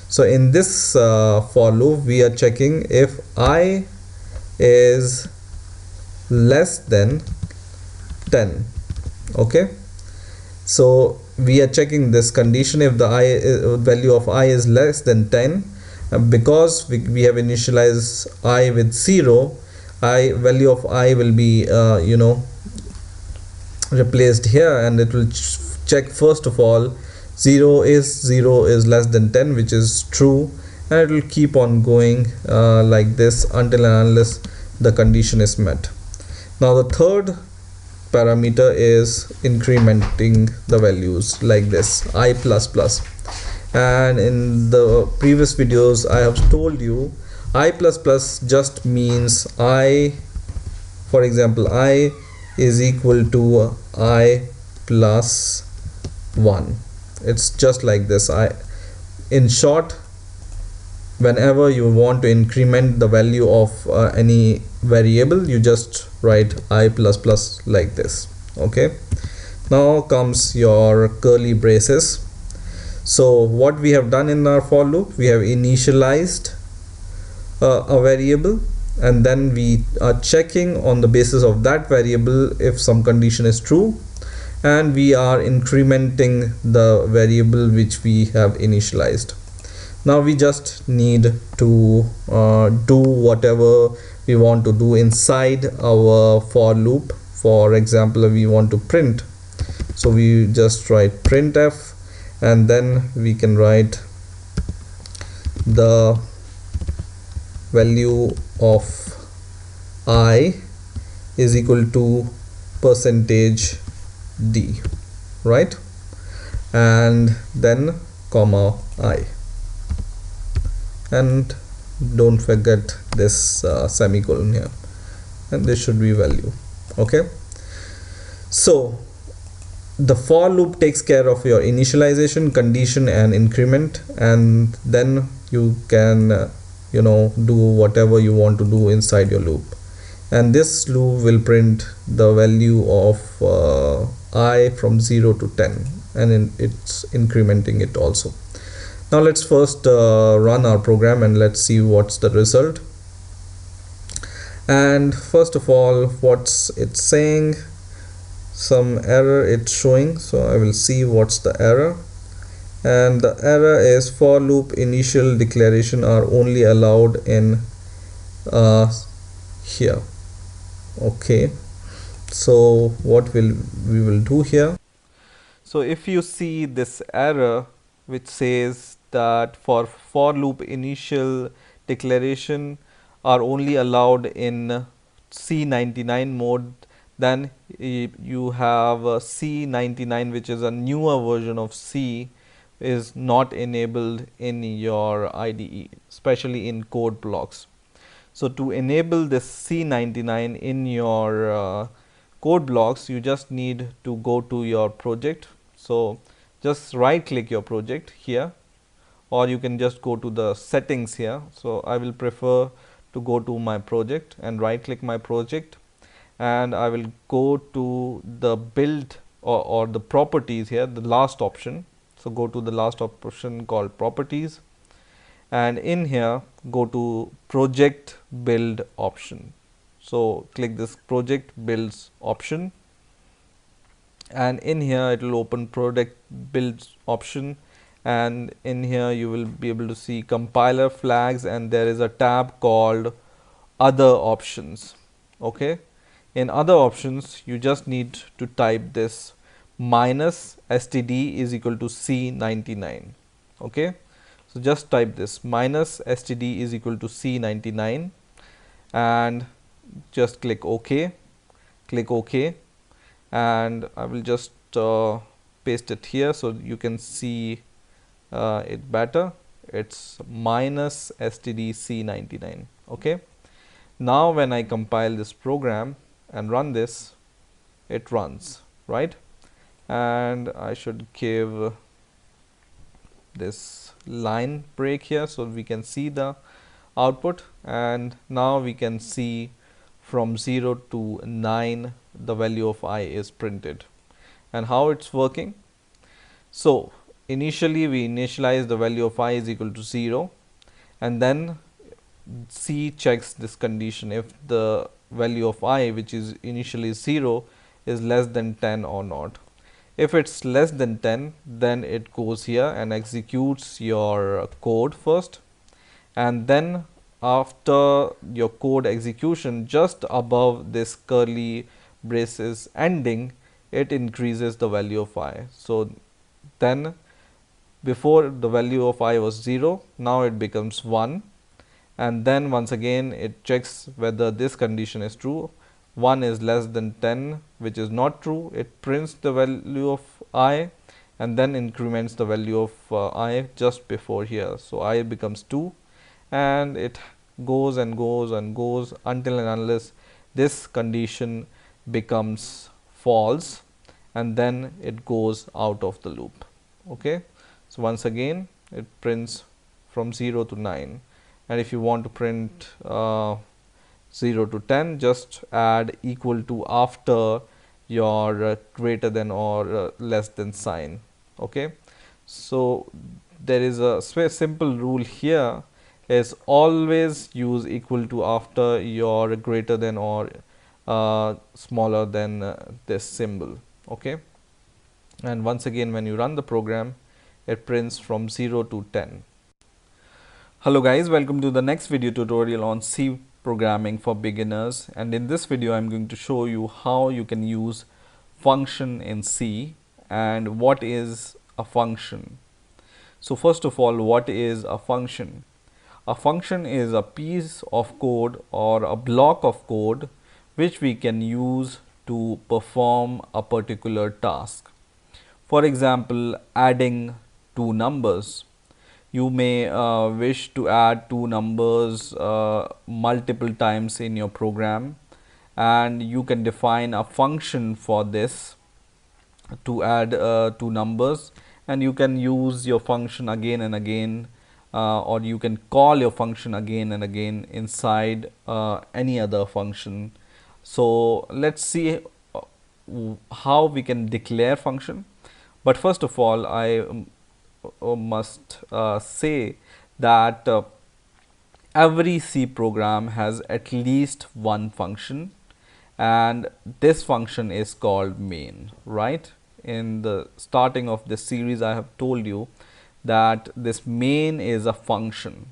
So in this for loop we are checking if I is less than 10. Okay, so we are checking this condition if the value of I is less than 10. Because we have initialized I with 0, value of I will be replaced here, and it will check first of all 0 is less than 10, which is true, and it will keep on going like this until and unless the condition is met. Now the third parameter is incrementing the values like this, I plus plus. And in the previous videos I have told you I plus plus just means I, for example, I is equal to I plus 1. It's just like this. In short, whenever you want to increment the value of any variable, you just write I plus plus like this. Okay, now comes your curly braces. So what we have done in our for loop, we have initialized a variable, and then we are checking on the basis of that variable if some condition is true, and we are incrementing the variable which we have initialized. Now we just need to do whatever we want to do inside our for loop. For example, we want to print, so we just write printf, and then we can write the value of I is equal to percentage d, right, and then comma I, and don't forget this semicolon here, and this should be value. Okay, so the for loop takes care of your initialization, condition and increment, and then you can do whatever you want to do inside your loop, and this loop will print the value of I from 0 to 10, and it's incrementing it also. Now let's first run our program and let's see what's the result. And first of all, what's it saying? Some error it's showing, so I will see what's the error. And the error is for loop initial declaration are only allowed in here. Okay, so what we will do here?
So if you see this error which says that for loop initial declaration are only allowed in C99 mode, then you have C99, which is a newer version of C, is not enabled in your IDE, especially in code blocks. So to enable this C99 in your code blocks, you just need to go to your project. So just right click your project here, or you can just go to the settings here. So I will prefer to go to my project and right click my project, and I will go to the build or the properties here, the last option. So go to the last option called properties, and in here go to project build option. So click this project builds option, and in here it will open project builds option, and in here you will be able to see compiler flags, and there is a tab called other options. Okay, in other options you just need to type this minus std is equal to C99. Okay, so just type this minus std is equal to C99 and just click OK. Click OK, and I will just paste it here so you can see it better. It's minus std C99. Okay, now when I compile this program and run this,
it runs, right? And I should give this line break here so we can see the output. And now we can see from 0 to 9 the value of I is printed. And how it's working? So initially we initialize the value of I is equal to 0, and then C checks this condition if the value of I, which is initially 0, is less than 10 or not. If it's less than 10, then it goes here and executes your code first, and then after your code execution, just above this curly braces ending, it increases the value of I. So then before the value of I was 0, now it becomes 1, and then once again it checks whether this condition is true. 1 is less than 10, which is not true. It prints the value of I and then increments the value of I just before here. So I becomes 2, and it goes and goes and goes until and unless this condition becomes false, and then it goes out of the loop. Okay, so once again it prints from 0 to 9, and if you want to print 0 to 10, just add equal to after your greater than or less than sign. Okay, so there is a simple rule here, is always use equal to after your greater than or smaller than this symbol. Okay, and once again when you run the program, it prints from 0 to 10. Hello guys, welcome to the next video tutorial on C programming for beginners, and in this video I'm going to show you how you can use function in C and what is a function. So first of all, what is a function? A function is a piece of code or a block of code which we can use to perform a particular task. For example, adding two numbers. You may wish to add two numbers multiple times in your program, and you can define a function for this to add two numbers, and you can use your function again and again, or you can call your function again and again inside any other function. So let's see how we can declare function. But first of all, I must say that every C program has at least one function, and this function is called main, right? In the starting of this series I have told you that this main is a function.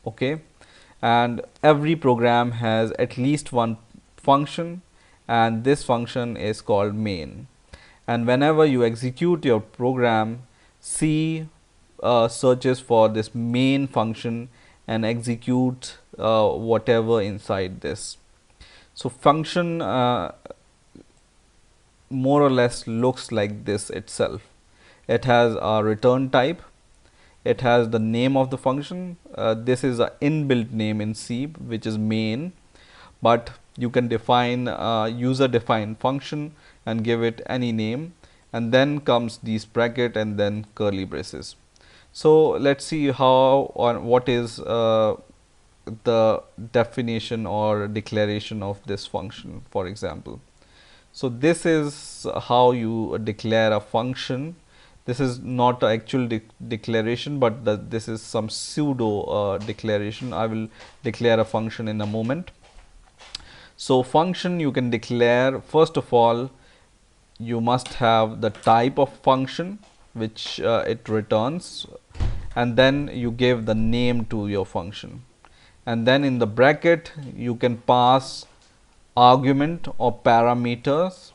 Okay, and every program has at least one function, and this function is called main. And whenever you execute your program, C searches for this main function and executes whatever inside this. So function more or less looks like this itself. It has a return type, it has the name of the function. This is an inbuilt name in C, which is main, but you can define user defined function and give it any name, and then comes these bracket and then curly braces. So let's see how or what is the definition or declaration of this function, for example. So this is how you declare a function. This is not an actual declaration, but this is some pseudo declaration. I will declare a function in a moment. So function you can declare, first of all, you must have the type of function which it returns, and then you give the name to your function, and then in the bracket you can pass argument or parameters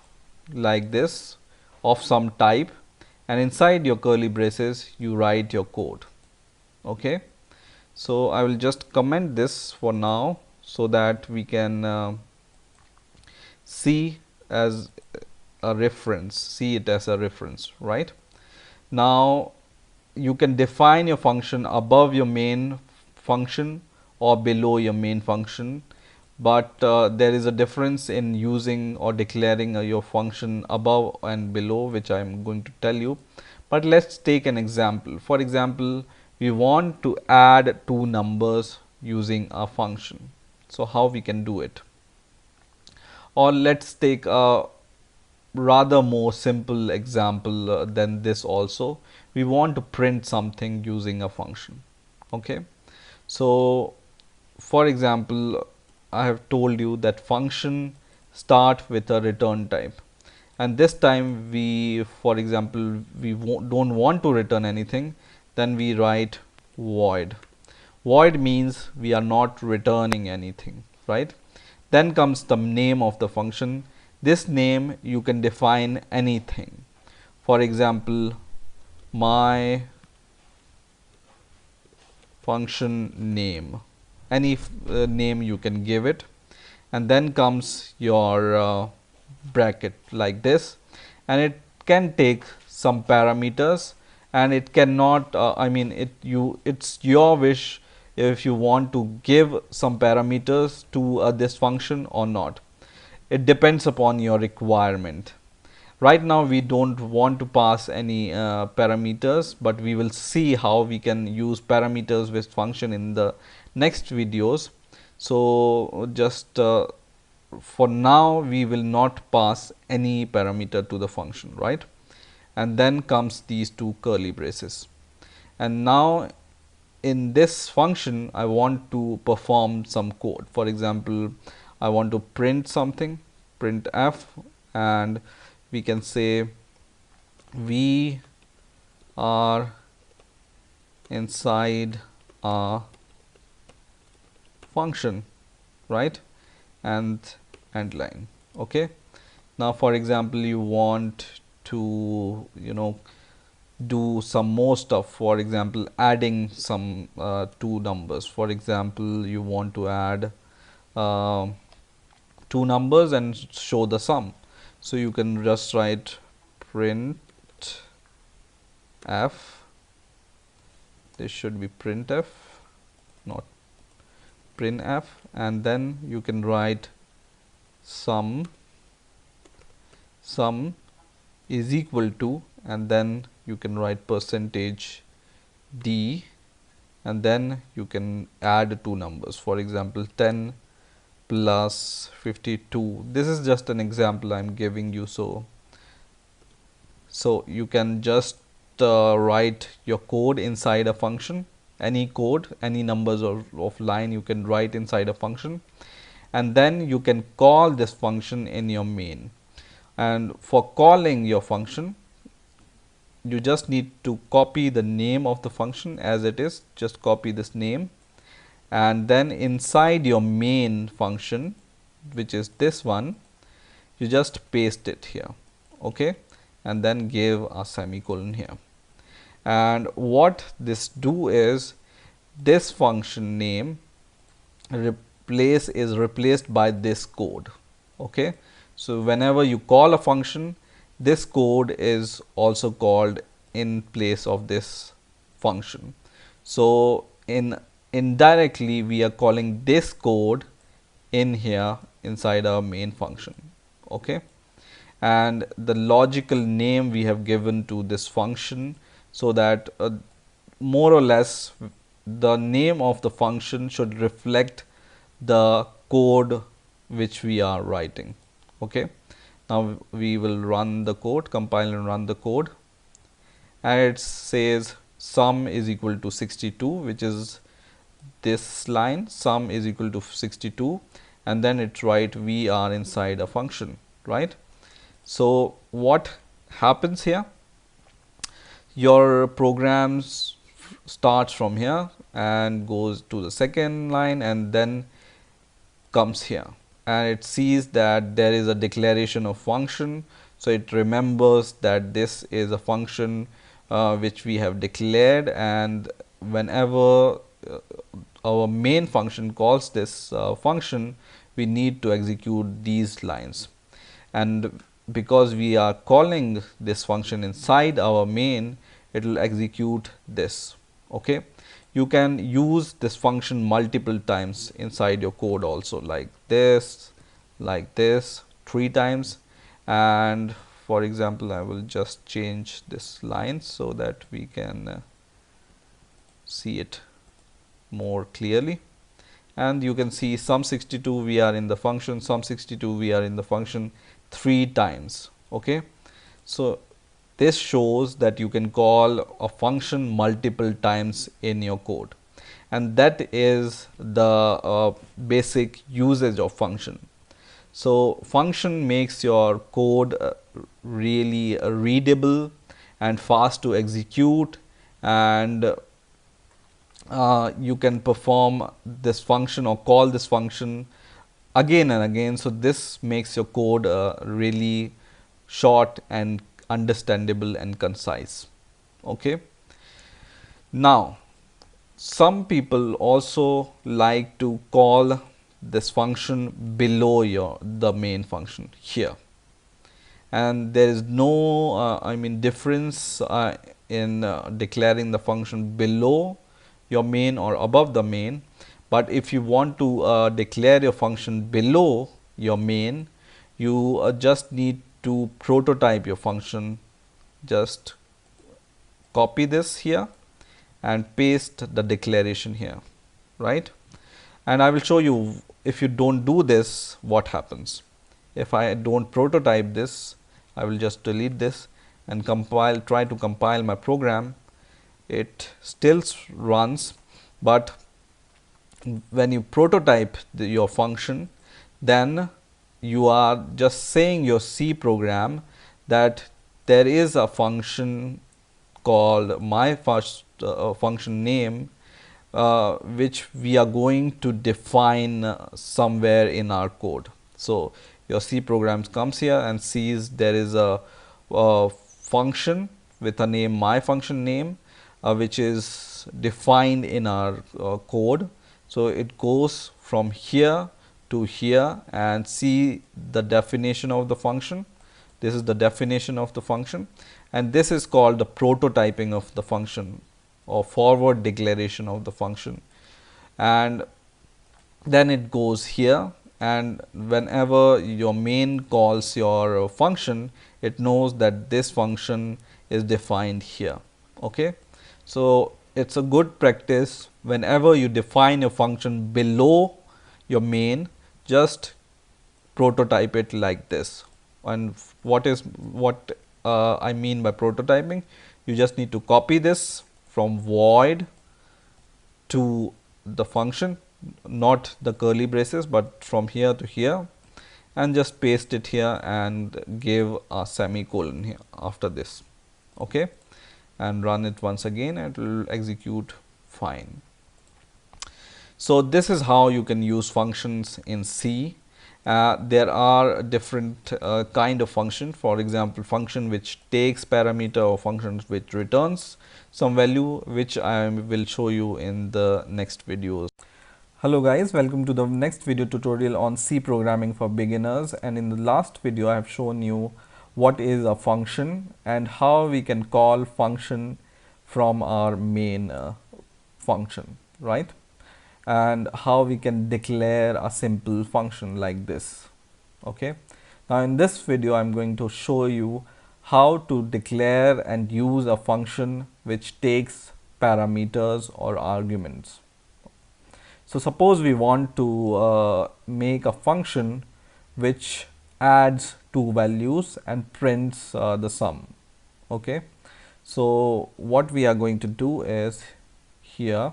like this of some type, and inside your curly braces you write your code. Okay, so I will just comment this for now so that we can see as a reference, see it as a reference. Right now you can define your function above your main function or below your main function,
but there is a difference in using or declaring your function above and below, which I am going to tell you. But let's take an example. For example, we want to add two numbers using a function. So how we can do it? Or let's take a rather more simple example than this also. We want to print something using a function. Okay, so for example, I have told you that function start with a return type, and this time we, for example, we don't want to return anything, then we write void. Void means we are not returning anything, right? Then comes the name of the function. This name you can define anything. For example, my function name, any name you can give it. And then comes your bracket like this, and it can take some parameters, and it cannot it's your wish if you want to give some parameters to this function or not. It depends upon your requirement. Right now we don't want to pass any parameters, but we will see how we can use parameters with function in the next videos. So just for now we will not pass any parameter to the function, right? And then comes these two curly braces. And now in this function I want to perform some code. For example, I want to print something, print f, and we can say we are inside a function, right? And end line. Okay, now for example, you want to do some more stuff. For example, adding some two numbers. For example, you want to add two numbers and show the sum. So you can just write print f. This should be printf, not printf, and then you can write sum is equal to, and then you can write percentage d, and then you can add two numbers. For example, 10 plus 52. This is just an example I'm giving you. So you can just write your code inside a function. Any code, any numbers of line you can write inside a function, and then you can call this function in your main. And for calling your function, you just need to copy the name of the function as it is. Just copy this name, and then inside your main function, which is this one, you just paste it here. Okay, and then give a semicolon here. And what this do is, this function name is replaced by this code. Okay, so whenever you call a function, this code is also called in place of this function. So indirectly we are calling this code in here inside our main function. Okay, and the logical name we have given to this function, so that more or less the name of the function should reflect the code which we are writing. Okay, now we will run the code, compile and run the code, and it says sum is equal to 62, which is this line, sum is equal to 62, and then it write we are inside a function, right? So what happens here? Your program starts from here and goes to the second line, and then comes here, and it sees that there is a declaration of function. So it remembers that this is a function which we have declared, and whenever our main function calls this function, we need to execute these lines. And because we are calling this function inside our main, it will execute this. Okay, you can use this function multiple times inside your code also, like this, 3 times. And for example, I will just change this line so that we can see it more clearly. And you can see sum62 we are in the function, sum62 we are in the function 3 times. Okay, so this shows that you can call a function multiple times in your code, and that is the basic usage of function. So function makes your code really readable and fast to execute, and you can perform this function or call this function again and again. So this makes your code really short and understandable and concise. Okay. Now, some people also like to call this function below the main function here, and there is no difference in declaring the function below your main or above the main. But if you want to declare your function below your main, you just need to prototype your function. Just copy this here and paste the declaration here, right? And I will show you, if you don't do this, what happens. If I don't prototype this, I will just delete this and try to compile my program. It still runs, but when you prototype your function, then you are just saying your C program that there is a function called my first function name, which we are going to define somewhere in our code. So your C program comes here and sees there is a function with a name my function name, which is defined in our code. So it goes from here to here and see the definition of the function. This is the definition of the function, and this is called the prototyping of the function or forward declaration of the function. And then it goes here, and whenever your main calls your function, it knows that this function is defined here. Okay, so it's a good practice, whenever you define a function below your main, just prototype it like this. And what I mean by prototyping, you just need to copy this from void to the function, not the curly braces, but from here to here, and just paste it here and give a semicolon here after this. Okay, and run it once again and it will execute fine. So this is how you can use functions in C. There are different kind of function. For example, function which takes parameter, or functions which returns some value, which I will show you in the next videos. Hello guys, welcome to the next video tutorial on C programming for beginners. And in the last video I have shown you what is a function and how we can call function from our main function, right? And how we can declare a simple function like this. Okay, now in this video I'm going to show you how to declare and use a function which takes parameters or arguments. So suppose we want to make a function which adds two values and prints the sum. Okay, so what we are going to do is, here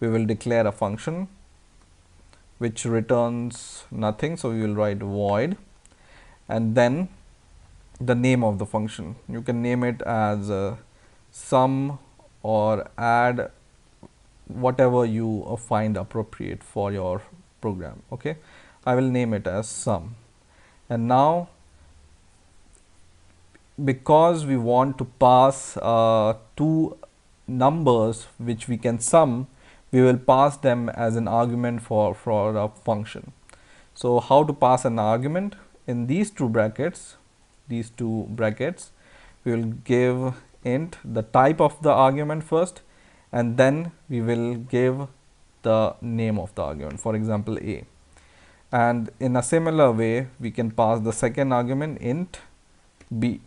we will declare a function which returns nothing, so we will write void and then the name of the function. You can name it as sum or add, whatever you find appropriate for your program. Okay, I will name it as sum. And now, because we want to pass two numbers which we can sum, we will pass them as an argument for a function. So how to pass an argument? In these two brackets, we will give int the type of the argument first,
and then we will give the name of the argument, for example a. And in a similar way we can pass the second argument int b,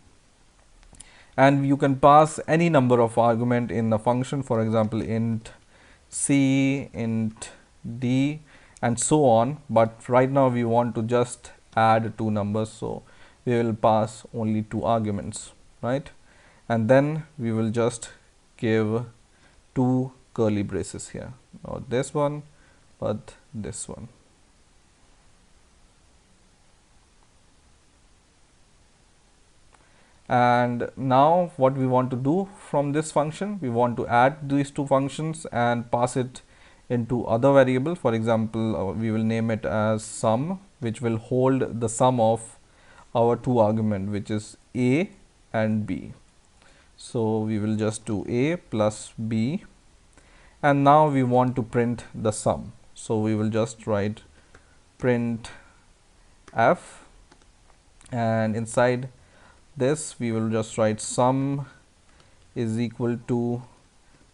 and you can pass any number of argument in the function, for example int c, int d, and so on. But right now we want to just add two numbers, so we will pass only two arguments, right? And then we will just give two curly braces here, not this one but this one. And now what we want to do from this function, we want to add these two functions and pass it into other variable. For example, we will name it as sum, which will hold the sum of our two argument, which is a and b. So we will just do a plus b, and now we want to print the sum, so we will just write print f, and inside this we will just write sum is equal to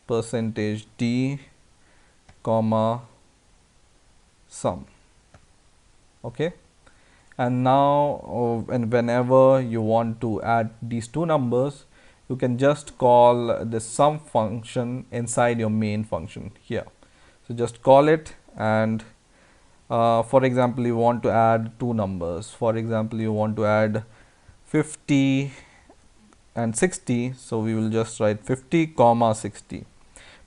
percentage d comma sum. Okay, and now and whenever you want to add these two numbers, you can just call the sum function inside your main function here. So just call it, and for example you want to add two numbers, for example you want to add 50 and 60, so we will just write 50 comma 60,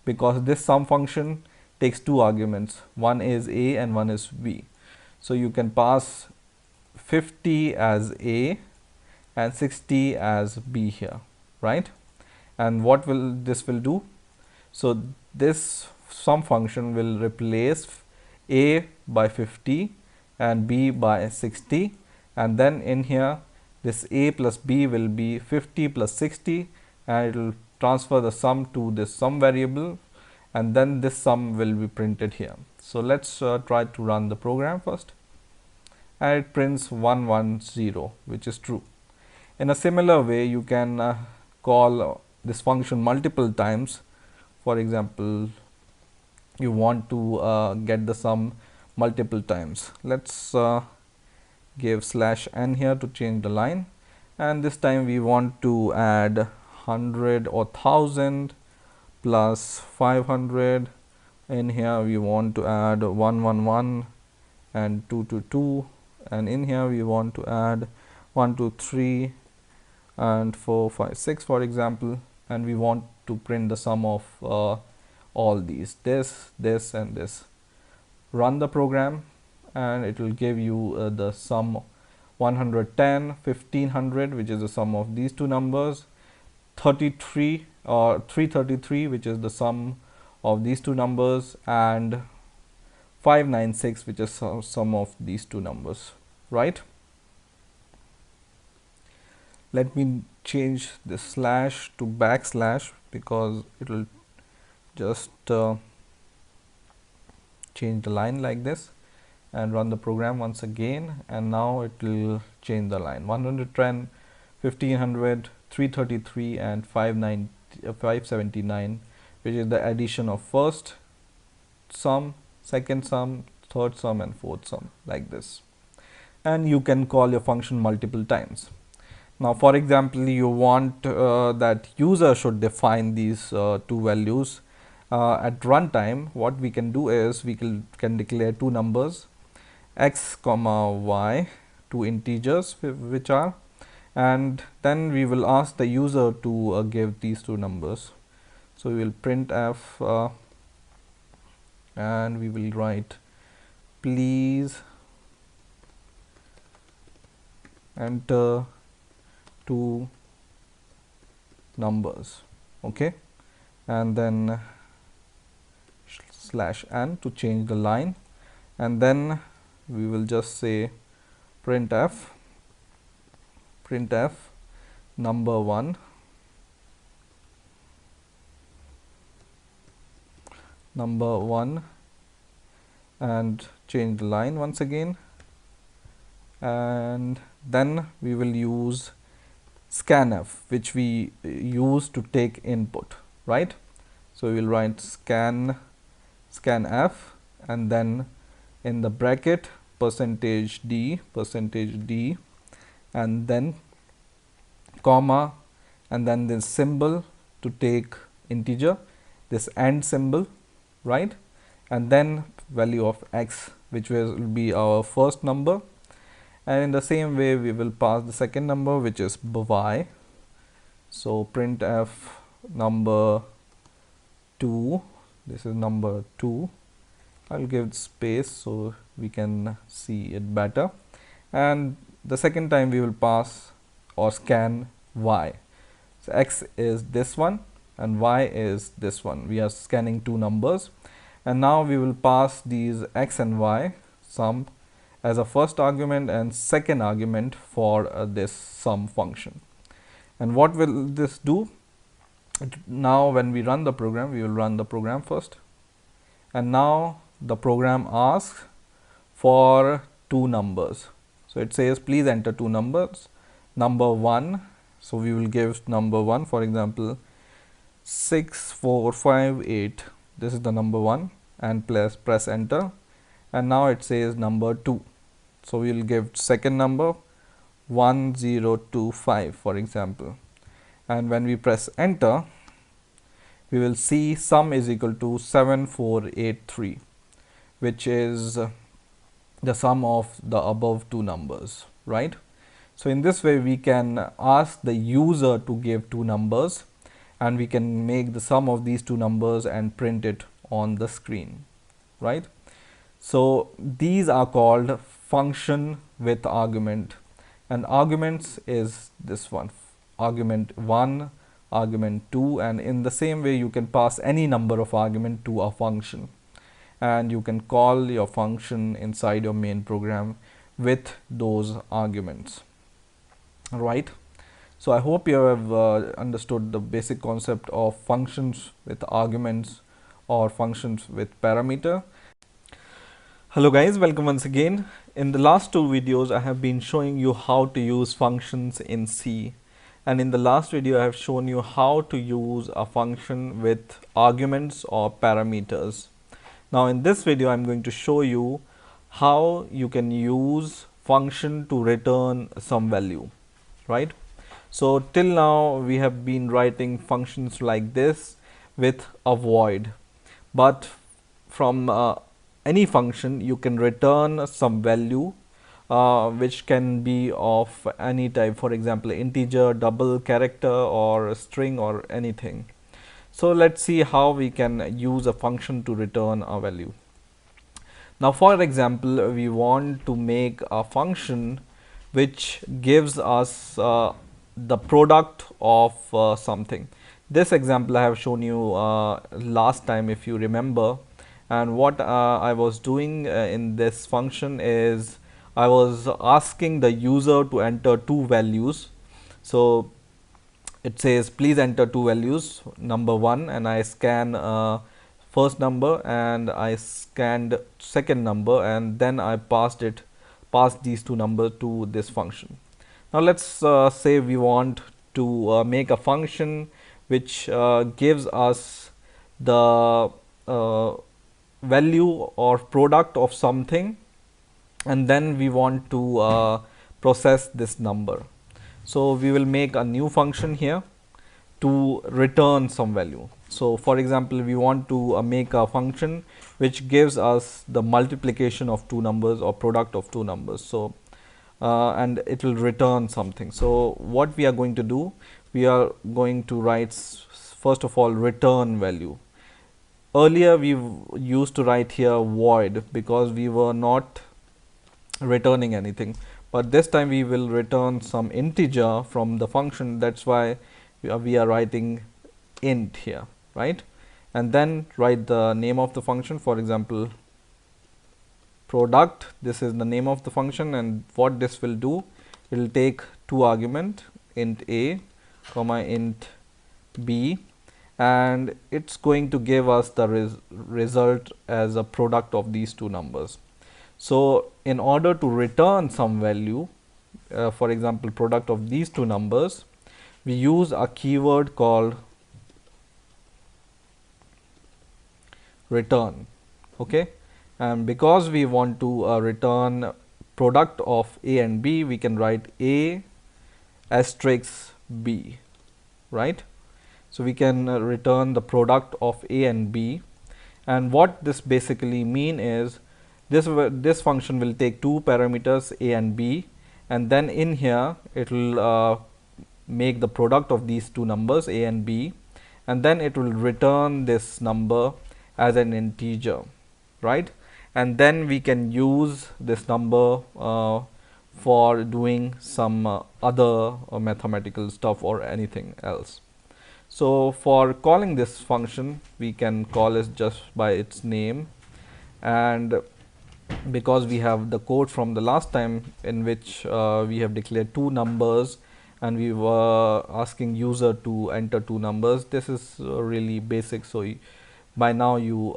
because this sum function takes two arguments, one is a and one is b. So you can pass 50 as a and 60 as b here, right? And what will this will do? So this sum function will replace a by 50 and b by 60, and then in here this a plus b will be 50 plus 60, and it will transfer the sum to this sum variable, and then this sum will be printed here. So let's try to run the program first, and it prints 110, which is true. In a similar way you can call this function multiple times. For example, you want to get the sum multiple times. Let's give /n here to change the line, and this time we want to add 100 or 1000 plus 500. In here we want to add 111 and 222, and in here we want to add 123 and 4 5 6, for example, and we want to print the sum of all these, this and this. Run the program and it will give you the sum 110, 1500, which is the sum of these two numbers, 33 or 333, which is the sum of these two numbers, and 596, which is sum of these two numbers, right? Let me change this slash to backslash, because it will just change the line like this, and run the program once again, and now it will change the line 110, 1500, 333 and 579, which is the addition of first sum, second sum, third sum and fourth sum, like this. And you can call your function multiple times. Now for example, you want that user should define these two values. At runtime, what we can do is we can declare two numbers, x comma y, two integers which are, and then we will ask the user to give these two numbers. So we will print f and we will write please enter two numbers, okay, and then /n to change the line, and then we will just say printf number one and change the line once again, and then we will use scanf, which we use to take input, right? So we will write scanf, and then in the bracket %d, and then comma, and then this symbol to take integer, this AND symbol, right? And then value of x, which will be our first number, and in the same way we will pass the second number, which is y. So printf number 2, this is number 2. I'll give space so we can see it better, and the second time we will pass or scan y. So x is this one and y is this one. We are scanning two numbers, and now we will pass these x and y sum as a first argument and second argument for this sum function. And what will this do? Now when we run the program, we will run the program first, and now the program asks for two numbers. So it says please enter two numbers, number 1, so we will give number 1, for example 6458, this is the number 1, and press enter, and now it says number 2, so we will give second number 1025, for example, and when we press enter we will see sum is equal to 7483, which is the sum of the above two numbers, right? So in this way we can ask the user to give two numbers, and we can make the sum of these two numbers and print it on the screen, right? So these are called function with argument, and arguments is this one, argument 1, argument 2, and in the same way you can pass any number of argument to a function, and you can call your function inside your main program with those arguments, right? So I hope you have understood the basic concept of functions with arguments or functions with parameter. Hello guys, welcome once again. In the last two videos I have been showing you how to use functions in C, and in the last video I have shown you how to use a function with arguments or parameters. Now in this video I'm going to show you how you can use function to return some value, right? So till now we have been writing functions like this with a void, but from any function you can return some value which can be of any type, for example integer, double, character, or string, or anything. So let's see how we can use a function to return a value. Now for example we want to make a function which gives us the product of something. This example I have shown you last time, if you remember, and what I was doing in this function is I was asking the user to enter two values. So it says please enter two values, number 1, and I scan first number and I scanned second number, and then I passed these two numbers to this function. Now let's say we want to make a function which gives us the value or product of something, and then we want to process this number. So we will make a new function here to return some value. So for example we want to make a function which gives us the multiplication of two numbers or product of two numbers. So and it will return something. So what we are going to do, we are going to write first of all return value. Earlier we used to write here void because we were not returning anything, but this time we will return some integer from the function. That's why we are writing int here, right? And then write the name of the function, for example product. This is the name of the function, and what this will do, it will take two argument, int a comma int b, and it's going to give us the result as a product of these two numbers. So in order to return some value, for example product of these two numbers, we use a keyword called
return. Okay, and because we want to return product of A and B, we can write A asterisk B, right? So we can return the product of A and B. And what this basically mean is this function will take two parameters A and B, and then in here it will make the product of these two numbers A and B, and then it will return this number as an integer, right? And then we can use this number for doing some other mathematical stuff or anything else. So for calling this function, we can call it just by its name, and because we have the code from the last time in which we have declared two numbers and we were asking user to enter two numbers, this is really basic, so by now you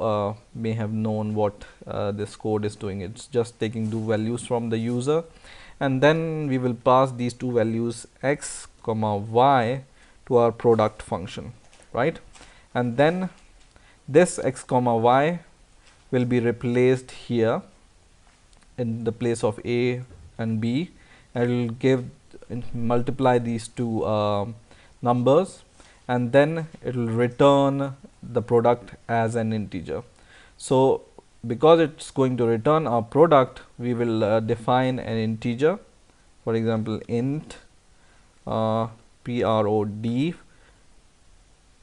may have known what this code is doing. It's just taking two values from the user, and then we will pass these two values x comma y to our product function, right? And then this x comma y will be replaced here in the place of A and B, and it will give multiply these two numbers, and then it will return the product as an integer. So because it's going to return our product, we will define an integer, for example int prod.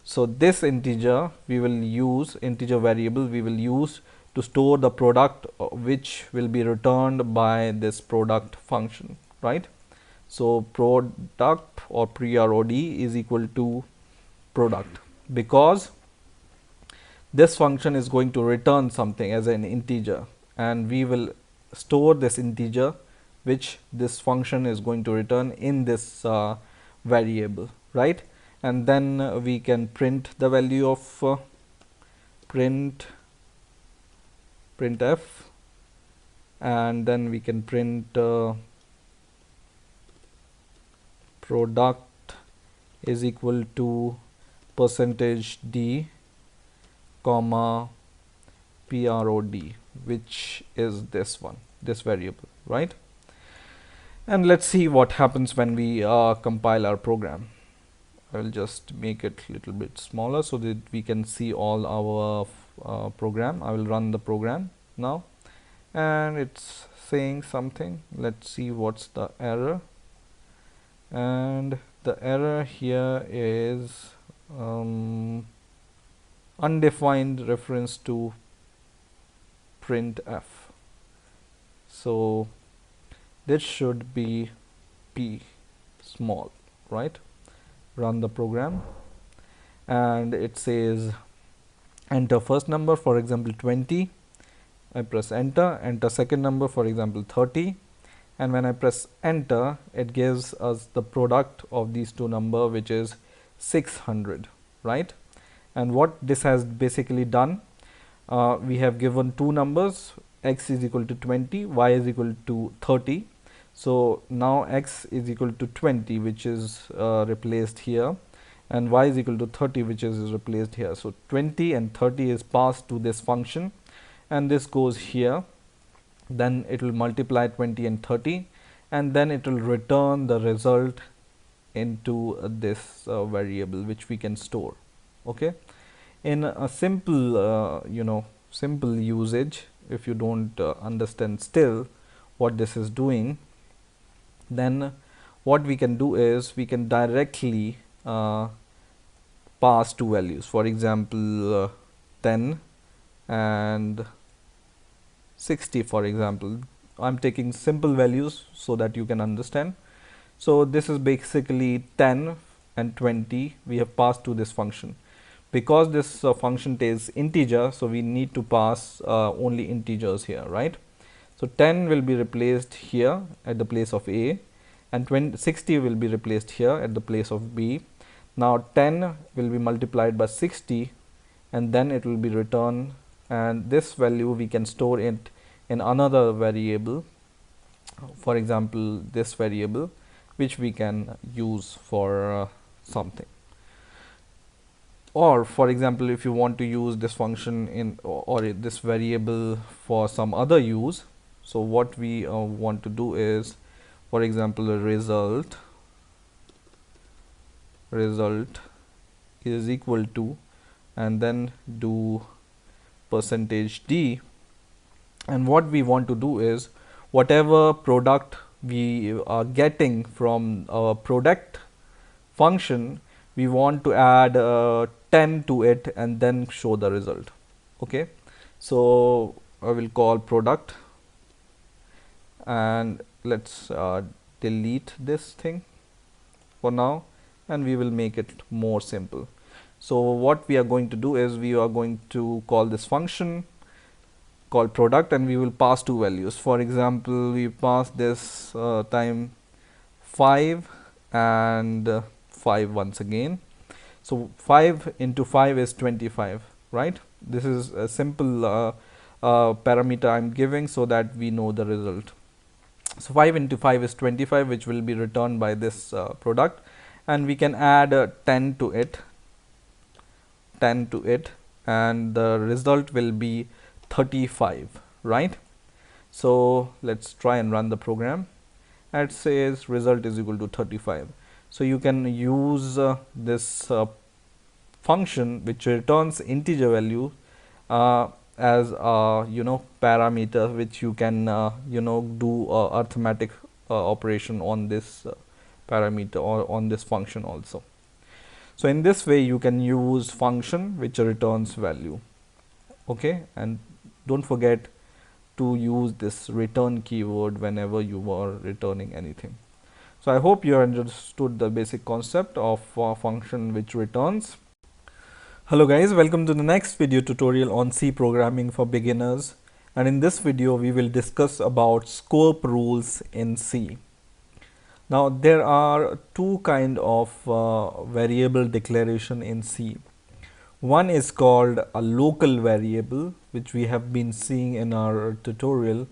So this integer we will use, integer variable we will use to store the product which will be returned by this product function, right? So product or prod is equal to product, because this function is going to return something as an integer, and we will store this integer which this function is going to return in this variable, right? And then we can print the value of printf, and then we can print product is equal to %d comma prod, which is this one, this variable, right? And let's see what happens when we compile our program. I will just make it a little bit smaller so that we can see all our program. I will run the program now, and it's saying something. Let's see what's the error. And the error here is undefined reference to printf. So this should be p small, right? Run the program, and it says enter first number, for example 20. I press enter, enter second number, for example 30, and when I press enter, it gives us the product of these two numbers, which is 600, right? And what this has basically done, we have given two numbers, x is equal to 20, y is equal to 30. So now x is equal to 20, which is replaced here, and y is equal to 30, which is replaced here. So 20 and 30 is passed to this function, and this goes here. Then it will multiply 20 and 30, and then it will return the result into this variable which we can store. Okay, in a simple simple usage, if you don't understand still what this is doing, then what we can do is we can directly pass two values, for example 10 and 60, for example. I'm taking simple values so that you can understand. So this is basically 10 and 20 we have passed to this function. Because this function takes integer, so we need to pass only integers here, right? So 10 will be replaced here at the place of A, and 60 will be replaced here at the place of B. Now 10 will be multiplied by 60, and then it will be returned, and this value we can store it in another variable, for example this variable, which we can use for something. or for example, if you want to use this function in or this variable for some other use, so what we want to do is, for example, a result is equal to, and then do %d, and what we want to do is, whatever product we are getting from our product function, we want to add 10 to it and then show the result. Okay, so I will call product, and let's delete this thing for now, and we will make it more simple. So what we are going to do is, we are going to call this function called product, and we will pass two values. For example, we pass this time 5 and 5 once again. So 5 into 5 is 25, right? This is a simple parameter I'm giving so that we know the result. So 5 into 5 is 25, which will be returned by this product, and we can add 10 to it, and the result will be 35, right? So let's try and run the program. It says result is equal to 35. So you can use this function which returns integer value as a parameter, which you can do arithmetic operation on this parameter or on this function also. So in this way you can use function which returns value. Okay, and don't forget to use this return keyword whenever you are returning anything. So I hope you understood the basic concept of a function which returns. Hello guys, welcome to the next video tutorial on C programming for beginners, and in this video we will discuss about scope rules in C. Now there are two kind of variable declaration in C. One is called a local variable, which we have been seeing in our tutorial,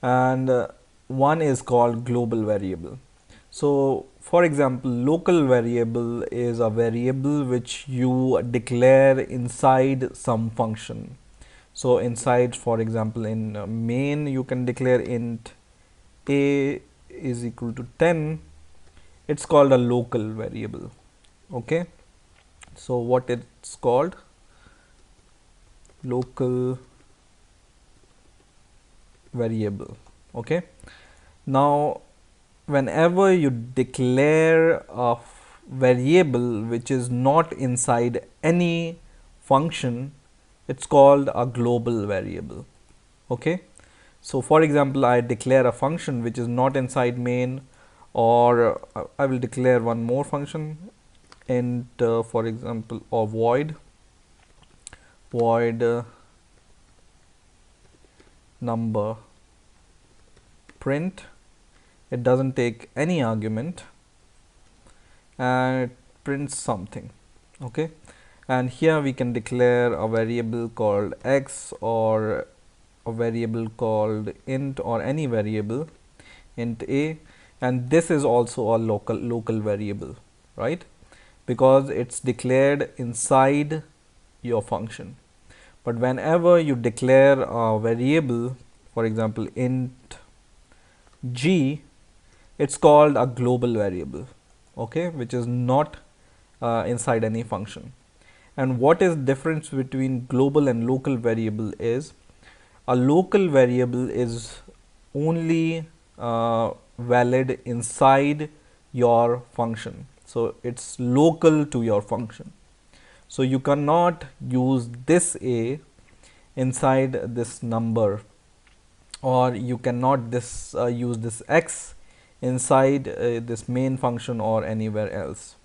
and one is called global variable. So for example, local variable is a variable which you declare inside some function. So inside, for example, in main you can declare int a is equal to 10. It's called a local variable. Okay, so what it's called? Local variable. Okay, now whenever you declare a variable which is not inside any function, it's called a global variable. Okay, so for example, I declare a function which is not inside main, or I will declare one more function, int for example, or void number print. It doesn't take any argument and it prints something. Okay, and here we can declare a variable called x, or a variable called int, or any variable, int a, and this is also a local variable, right? Because it's declared inside your function. But whenever you declare a variable, for example int g, it's called a global variable. Okay, which is not inside any function. And what is the difference between global and local variable is, a local variable is only valid inside your function, so it's local to your function. So you cannot use this a inside this number, or you cannot use this x inside this main function or anywhere else.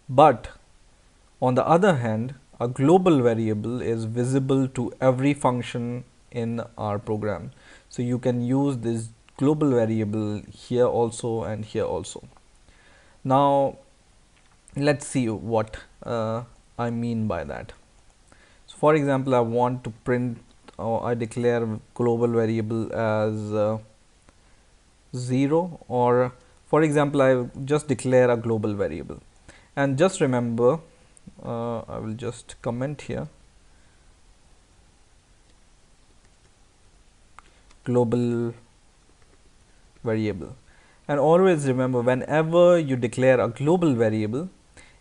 But on the other hand, a global variable is visible to every function in our program. So you can use this global variable here also and here also. Now let's see what I mean by that. So for example, I want to print, I declare global variable as 0, or for example I just declare a global variable. And just remember
I will just comment here global variable. And always remember, whenever you declare a global variable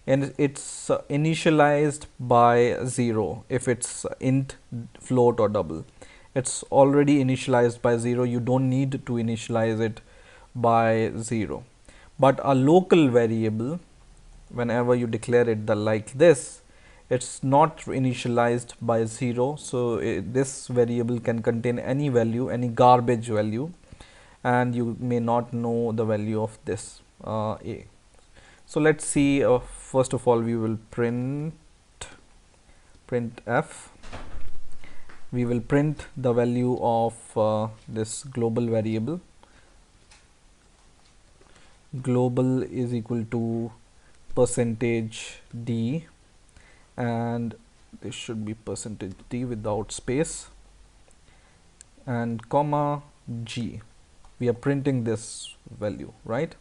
and it's initialized by 0, if it's int, float or double, it's already initialized by 0, you don't need to initialize it by 0. But a local variable, whenever you declare it like this, it's not initialized by 0, so this variable can contain any value, any garbage value, and you may not know the value of this a. So let's see, first of all we will print f. We will print the value of this global variable. Global is equal to %d, and this should be %d without space, and comma g. We are printing this value, right?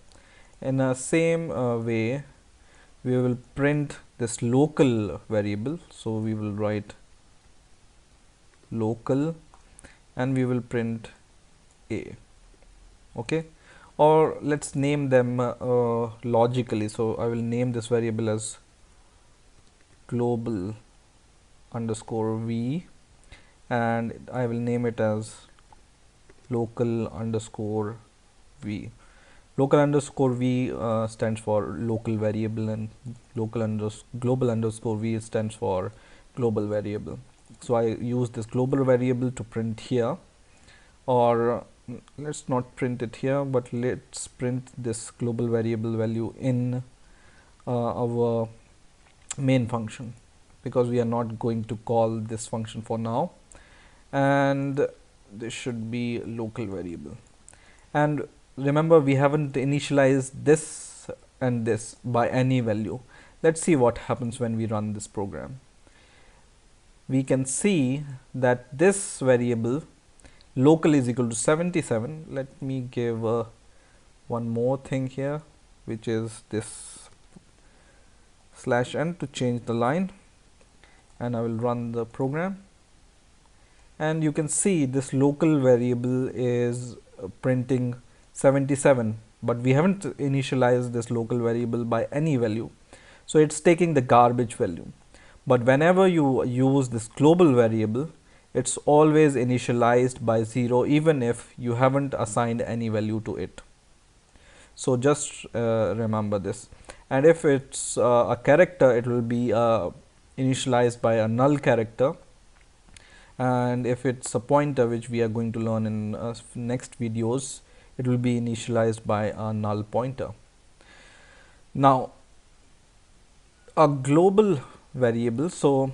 In the same way, we will print this local variable. So we will write local and we will print a. Okay, or let's name them logically. So I will name this variable as global underscore v, and I will name it as local underscore v. Local underscore v stands for local variable, and global underscore v stands for global variable. So I use this global variable to print here, or let's not print it here, but let's print this global variable value in our main function, because we are not going to call this function for now, and this should be local variable. And remember, we haven't initialized this and this by any value. Let's see what happens when we run this program. We can see that this variable local is equal to 77. Let me give one more thing here, which is this /n to change the line, and I will run the program, and you can see this local variable is printing 77, but we haven't initialized this local variable by any value, so it's taking the garbage value. But whenever you use this global variable, it's always initialized by 0, even if you haven't assigned any value to it. So just remember this. And if it's a character, it will be initialized by a null character, and if it's a pointer, which we are going to learn in next videos, it will be initialized by a null pointer. Now, a global variable, so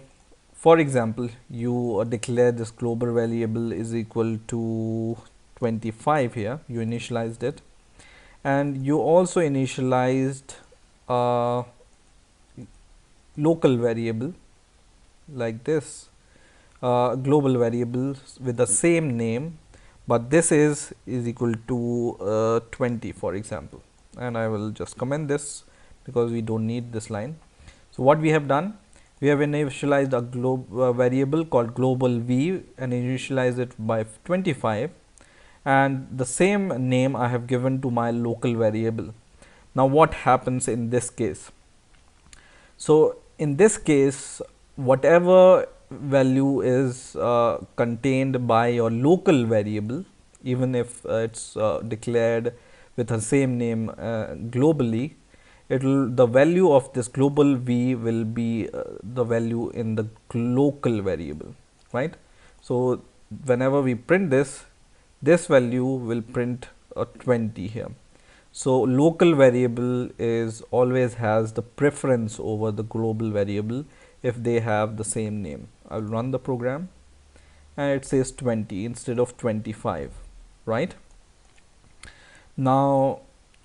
for example, you declare this global variable is equal to 25 here, you initialized it, and you also initialized a local variable like this, global variable with the same name, but this is equal to 20, for example, and I will just comment this because we don't need this line. So what we have done, we have initialized a variable called global v and initialized it by 25, and the same name I have given to my local variable. Now what happens in this case? So in this case, whatever value is contained by your local variable, even if it's declared with the same name globally, the value of this global v will be the value in the local variable, right? So whenever we print this, this value will print a 20 here. So local variable is always has the preference over the global variable if they have the same name. I'll run the program and it says 20 instead of 25, right? Now,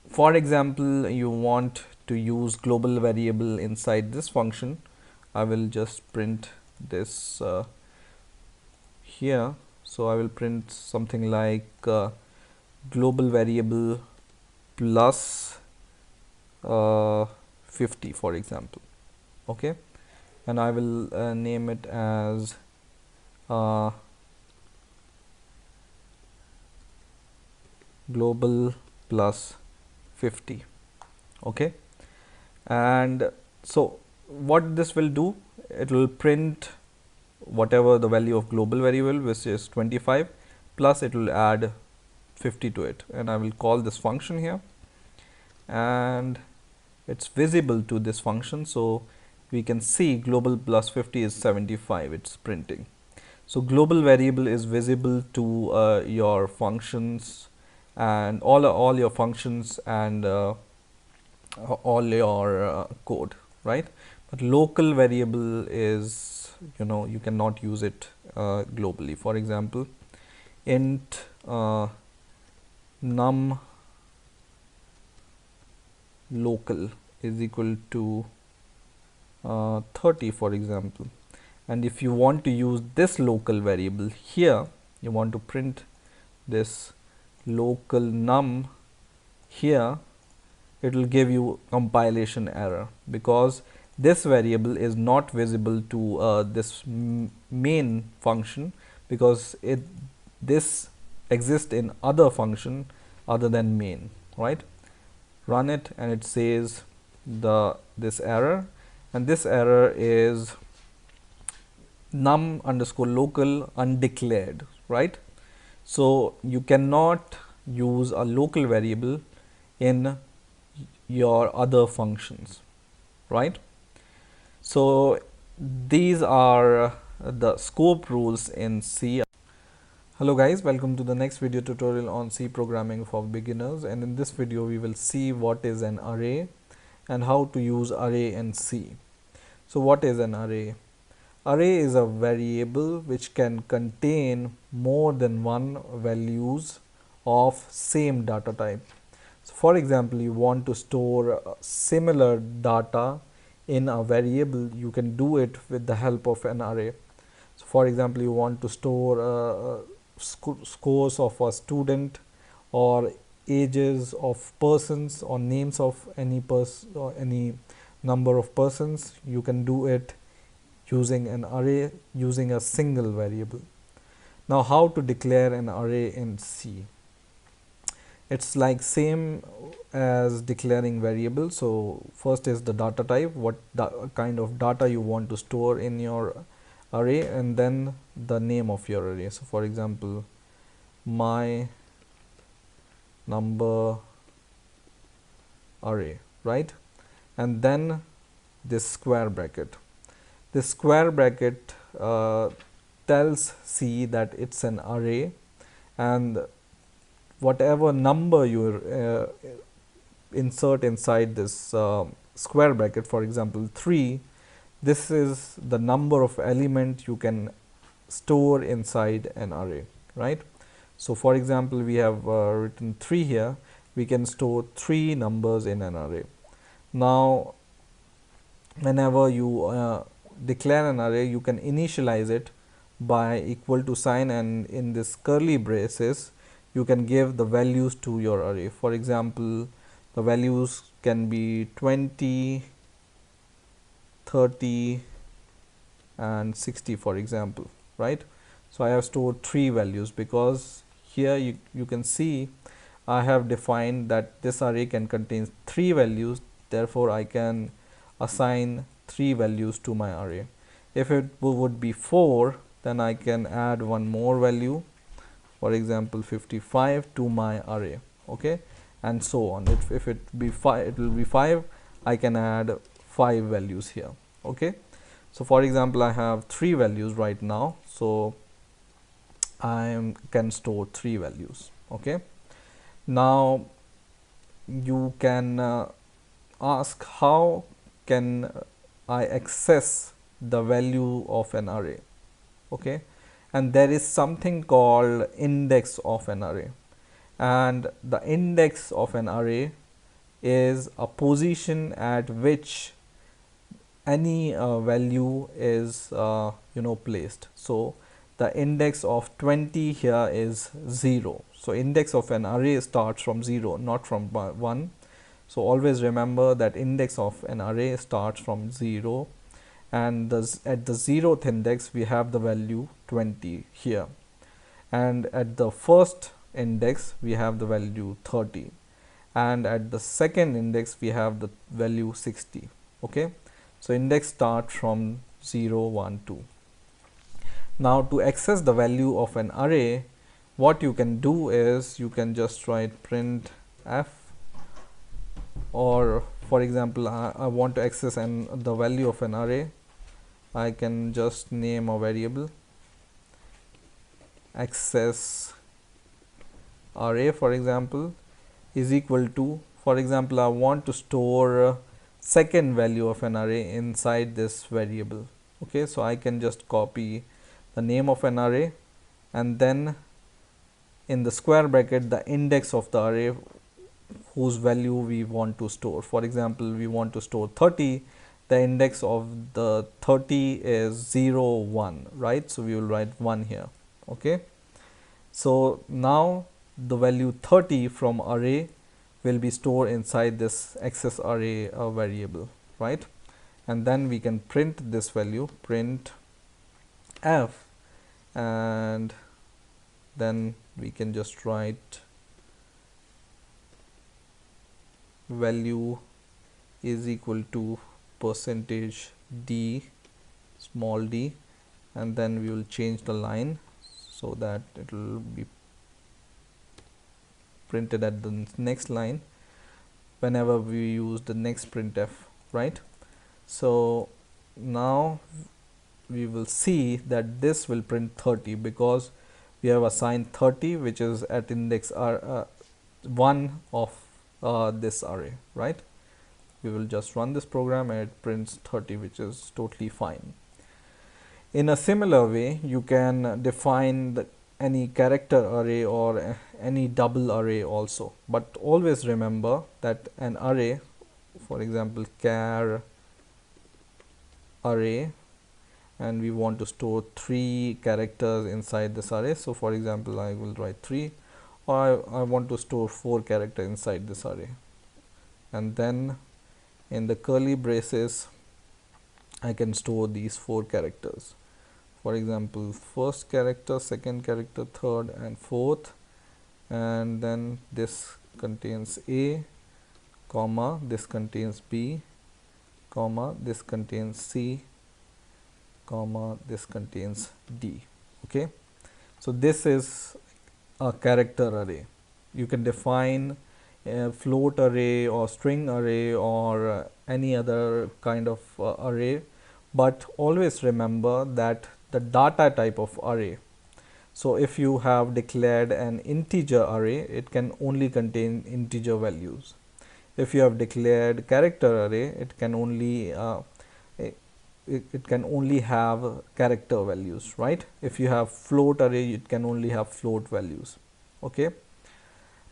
for example, you want to use global variable inside this function. I will just print this here. So I will print something like global variable plus 50, for example. okay, and I will name it as global plus 50, okay. And so what this will do, it will print whatever the value of global variable, which is 25, plus it will add 50 to it, and I will call this function here, and it's visible to this function, so we can see global plus 50 is 75, it's printing. So global variable is visible to your functions and all your functions and all your code, right? But local variable is, you cannot use it globally. For example, int num local is equal to 30, for example. And if you want to use this local variable here, you want to print this local num here, it will give you compilation error, because this variable is not visible to this main function, because this exists in other function other than main, right? Run it and it says this error, and this error is num underscore local undeclared, right? So you cannot use a local variable in your other functions, right? So these are the scope rules in C. Hello guys, welcome to the next video tutorial on C programming for beginners, and in this video we will see what is an array and how to use array in C. So what is an array? Array is a variable which can contain more than one values of same data type. So for example, you want to store similar data in a variable, you can do it with the help of an array. So for example, you want to store scores of a student or ages of persons or names of any person or any number of persons. You can do it using an array using a single variable. Now how to declare an array in C? It's like same as declaring variable. So first is the data type, what kind of data you want to store in your array, and then the name of your array. So for example, my number array, right? And then this square bracket. This square bracket tells C that it's an array, and whatever number you insert inside this square bracket, for example 3, this is the number of element you can store inside an array, right? So for example, we have written 3 here, we can store 3 numbers in an array. Now whenever you declare an array, you can initialize it by equal to sign, and in this curly braces you can give the values to your array. For example, the values can be 20, 30 and 60, for example, right? So I have stored 3 values because here you can see I have defined that this array can contain 3 values, therefore I can assign 3 values to my array. If it would be 4, then I can add one more value, for example 55, to my array, okay, and so on. If it be 5, it will be 5, I can add 5 values here, okay. So for example, I have 3 values right now, so I can store 3 values, okay. Now you can ask, how can I access the value of an array, okay? And there is something called index of an array, and the index of an array is a position at which any value is placed. So the index of 20 here is 0. So index of an array starts from 0, not from 1. So always remember that index of an array starts from 0 and at the 0th index we have the value 20 here, and at the first index we have the value 30, and at the second index we have the value 60. Okay, so index start from 0, 1, 2. Now to access the value of an array, what you can do is you can just write print f, or for example I want to access the value of an array. I can just name a variable access array, for example, is equal to, for example, I want to store second value of an array inside this variable. Okay, so I can just copy the name of an array and then in the square bracket the index of the array whose value we want to store. For example, we want to store 30. The index of the 30 is 0, 1, right? So we will write 1 here. Okay, so now the value 30 from array will be stored inside this access array variable, right? And then we can print this value, print f, and then we can just write value is equal to percentage d, small d, and then we will change the line so that it will be printed at the next line whenever we use the next printf, right? So now we will see that this will print 30 because we have assigned 30, which is at index 1 of this array, right? We will just run this program and it prints 30, which is totally fine. In a similar way, you can define any character array or any double array also, but always remember that an array, for example char array, and we want to store 3 characters inside this array. So for example, I will write 3, or I want to store 4 characters inside this array, and then in the curly braces I can store these 4 characters. For example, first character, second character, third and fourth, and then this contains a, comma, this contains b, comma, this contains c, comma, this contains d. Okay, so this is a character array. You can define a float array or string array or any other kind of array, but always remember that the data type of array. So if you have declared an integer array, it can only contain integer values. If you have declared character array, it can only have character values, right? If you have float array, it can only have float values. Okay,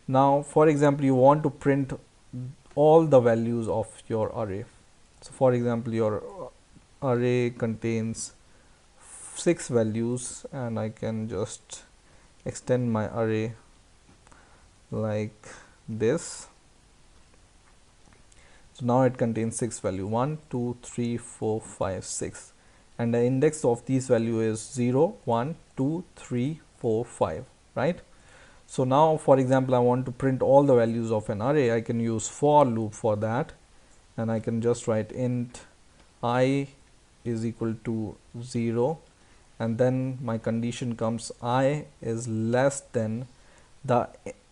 now for example, you want to print all the values of your array. So for example, your array contains 6 values, and I can just extend my array like this. So now it contains 6 value, 1, 2, 3, 4, 5, 6, and the index of these value is 0, 1, 2, 3, 4, 5, right? So now for example, I want to print all the values of an array. I can use for loop for that, and I can just write int I is equal to 0, and then my condition comes I is less than the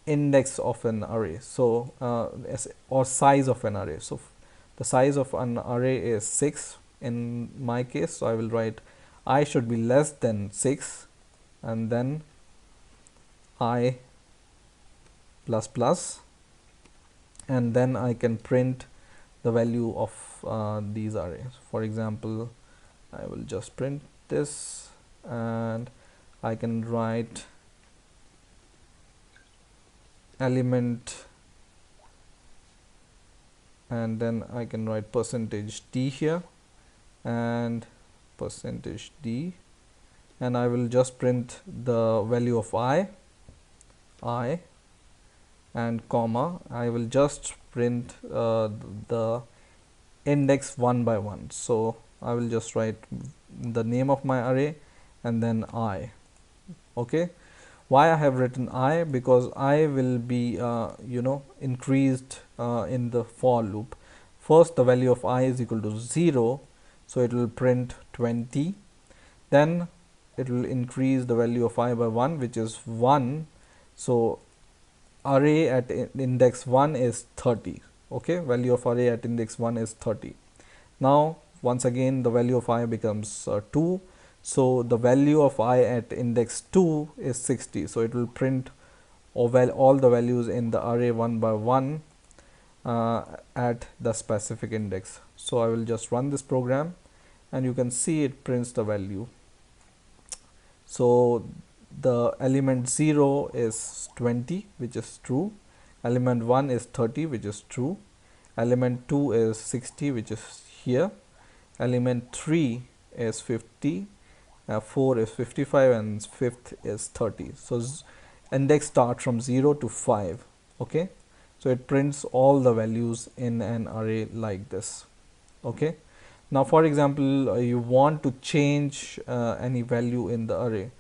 index of an array, so or size of an array. So the size of an array is 6 in my case, so I will write I should be less than 6, and then I plus plus, and then I can print the value of these arrays. For example, I will just print this, and I can write element, and then I can write percentage d here and percentage d, and I will just print the value of I, and comma, I will just print the index one by one. So
I will just write the name of my array and then I. Okay, why I have written I? Because I will be increased in the for loop. First, the value of I is equal to 0, so it will print 20. Then it will increase the value of I by 1, which is 1, so array at index 1 is 30. Okay, value of array at index 1 is 30. Now once again the value of I becomes 2, so the value of I at index 2 is 60, so it will print all the values in the array one by one at the specific index. So I will just run this program and you can see it prints the value. So the element 0 is 20, which is true. Element 1 is 30, which is true. Element 2 is 60, which is here. Element 3 is 50, 4 is 55, and 5th is 30. So index starts from 0 to 5. Okay, so it prints all the values in an array like this. Okay, now for example, you want to change any value in the array.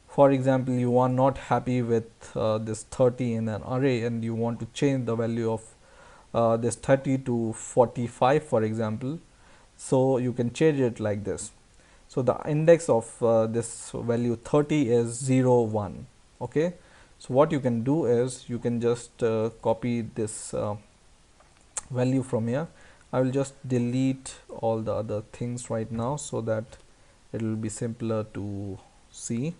For example, you are not happy with this 30 in an array and you want to change the value of this 30 to 45, for example. So you can change it like this. So the index of this value 30 is 0, 1. Okay, so what you can do is you can just copy this value from here. I will just delete all the other things right now so that it will be simpler to see.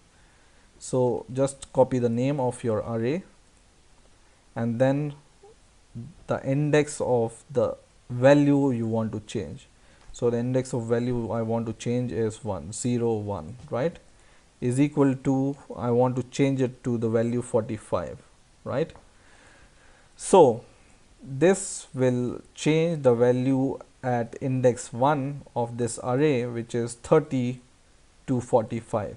So just copy the name of your array and then the index of the value you want to change. So the index of value I want to change is 1, 0, 1, right? Is equal to, I want to change it to the value 45, right? So this will change the value at index 1 of this array, which is 30 to 45.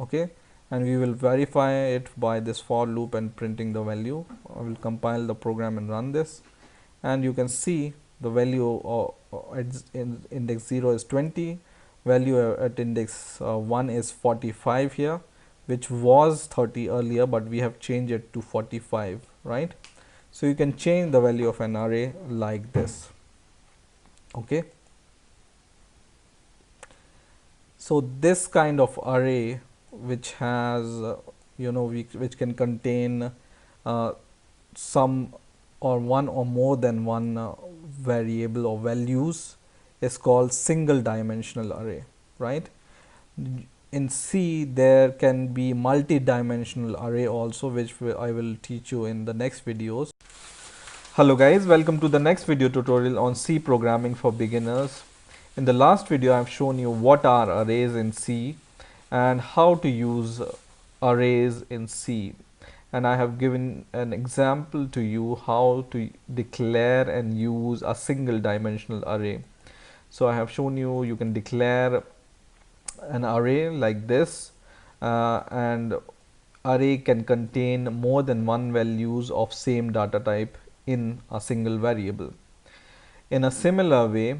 Okay, and we will verify it by this for loop and printing the value. I will compile the program and run this, and you can see the value at index 0 is 20, value at index 1 is 45 here, which was 30 earlier, but we have changed it to 45, right? So you can change the value of an array like this. Okay, so this kind of array which has which can contain some or one or more than one variable or values is called single dimensional array, right? In C there can be multi-dimensional array also, which I will teach you in the next videos. Hello guys, welcome to the next video tutorial on C programming for beginners. In the last video I have shown you what are arrays in C and how to use arrays in C, and I have given an example to you how to declare and use a single dimensional array. So I have shown you can declare an array like this, and array can contain more than one values of same data type in a single variable. In a similar way,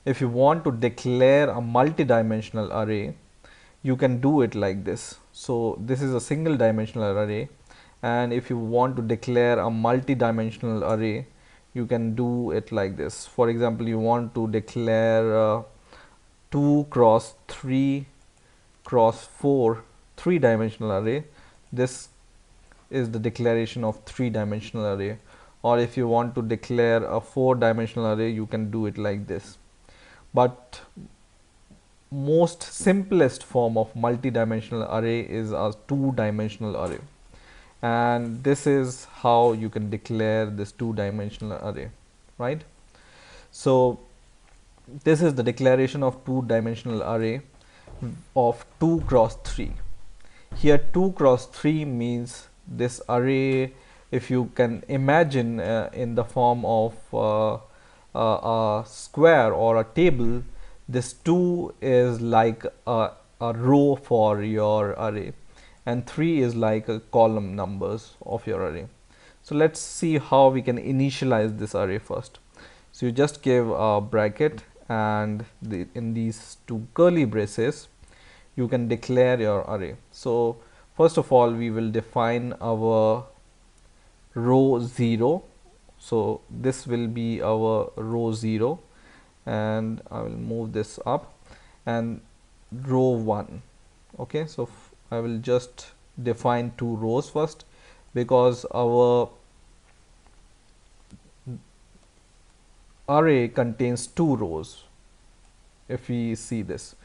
if you want to declare a multi-dimensional array, you can do it like this. So this is a single dimensional array, and if you want to declare a multi-dimensional array, you can do it like this. For example, you want to declare 2 cross 3 cross 4 three-dimensional array. This is the declaration of three-dimensional array. Or if you want to declare a 4-dimensional array, you can do it like this. But most simplest form of multi-dimensional array is a 2-dimensional array, and this is how you can declare this 2-dimensional array, right? So this is the declaration of 2-dimensional array of 2 cross 3. Here 2 cross 3 means this array, if you can imagine in the form of a square or a table, this 2 is like a row for your array and 3 is like a column numbers of your array. So let's see how we can initialize this array first. So you just give a bracket
and in these two curly braces you can declare your array. So first of all we will define our row 0. So this will be our row 0, and I will move this up, and row 1. Okay, so I will just define two rows first, because our array contains two rows if we see this,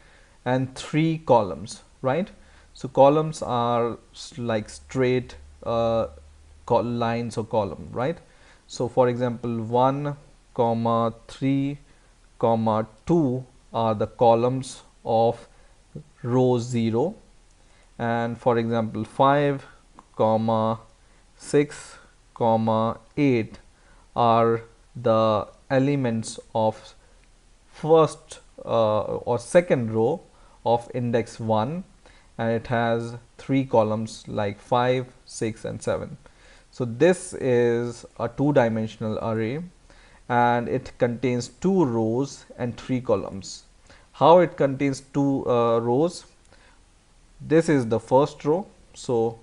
and three columns, right? So columns are like straight lines or column, right? So for example 1 comma 3 comma 2 are the columns of row 0, and for example 5 comma 6 comma 8 are the elements of first or second row of index 1, and it has three columns like 5, 6 and 7. So this is a two-dimensional array, and it contains two rows and three columns. How it contains two rows? This is the first row, so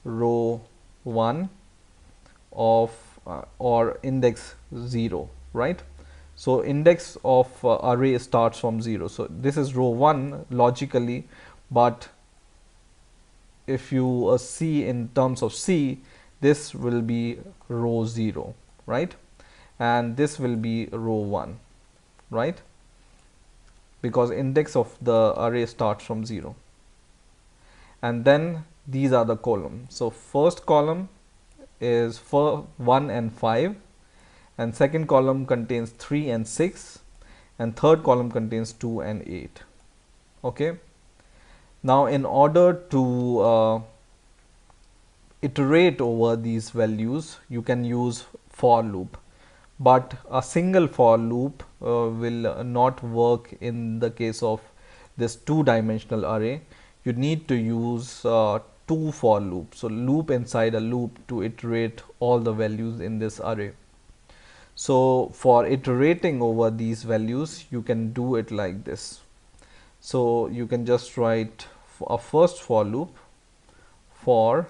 row 1 of or index 0, right? So index of array starts from 0. So this is row 1 logically, but if you see in terms of C, this will be row 0, right? And this will be row 1, right? Because index of the array starts from 0. And then these are the columns. So first column is for 1 and 5, and second column contains 3 and 6, and third column contains 2 and 8. Okay, now in order to iterate over these values, you can use for loop, but a single for loop will not work in the case of this two-dimensional array. You need to use two for loops, so loop inside a loop to iterate all the values in this array. So for iterating over these values, you can do it like this. So you can just write a first for loop for,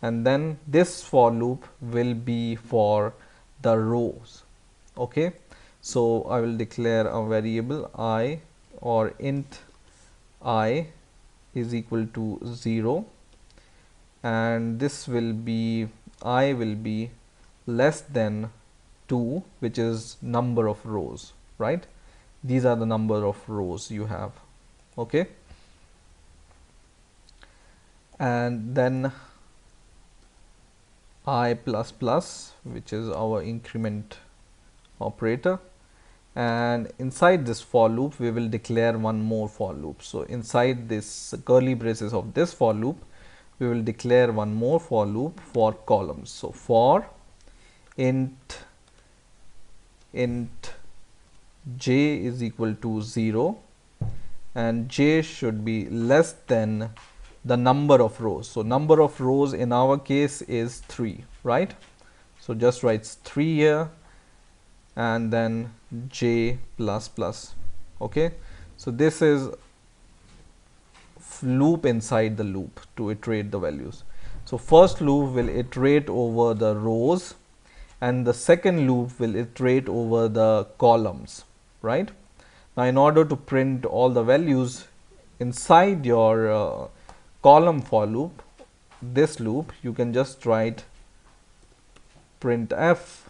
and then this for loop will be for the rows. Okay, so I will declare a variable I, or int I is equal to 0, and this will be, I will be less than 2, which is number of rows, right? These are the number of rows you have. Okay, and then I plus plus, which is our increment operator, and inside this for loop we will declare one more for loop. So inside this curly braces of this for loop, we will declare one more for loop for columns. So for int j is equal to 0, and j should be less than the number of rows. So number of rows in our case is 3, right? So just write 3 here, and then j plus plus. Okay, so this is loop inside the loop to iterate the values. So first loop will iterate over the rows, and the second loop will iterate over the columns, right? Now in order to print all the values inside your column for loop, this loop, you can just write printf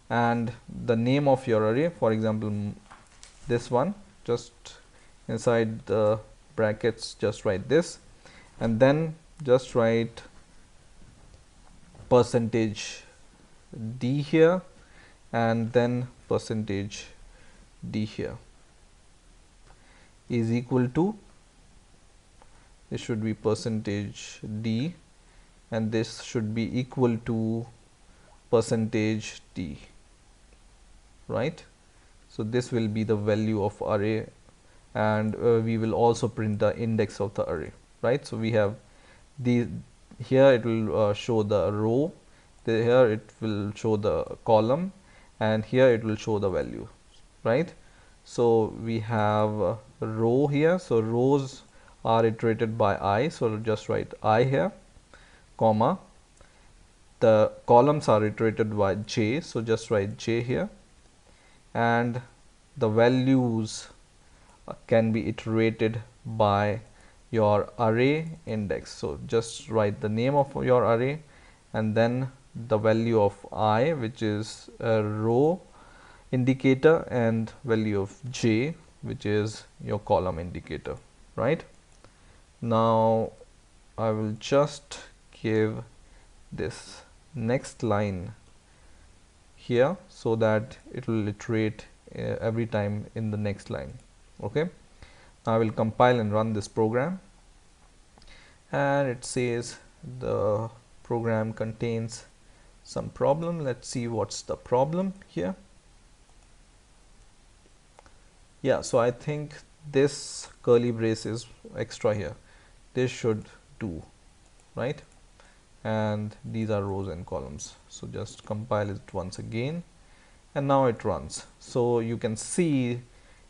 and the name of your array, for example this one, just inside the brackets just write this, and then just write percentage d here, and then percentage d here is equal to, this should be percentage d, and this should be equal to percentage d, right? So this will be the value of array, and we will also print the index of the array, right? So we have the, here it will show the row, here it will show the column, and here it will show the value, right? So we have a row here, so rows are iterated by I, so just write I here, comma, the columns are iterated by j, so just write j here, and the values can be iterated by your array index, so just write the name of your array and then the value of I, which is a row indicator, and value of j, which is your column indicator. Right, now I will just give this next line here so that it will iterate every time in the next line. Okay, I will compile and run this program, and it says the program contains some problem. Let's see what's the problem here. Yeah, so I think this curly brace is extra here. This should do, right? And these are rows and columns. So just compile it once again, and now it runs. So you can see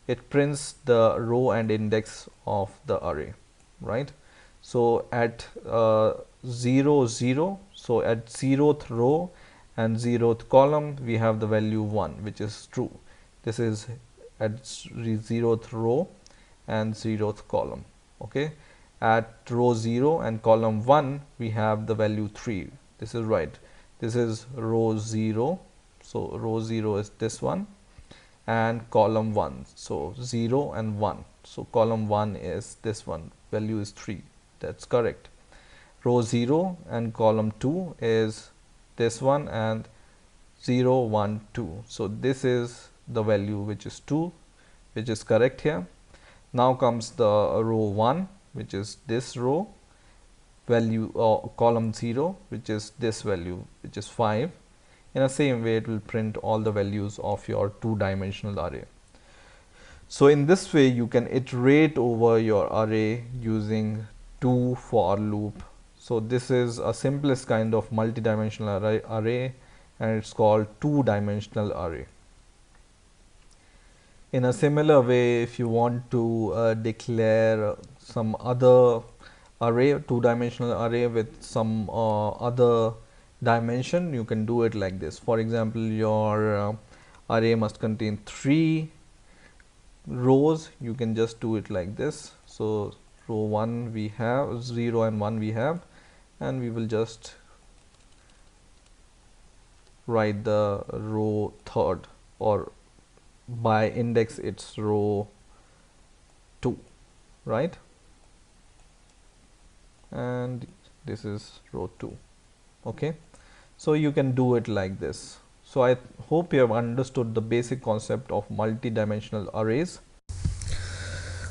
it prints the row and index of the array, right? So at 0 0, so at 0th row and 0th column we have the value 1, which is true. This is at 0th row and 0th column. Okay, at row 0 and column 1 we have the value 3. This is right, this is row 0, so row 0 is this one, and column 1, so 0 and 1, so column 1 is this one, value is 3. That's correct. Row 0 and column 2 is this one, and 0 1 2, so this is the value which is 2, which is correct here. Now comes the row 1, which is this row, value, or column 0, which is this value, which is 5. In the same way it will print all the values of your two-dimensional array. So in this way you can iterate over your array using two for loop. So this is a simplest kind of multi-dimensional array, and it's called two-dimensional array. In a similar way, if you want to declare some other array, two-dimensional array with some other dimension, you can do it like this. For example, your array must contain 3 rows. You can just do it like this. So row 1 we have, 0 and 1 we have, and we will just write the row 3rd, or by index it's row 2, right? And this is row 2. Okay, so you can do it like this. So I hope you have understood the basic concept of multi-dimensional arrays.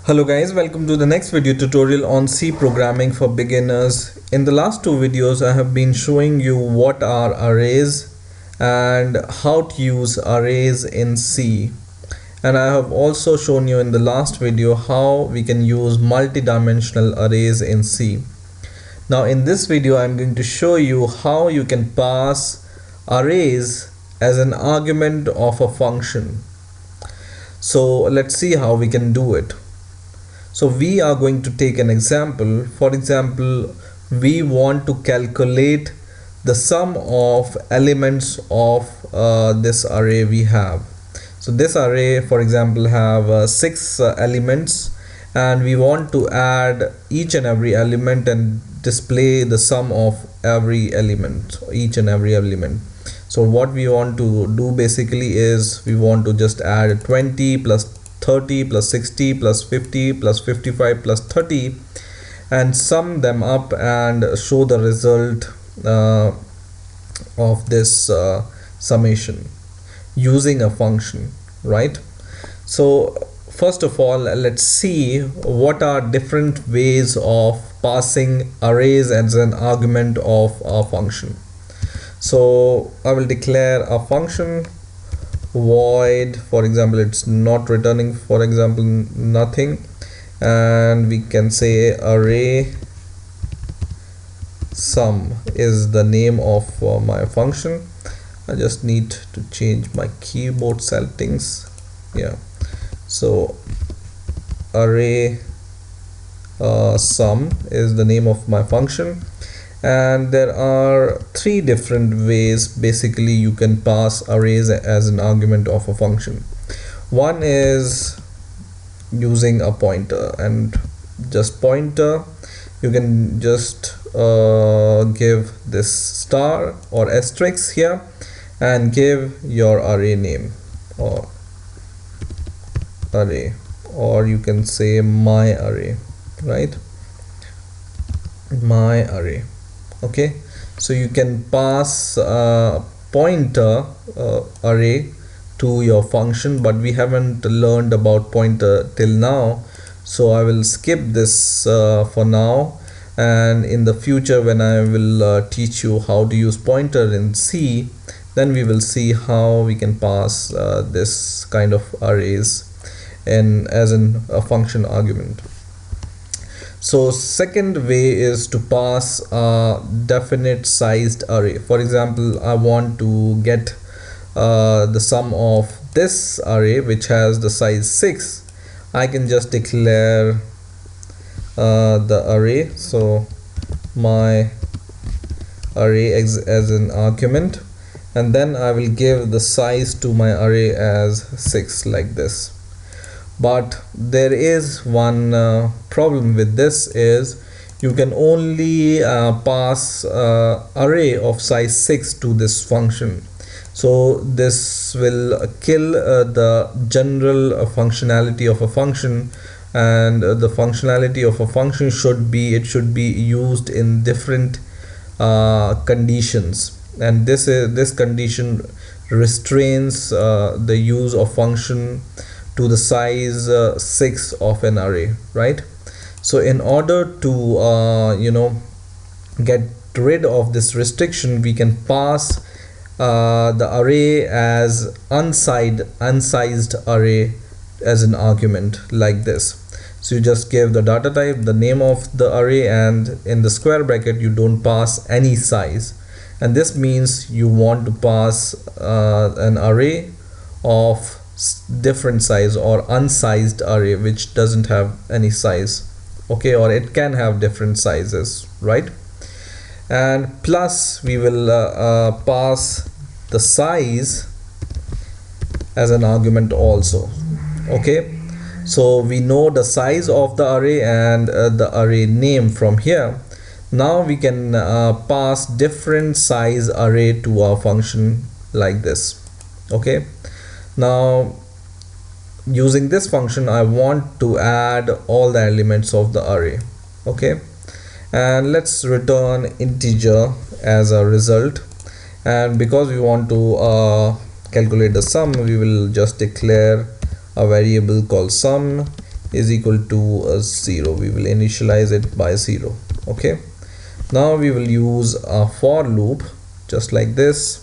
Hello guys, welcome to the next video tutorial on C programming for beginners. In the last two videos I have been showing you what are arrays and how to use arrays in C, and I have also shown you in the last video how we can use multi-dimensional arrays in C. Now in this video I'm going to show you how you can pass arrays as an argument of a function. So let's see how we can do it. So we are going to take an example. For example, we want to calculate the sum of elements of this array we have. So this array, for example, have 6 elements, and we want to add each and every element and display the sum of every element, each and every element. So what we want to do basically is we want to just add 20 plus 30 plus 60 plus 50 plus 55 plus 30 and sum them up and show the result of this summation using a function, right? So first of all, let's see what are different ways of passing arrays as an argument of a function. So I will declare a function void, for example it's not returning, for example, nothing, and we can say array sum is the name of my function. I just need to change my keyboard settings. Yeah, So array sum is the name of my function, and there are three different ways basically you can pass arrays as an argument of a function. One is using a pointer, and just pointer you can just give this star or asterisk here and give your array name or array, or you can say my array, right? My array. Okay, so you can pass pointer array to your function, but we haven't learned about pointer till now, so I will skip this for now, and in the future when I will teach you how to use pointer in C, then we will see how we can pass this kind of arrays in as a function argument. So second way is to pass a definite sized array. For example, I want to get the sum of this array which has the size 6. I can just declare the array, so my array as an argument, and then I will give the size to my array as 6 like this. But there is one problem with this is you can only pass array of size 6 to this function. So this will kill the general functionality of a function, and the functionality of a function should be used in different conditions, and this condition restrains the use of function to the size 6 of an array, right? So in order to get rid of this restriction, we can pass the array as unsized array as an argument like this. So you just give the data type, the name of the array, and in the square bracket you don't pass any size, and this means you want to pass an array of different size or unsized array which doesn't have any size, okay, or it can have different sizes, right? And plus we will pass the size as an argument also. Okay, so we know the size of the array and the array name from here. Now we can pass different size array to our function like this. Okay, now using this function I want to add all the elements of the array. Okay, and let's return integer as a result, and because we want to calculate the sum, we will just declare a variable called sum is equal to 0. We will initialize it by 0. Okay, now we will use a for loop just like this,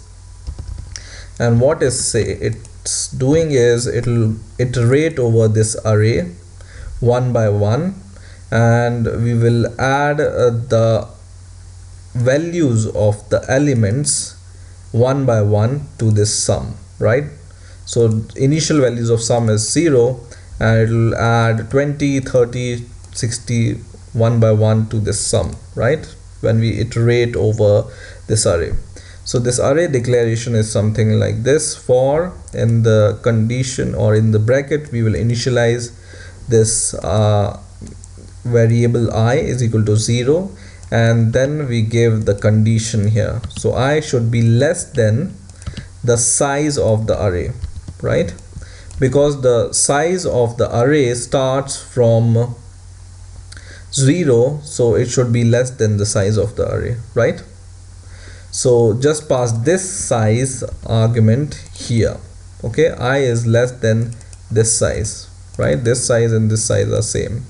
and what it's doing is it will iterate over this array one by one, and we will add the values of the elements one by one to this sum, right? So initial values of sum is 0, and it will add 20, 30, 60 one by one to this sum, right, when we iterate over this array. So this array declaration is something like this: for, in the condition or in the bracket, we will initialize this variable I is equal to 0, and then we give the condition here. So I should be less than the size of the array, right? Because the size of the array starts from 0, so it should be less than the size of the array, right? So just pass this size argument here. Okay, I is less than this size, right? This size and this size are same,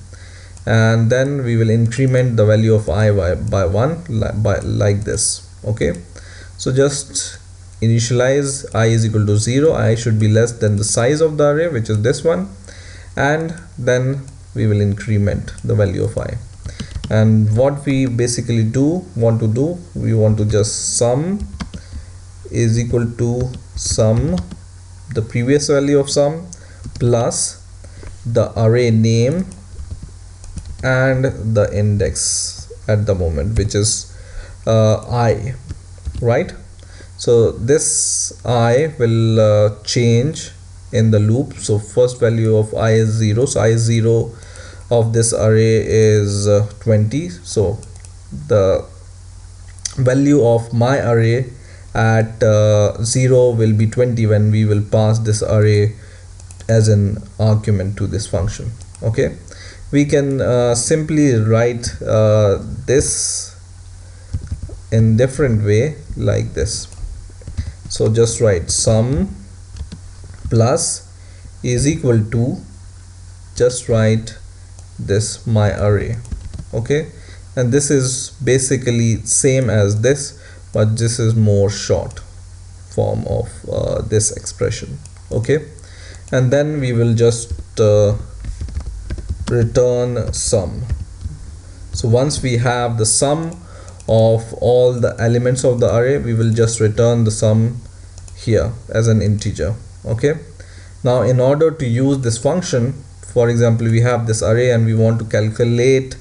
and then we will increment the value of I by 1 like this. Okay, so just initialize I is equal to 0. I should be less than the size of the array, which is this one, and then we will increment the value of I. And what we basically want to just sum is equal to sum, the previous value of sum, plus the array name and the index at the moment, which is I, right? So this I will change in the loop. So first value of I is 0, so I is 0 of this array is 20. So the value of my array at 0 will be 20 when we will pass this array as an argument to this function. Okay, we can simply write this in different way like this. So just write sum plus is equal to, just write this my array. Okay, and this is basically same as this, but this is more short form of this expression. Okay, and then we will just return sum. So once we have the sum of all the elements of the array, we will just return the sum here as an integer. Okay, now in order to use this function, for example, we have this array and we want to calculate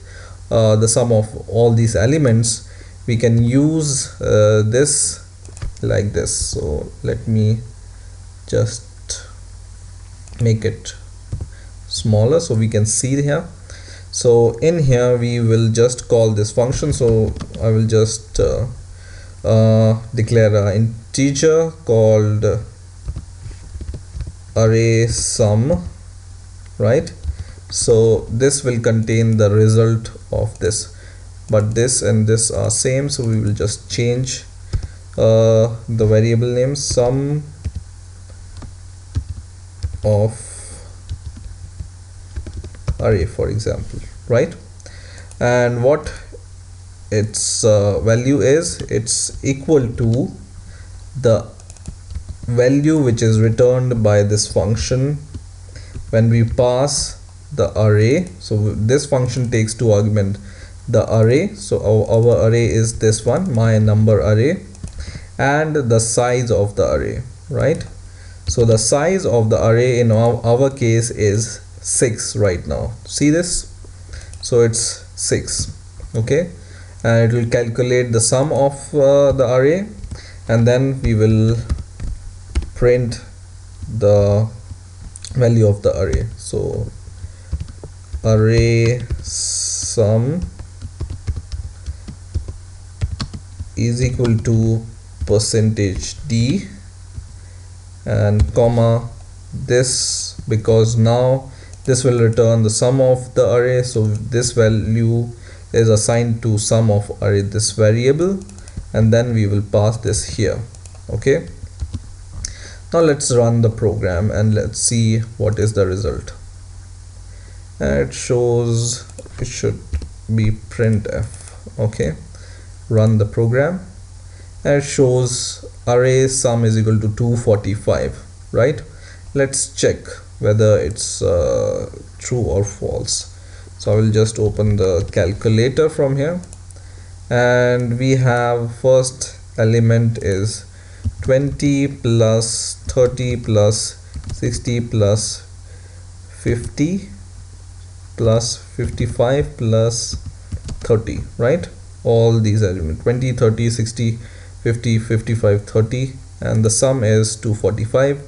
the sum of all these elements, we can use this like this. So let me just make it smaller so we can see here. So in here we will just call this function. So I will just declare an integer called array sum, right? So this will contain the result of this, but this and this are same, so we will just change the variable name sum of array, for example, right? And what its value is, it's equal to the value which is returned by this function when we pass the array. So this function takes two arguments, the array, so our array is this one, my number array, and the size of the array, right? So the size of the array in our case is 6 right now. See this? So it's 6. Okay, and it will calculate the sum of the array, and then we will print the value of the array. So array sum is equal to %d and comma this, because now this will return the sum of the array. So this value is assigned to sum of array, this variable, and then we will pass this here. Okay, now let's run the program and let's see what is the result. And it shows, it should be printf. Okay, run the program and it shows array sum is equal to 245, right? Let's check whether it's true or false. So I will just open the calculator from here, and we have first element is 20 plus 30 plus 60 plus 50 plus 55 plus 30, right? All these elements 20, 30, 60, 50, 55, 30, and the sum is 245,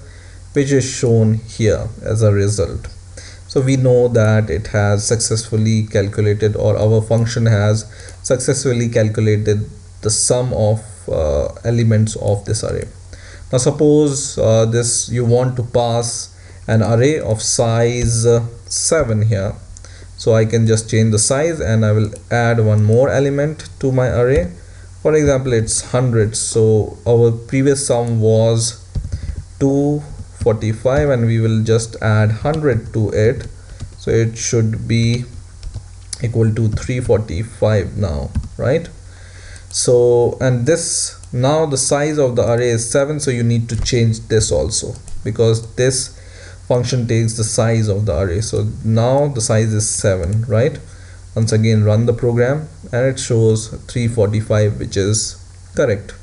which is shown here as a result. So we know that it has successfully calculated, or our function has successfully calculated the sum of elements of this array. Now suppose this you want to pass an array of size 7 here. So I can just change the size and I will add one more element to my array. For example, it's 100. So our previous sum was 245 and we will just add 100 to it. So it should be equal to 345 now, right? So, and this, now the size of the array is 7, so you need to change this also, because this function takes the size of the array. So now the size is 7, right? Once again run the program and it shows 345, which is correct.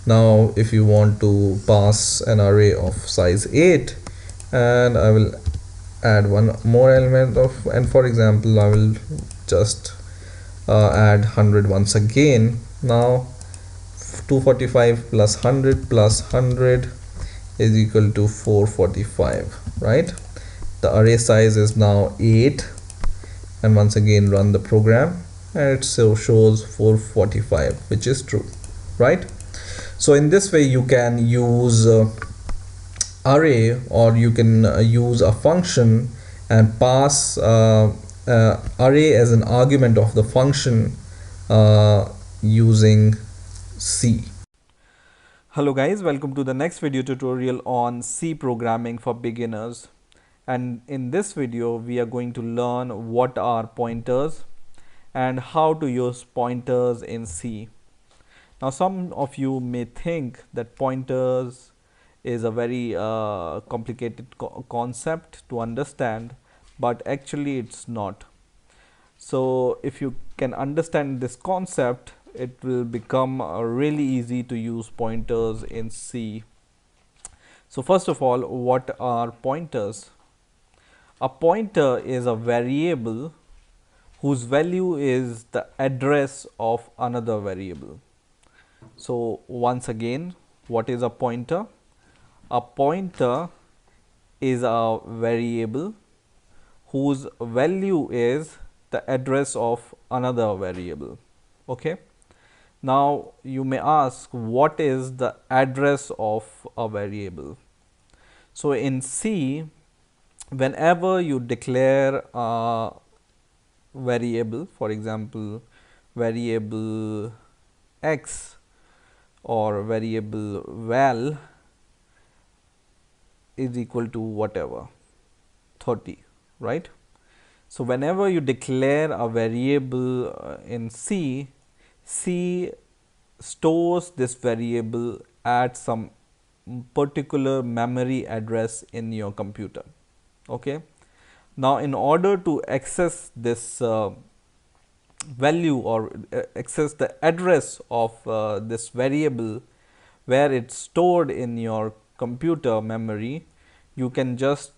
Now if you want to pass an array of size 8, and I will add one more element of, and for example I will just add 100 once again. Now 245 plus 100 plus 100 is equal to 445, right? The array size is now 8, and once again run the program, and it so shows 445, which is true, right? So in this way you can use array, or you can use a function and pass array as an argument of the function using C.
Hello guys, welcome to the next video tutorial on C programming for beginners. And in this video we are going to learn what are pointers and how to use pointers in C. Now some of you may think that pointers is a very complicated concept to understand, but actually it's not. So if you can understand this concept, it will become really easy to use pointers in C. So first of all, what are pointers? A pointer is a variable whose value is the address of another variable. So once again, what is a pointer? A pointer is a variable whose value is the address of another variable. Okay. Now you may ask, what is the address of a variable? So in C, whenever you declare a variable, for example variable x or variable val is equal to whatever 30, right? So whenever you declare a variable in C, C stores this variable at some particular memory address in your computer. Okay. Now in order to access this value or access the address of this variable where it's stored in your computer memory, you can just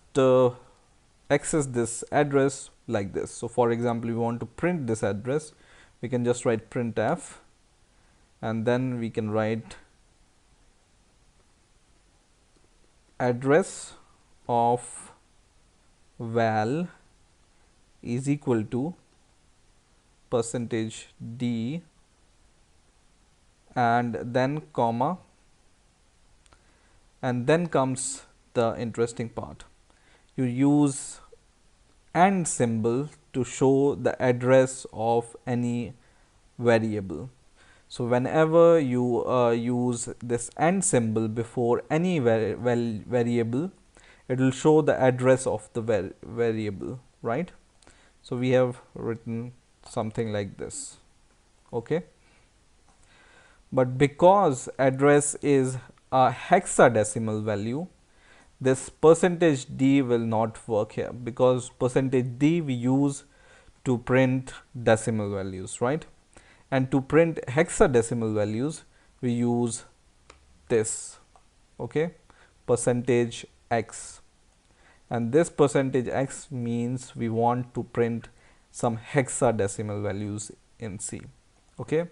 access this address like this. So for example, we want to print this address, we can just write printf, and then we can write address of val is equal to %d and then comma, and then comes the interesting part. You use AND symbol to show the address of any variable. So whenever you use this AND symbol before any variable, it will show the address of the variable, right? So we have written something like this. Okay. But because address is a hexadecimal value, this %d will not work here, because %d we use to print decimal values, right? And to print hexadecimal values we use this, okay, %x, and this %x means we want to print some hexadecimal values in C. Okay.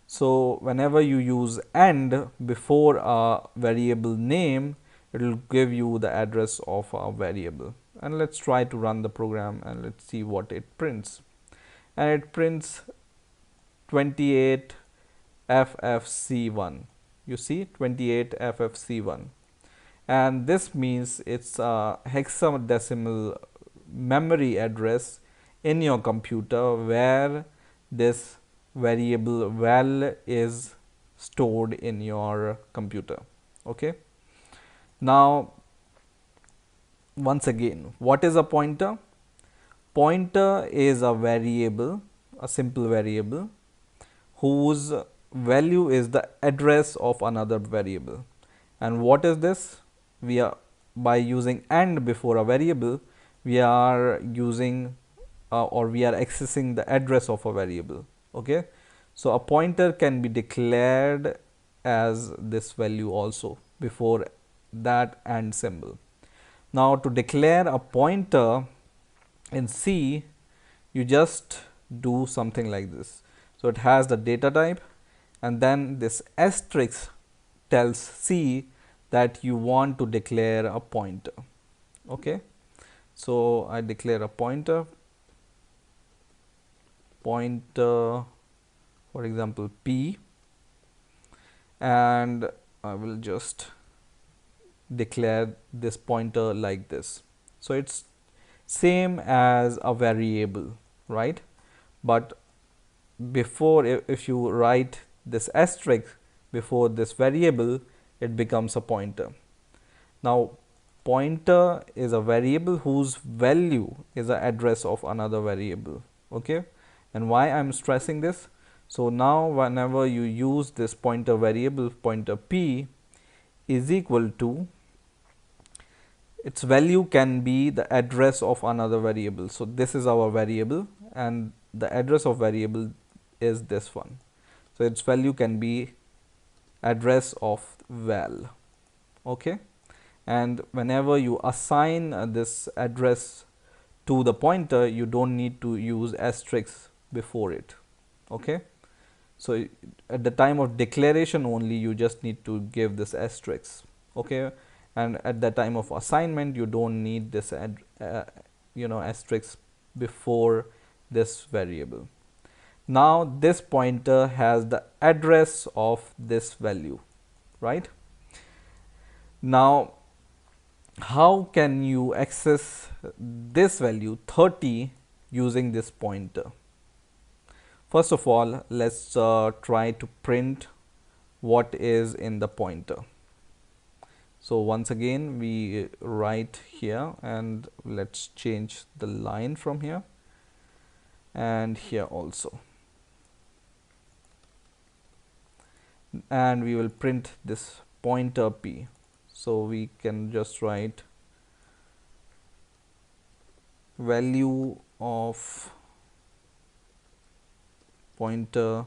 So whenever you use AND before a variable name, it will give you the address of a variable. And let's try to run the program and let's see what it prints. And it prints 28FFC1. You see 28FFC1, and this means it's a hexadecimal memory address in your computer where this variable val is stored in your computer. Okay. Now once again, what is a pointer? Pointer is a variable, a simple variable whose value is the address of another variable. And what is this? We are, by using AND before a variable, we are using or we are accessing the address of a variable. Okay. So a pointer can be declared as this value also before that AND symbol. Now to declare a pointer in C, you just do something like this. So it has the data type, and then this asterisk tells C that you want to declare a pointer. Okay, so I declare a pointer, for example P, and I will just declare this pointer like this. So it's same as a variable, right? But before, if you write this asterisk before this variable, it becomes a pointer. Now pointer is a variable whose value is the address of another variable. Okay, and why I'm stressing this? So now whenever you use this pointer variable, pointer P is equal to, its value can be the address of another variable. So this is our variable, and the address of variable is this one. So its value can be address of val. Okay, and whenever you assign this address to the pointer, you don't need to use asterisk before it. Okay, so at the time of declaration only, you just need to give this asterisk. Okay, and at the time of assignment, you don't need this asterisk before this variable. Now this pointer has the address of this value, right? Now how can you access this value 30 using this pointer? First of all, let's try to print what is in the pointer. So once again we write here, and let's change the line from here and here also, and we will print this pointer P. So we can just write value of pointer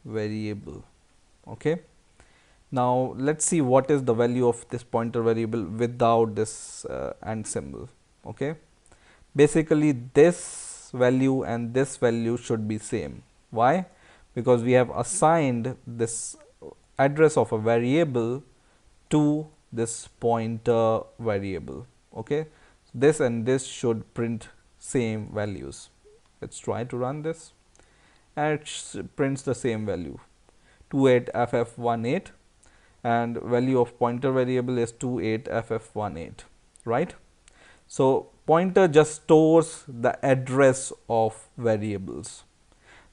variable. Okay, now let's see what is the value of this pointer variable without this and symbol. Okay, basically this value and this value should be same. Why? Because we have assigned this address of a variable to this pointer variable. Okay, this and this should print same values. Let's try to run this, and it prints the same value, 28ff18, and value of pointer variable is 28ff18, right? So pointer just stores the address of variables.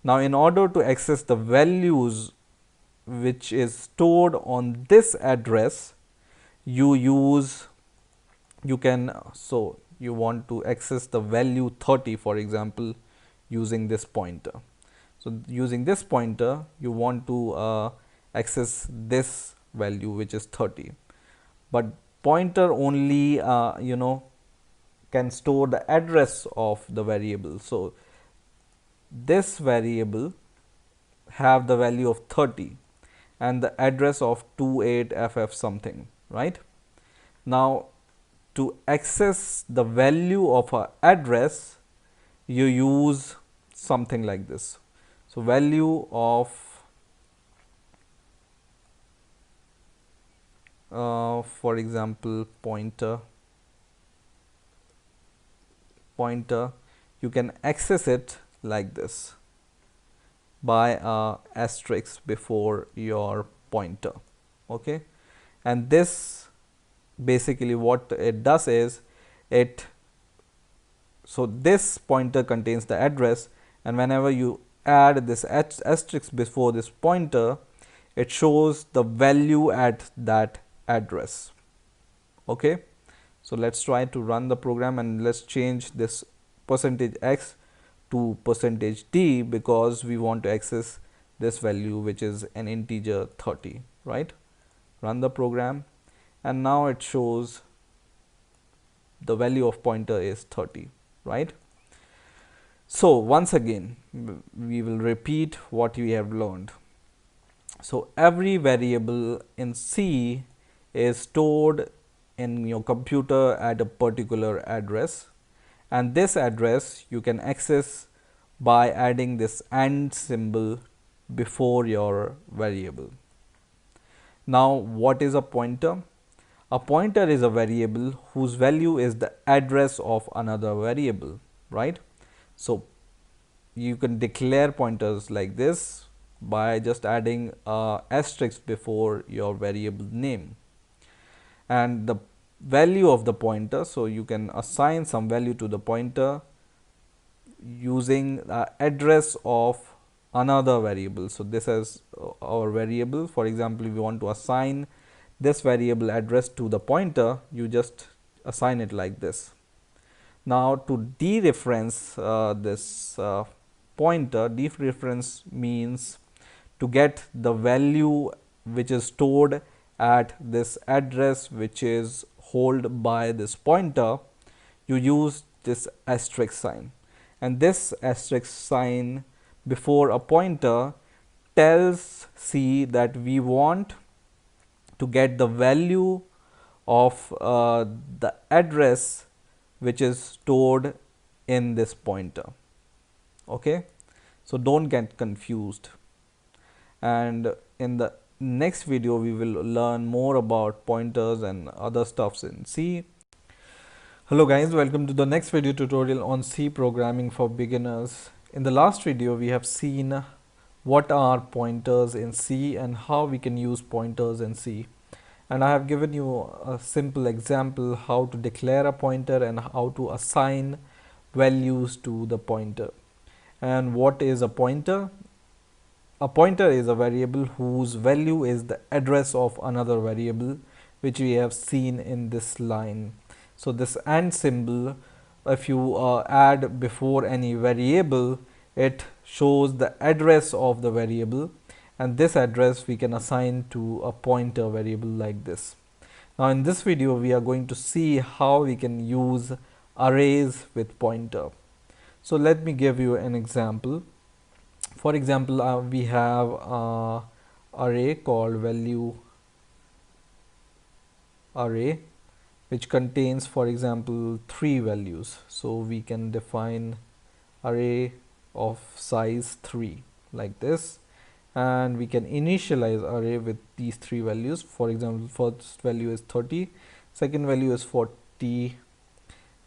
Now in order to access the values which is stored on this address, so you want to access the value 30, for example, using this pointer. So using this pointer, you want to access this value, which is 30, but pointer only can store the address of the variable. So this variable have the value of 30 and the address of 28ff something, right? Now to access the value of a address, you use something like this. So value of for example pointer, you can access it like this by a asterisk before your pointer. Okay, and this basically what it does is so this pointer contains the address, and whenever you add this asterisk before this pointer, it shows the value at that address. Okay, so let's try to run the program, and let's change this %x to %d because we want to access this value, which is an integer 30, right? Run the program, and now it shows the value of pointer is 30, right? So once again we will repeat what we have learned. So every variable in C is stored
in your computer at a particular address, and this address you can access by adding this AND symbol before your variable. Now, what is a pointer? A pointer is a variable whose value is the address of another variable, right? So you can declare pointers like this by just adding a asterisk before your variable name. And the value of the pointer, so you can assign some value to the pointer using the address of another variable. So this is our variable. For example, if we want to assign this variable address to the pointer, you just assign it like this. Now, to dereference this pointer, dereference means to get the value which is stored at this address which is held by this pointer, you use this asterisk sign, and this asterisk sign before a pointer tells C that we want to get the value of the address which is stored in this pointer. Okay, so don't get confused, and in the next video we will learn more about pointers and other stuffs in C. Hello guys, welcome to the next video tutorial on C programming for beginners. In the last video we have seen what are pointers in C and how we can use pointers in C, and I have given you a simple example how to declare a pointer and how to assign values to the pointer. And what is a pointer? A pointer is a variable whose value is the address of another variable, which we have seen in this line. So this AND symbol, if you add before any variable, it shows the address of the variable, and this address we can assign to a pointer variable like this. Now in this video we are going to see how we can use arrays with pointer. So let me give you an example. For example, we have an array called value array, which contains, for example, 3 values. So we can define array of size 3 like this, and we can initialize array with these 3 values. For example, first value is 30, second value is 40,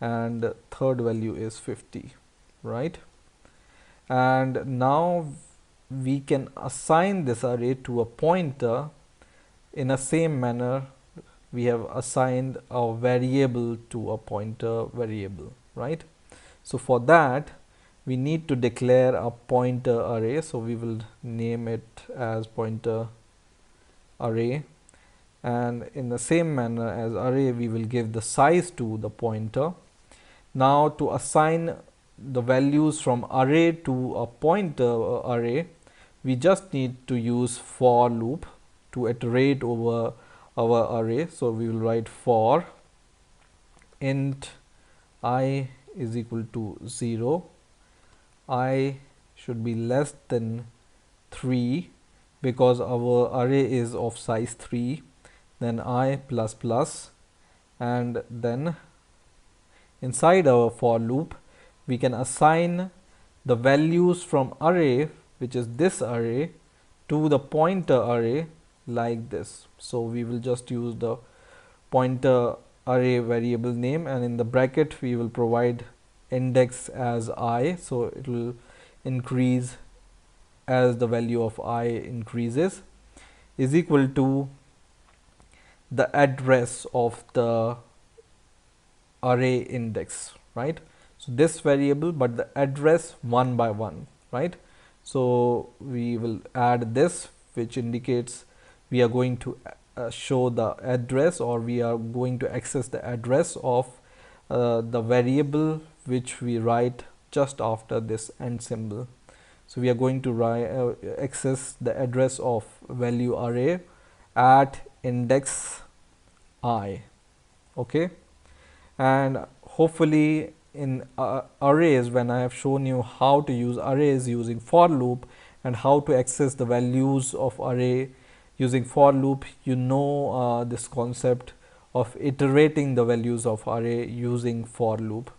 and third value is 50, right? And now we can assign this array to a pointer in the same manner we have assigned a variable to a pointer variable, right? So for that we need to declare a pointer array, so we will name it as pointer array, and in the same manner as array we will give the size to the pointer. Now to assign the values from array to a pointer array, we just need to use for loop to iterate over our array. So we will write for int I is equal to 0, I should be less than 3 because our array is of size 3, then I plus plus, and then inside our for loop we can assign the values from array, which is this array, to the pointer array like this. So we will just use the pointer array variable name, and in the bracket we will provide index as I, so it will increase as the value of I increases, is equal to the address of the array index, right? So this variable, but the address one by one, right? So we will add this, which indicates we are going to show the address, or we are going to access the address of the variable which we write just after this AND symbol. So we are going to access the address of value array at index I. Okay, and hopefully in arrays, when I have shown you how to use arrays using for loop and how to access the values of array using for loop, you know this concept of iterating the values of array using for loop.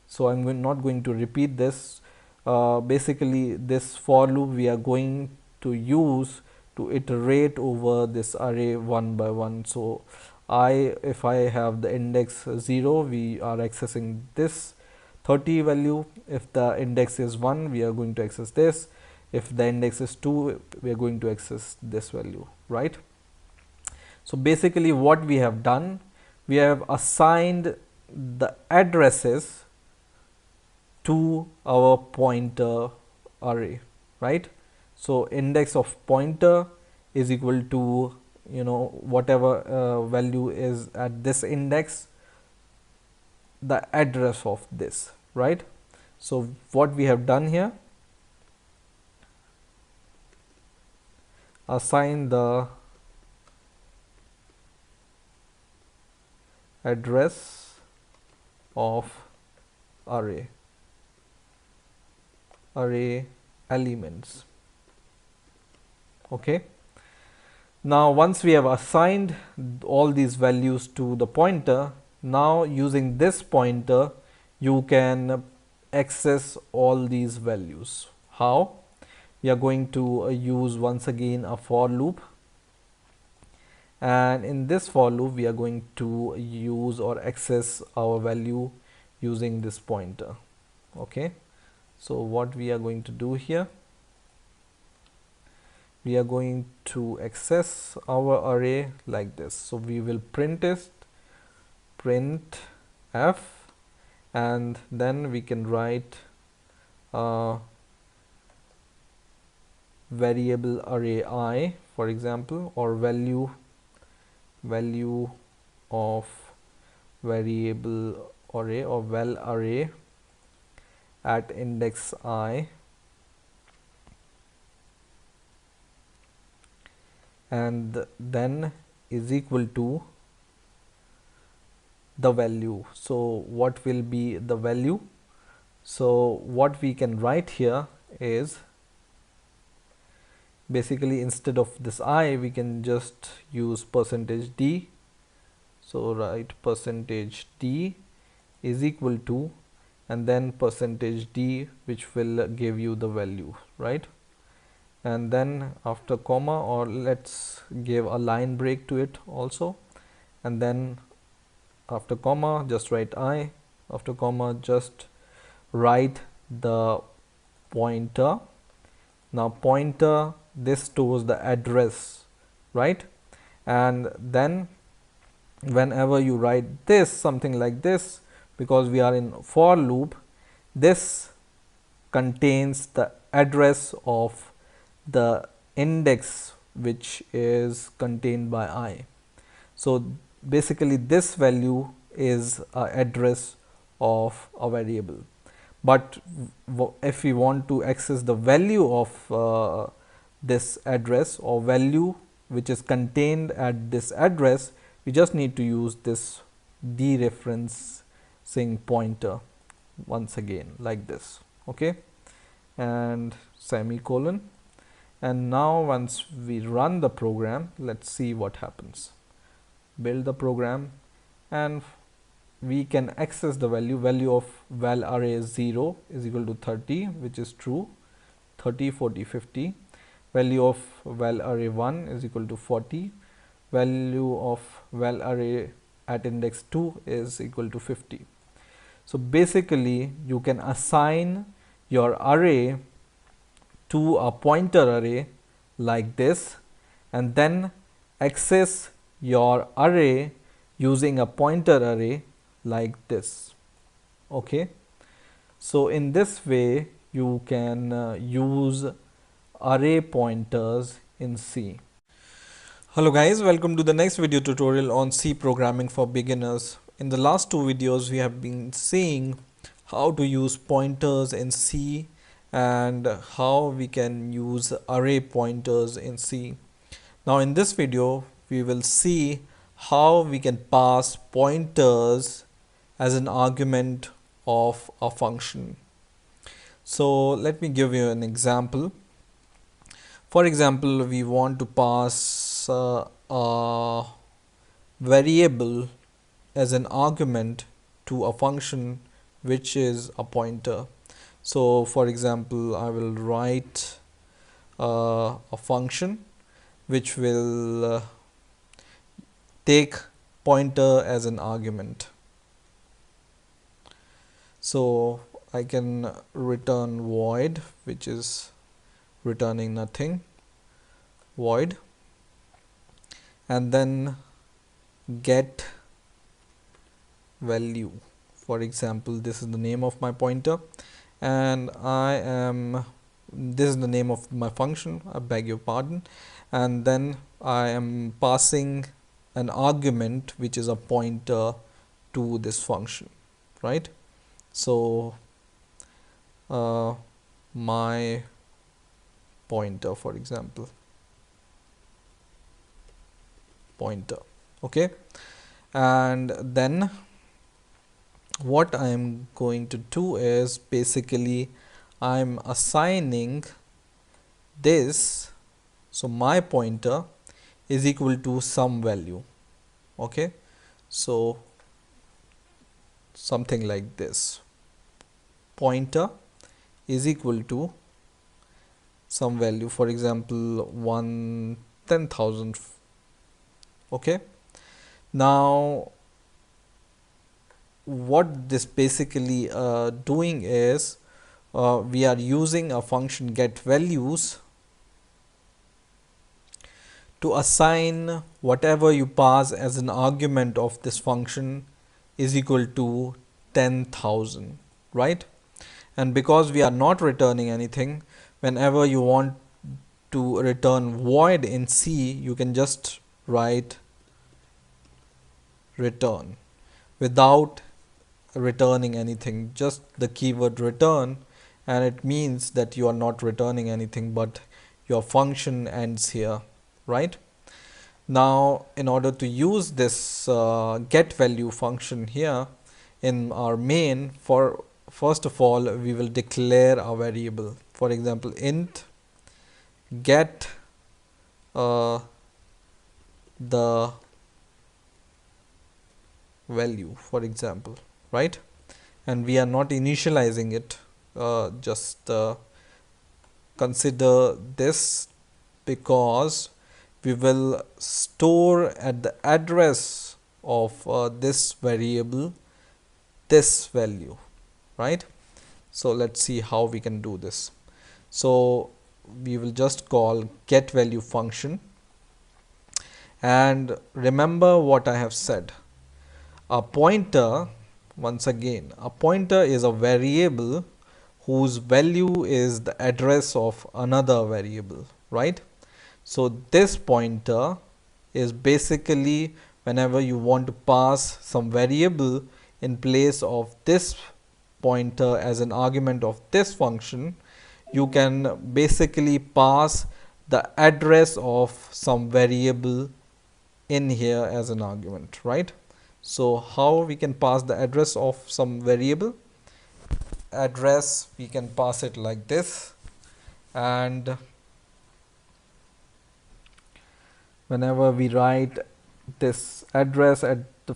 So I'm not going to repeat this. Basically, this for loop we are going to use to iterate over this array one by one. So if I have the index 0, we are accessing this 30 value. If the index is 1, we are going to access this. If the index is 2, we are going to access this value, right? So basically what we have done, we have assigned the addresses to our pointer array, right? So index of pointer is equal to, you know, whatever value is at this index, the address of this, right? So what we have done here, assign the address of array elements. Okay, now once we have assigned all these values to the pointer, now using this pointer you can access all these values. How? We are going to use once again a for loop, and in this for loop we are going to use or access our value using this pointer. Okay, so what we are going to do here, we are going to access our array like this. So we will print f, and then we can write variable array I, for example, or value of variable array or val array at index I, and then is equal to the value. So what will be the value? So what we can write here is, basically instead of this I, we can just use %d. So write %d is equal to, and then %d, which will give you the value, right? And then after comma, or let's give a line break to it also, and then after comma just write I, after comma just write the pointer. Now pointer, this stores the address, right? And then whenever you write this, something like this, because we are in for loop, this contains the address of the index which is contained by I. So basically this value is an address of a variable. But if we want to access the value of this address or value which is contained at this address, we just need to use this dereferencing pointer once again like this. Okay, and semicolon. And now once we run the program, let's see what happens. Build the program, and we can access the value of val array 0 is equal to 30, which is true, 30, 40, 50. Value of val array 1 is equal to 40. Value of val array at index 2 is equal to 50. So basically you can assign your array to a pointer array like this, and then access your array using a pointer array like this. Okay, so in this way you can use array pointers in C. Hello guys, welcome to the next video tutorial on C programming for beginners. In the last two videos we have been seeing how to use pointers in C and how we can use array pointers in C. Now in this video we will see how we can pass pointers as an argument of a function. So let me give you an example. For example, we want to pass a variable as an argument to a function which is a pointer. So for example, I will write a function which will take pointer as an argument. So I can return void, which is returning nothing, void, and then get value. For example, this is the name of my pointer, and this is the name of my function, I beg your pardon, and then I am passing an argument which is a pointer to this function, right? So my pointer, for example, pointer, okay, and then what I am going to do is basically I'm assigning this, so my pointer is equal to some value, okay, so something like this, pointer is equal to some value, for example 10,000. Okay, now what this basically doing is we are using a function get values to assign whatever you pass as an argument of this function is equal to 10,000, right? And because we are not returning anything, whenever you want to return void in C, you can just write return without returning anything, just the keyword return, and it means that you are not returning anything, but your function ends here, right? Now in order to use this get value function here in our main, for first of all we will declare a variable, for example int get the value, for example, right? And we are not initializing it, just consider this, because we will store at the address of this variable this value, right? So let's see how we can do this. So we will just call get value function, and remember what I have said, a pointer, once again, a pointer is a variable whose value is the address of another variable, right? So this pointer is basically whenever you want to pass some variable in place of this pointer as an argument of this function, you can basically pass the address of some variable in here as an argument, right? So how we can pass the address of some variable? Address, we can pass it like this, and whenever we write this address at the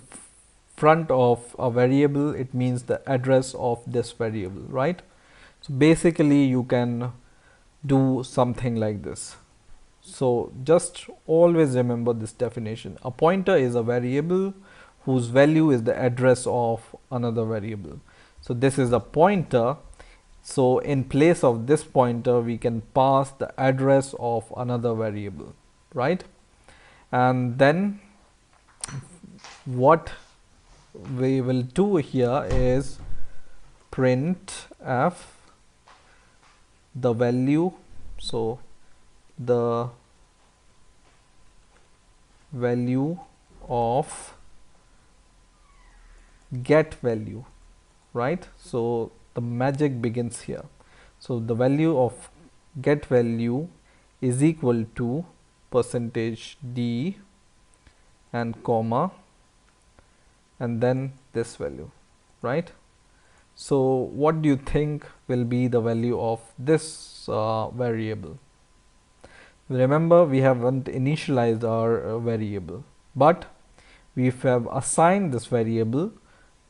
front of a variable, it means the address of this variable, right? So basically you can do something like this. So just always remember this definition. A pointer is a variable whose value is the address of another variable. So this is a pointer. So in place of this pointer, we can pass the address of another variable, right? And then what we will do here is print f the value, so the value of get value, right? So the magic begins here. So the value of get value is equal to %d and comma and then this value, right? So what do you think will be the value of this variable? Remember, we haven't initialized our variable, but we have assigned this variable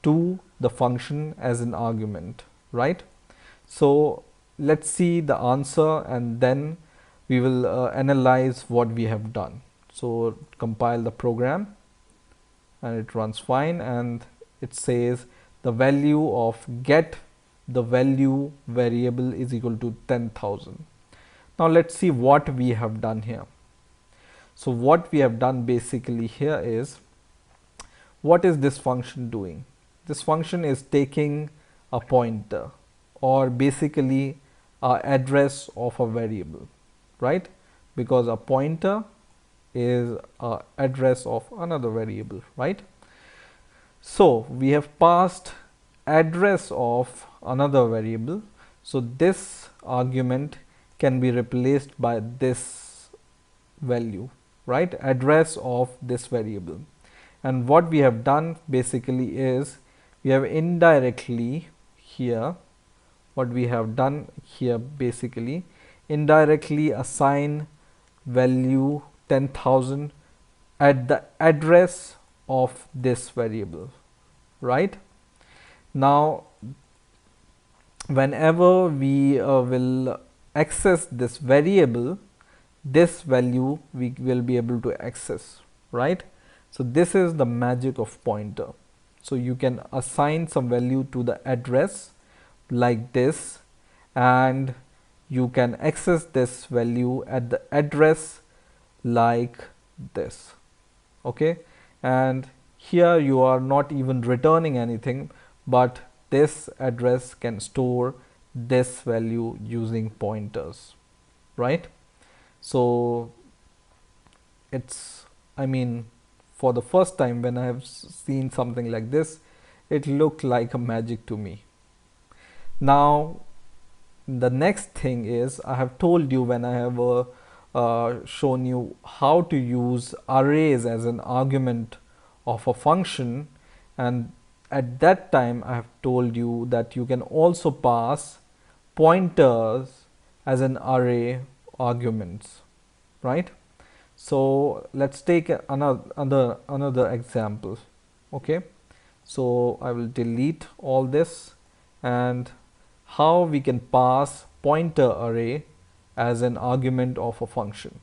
to the function as an argument, right? So let's see the answer and then we will analyze what we have done. So compile the program and it runs fine, and it says the value of get the value variable is equal to 10,000. Now let's see what we have done here. So what we have done basically here is, what is this function doing? This function is taking a pointer, or basically a address of a variable, right? Because a pointer is a address of another variable, right? So we have passed address of another variable, so this argument can be replaced by this value, right? Address of this variable. And what we have done basically is, we have indirectly here, what we have done here basically, indirectly assign value 10,000 at the address of this variable, right? Now whenever we will access this variable, this value we will be able to access, right? So this is the magic of pointer. So you can assign some value to the address like this, and you can access this value at the address like this, okay? And here you are not even returning anything, but this address can store this value using pointers, right? So it's, I mean, for the first time when I have seen something like this, it looked like a magic to me. Now the next thing is, I have told you when I have shown you how to use arrays as an argument of a function, and at that time I have told you that you can also pass pointers as an array arguments, right? So let's take another example, okay? So I will delete all this, and how we can pass pointer array as an argument of a function.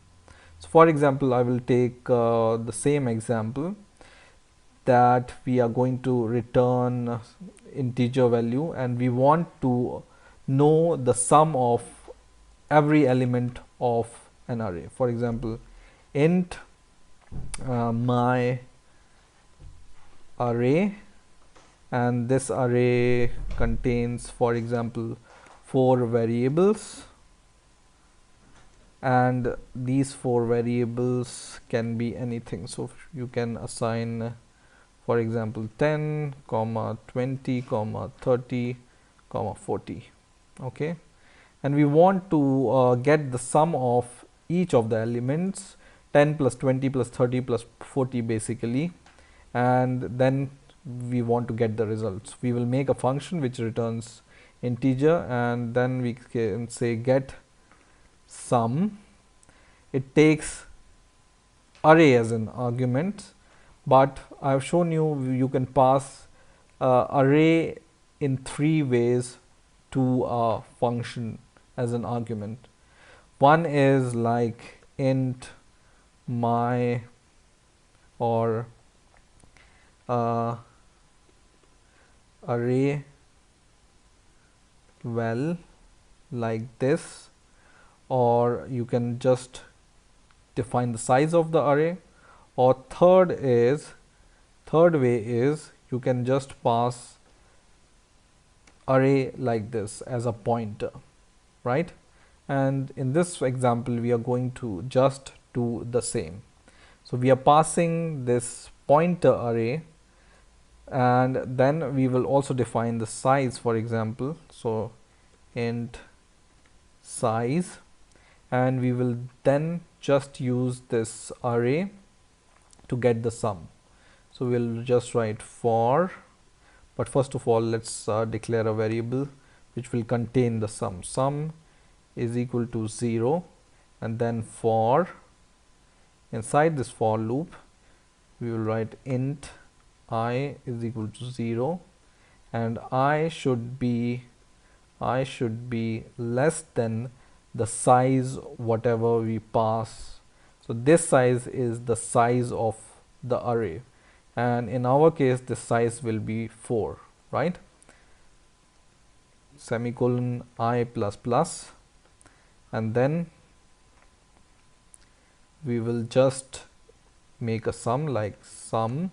So for example, I will take the same example, that we are going to return integer value, and we want to know the sum of every element of an array. For example, int my array, and this array contains, for example, 4 variables, and these 4 variables can be anything. So you can assign, for example, 10, 20, 30, 40, okay? And we want to get the sum of each of the elements, 10 plus 20 plus 30 plus 40 basically, and then we want to get the results. We will make a function which returns integer, and then we can say get sum. It takes array as an argument, but I have shown you can pass array in 3 ways to a function as an argument. One is like int my, or array val like this, or you can just define the size of the array, or third way is you can just pass array like this as a pointer, right? And in this example we are going to just do the same. So we are passing this pointer array, and then we will also define the size, for example, so int size, and we will then just use this array to get the sum. So we'll just write for, but first of all let's declare a variable which will contain the sum. Sum is equal to 0, and then for, inside this for loop we will write int I is equal to 0, and I should be less than the size whatever we pass. So this size is the size of the array, and in our case this size will be 4, right? Semicolon I plus plus, and then we will just make a sum like sum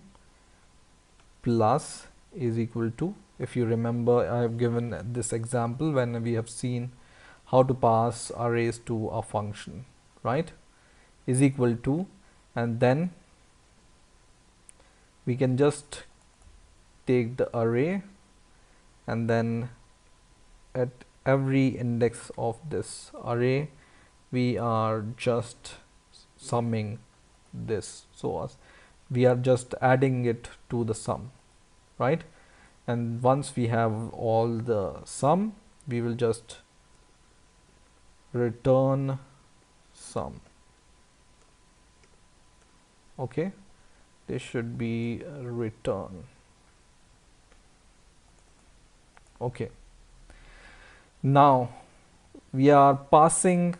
plus is equal to, if you remember, I have given this example when we have seen how to pass arrays to a function, right? Is equal to, and then we can just take the array, and then at every index of this array we are just summing this, so as we are just adding it to the sum, right? And once we have all the sum, we will just return sum. Okay, this should be return. Okay, now we are passing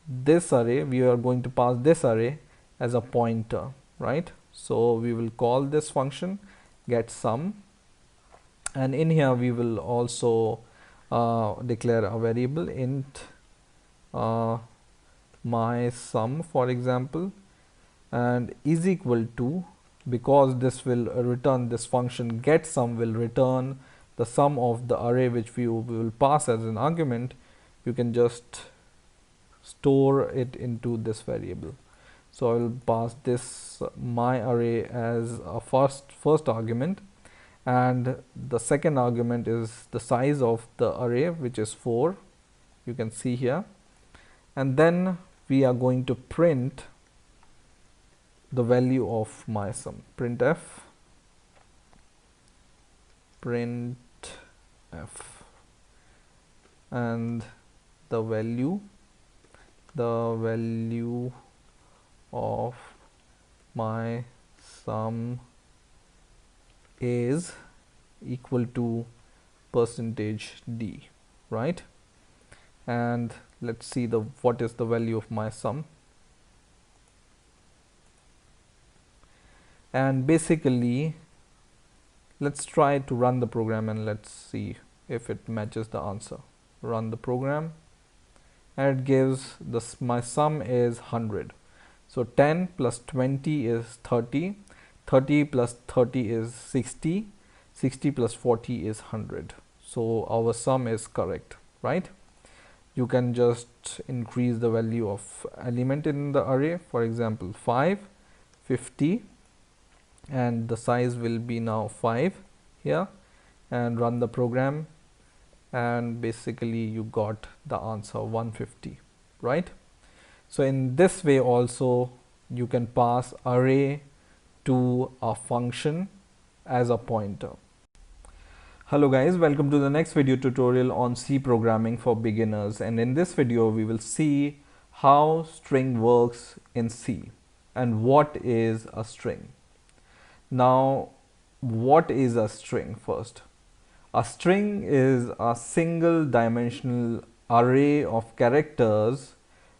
this array, we are going to pass this array as a pointer, right? So we will call this function get sum, and in here we will also declare a variable int my sum, for example, and is equal to, because this will return, this function get sum will return the sum of the array which we will pass as an argument. You can just store it into this variable. So I will pass this my array as a first argument, and the second argument is the size of the array, which is 4, you can see here, and then we are going to print the value of my sum. Printf and the value of my sum is equal to %d, right? And let's see what is the value of my sum. And basically let's try to run the program and let's see if it matches the answer. Run the program, and it gives this, my sum is 100. So 10 plus 20 is 30, 30 plus 30 is 60, 60 plus 40 is 100. So our sum is correct, right? You can just increase the value of element in the array, for example 5, 50, and the size will be now 5 here, and run the program, and basically you got the answer 150, right? So in this way also you can pass array to a function as a pointer. Hello guys, welcome to the next video tutorial on C programming for beginners, and in this video we will see how string works in C and what is a string. Now what is a string first? A string is a single dimensional array of characters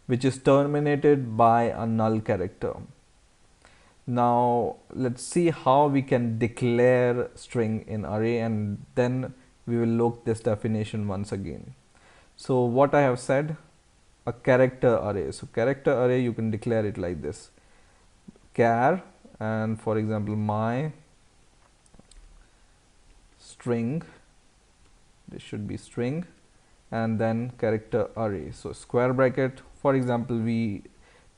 which is terminated by a null character. Now let's see how we can declare string in array, and then we will look this definition once again. So what I have said, a character array. So character array, you can declare it like this: char, and for example my string, this should be string, and then character array. So square bracket, for example we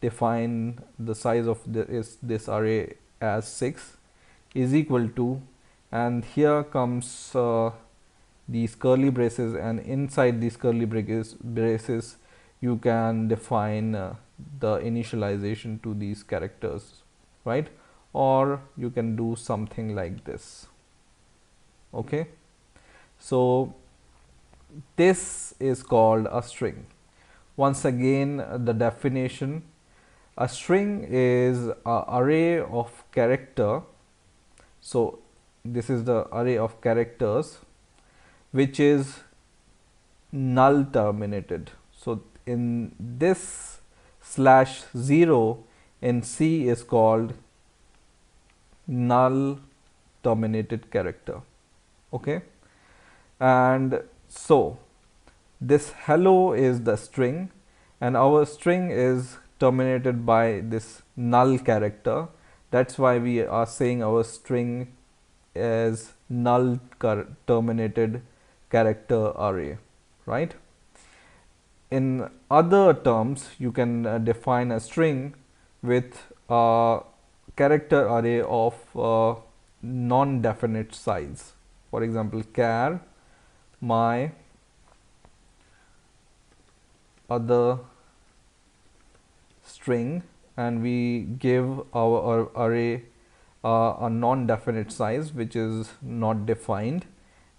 define the size of this array as 6 is equal to, and here comes these curly braces, and inside these curly braces you can define the initialization to these characters, right? Or you can do something like this. Okay, so this is called a string. Once again, the definition: A string is an array of character. So this is the array of characters which is null terminated. So in this /0 in C is called null terminated character. Okay, and so this hello is the string, and our string is terminated by this null character. That's why we are saying our string is null terminated character array, right? In other terms, you can define a string with a character array of non-definite size. For example, char my other string, and we give our array a non-definite size which is not defined,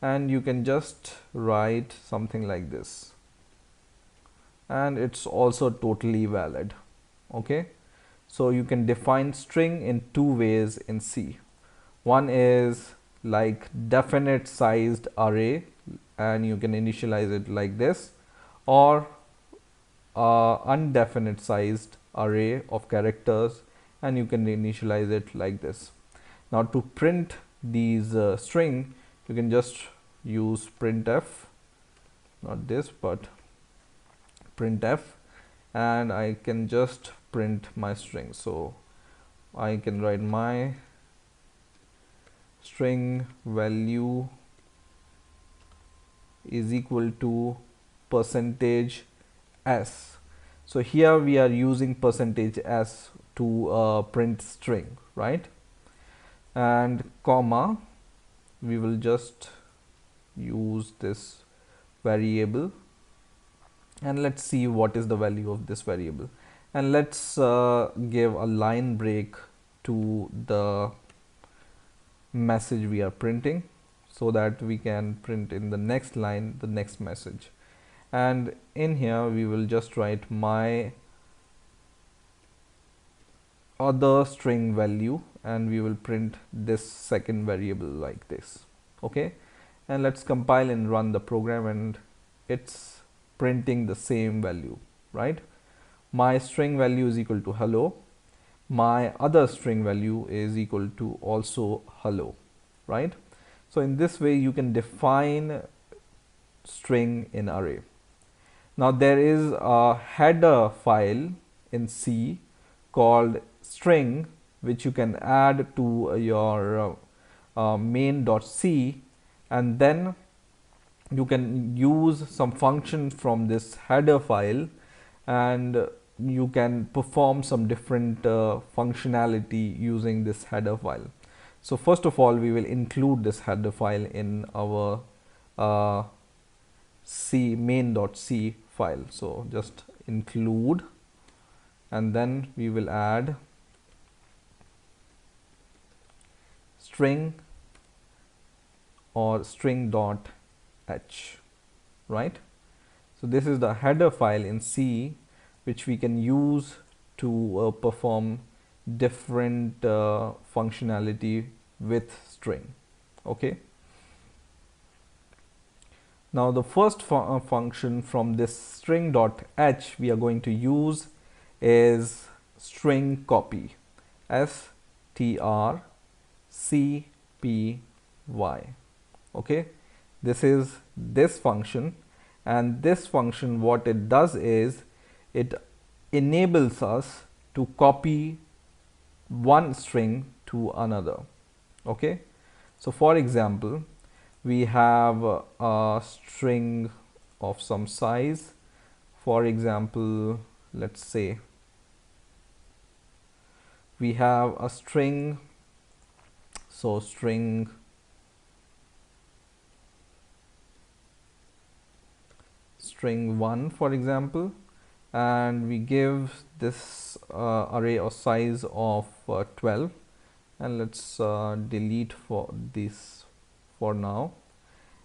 and you can just write something like this, and it's also totally valid. Okay, so you can define string in two ways in C. One is like definite sized array, and you can initialize it like this, or undefinite sized array of characters, and you can initialize it like this. Now to print these string, you can just use printf, not this but printf, and I can just print my string. So I can write my string value is equal to %s. So here we are using %s to print string, right? And comma, we will just use this variable, and let's see what is the value of this variable, and let's give a line break to the message we are printing, so that we can print in the next line the next message. And in here we will just write my other string value, and we will print this second variable like this. Okay, and let's compile and run the program, and it's printing the same value, right? My string value is equal to hello, my other string value is equal to also hello, right? So in this way you can define string in array. Now there is a header file in C called string, which you can add to your main.c, and then you can use some function from this header file, and you can perform some different functionality using this header file. So first of all, we will include this header file in our C main.c file. So just include, and then we will add string or string.h, right? So this is the header file in C which we can use to perform different functionality with string. Okay. Now the first function from this string.h we are going to use is string copy, strcpy. Okay, this is this function, and this function, what it does is it enables us to copy one string to another. Okay, so for example, we have a string of some size. For example, let's say we have a string, so string string 1 for example, and we give this array of size of 12, and let's delete for this for now,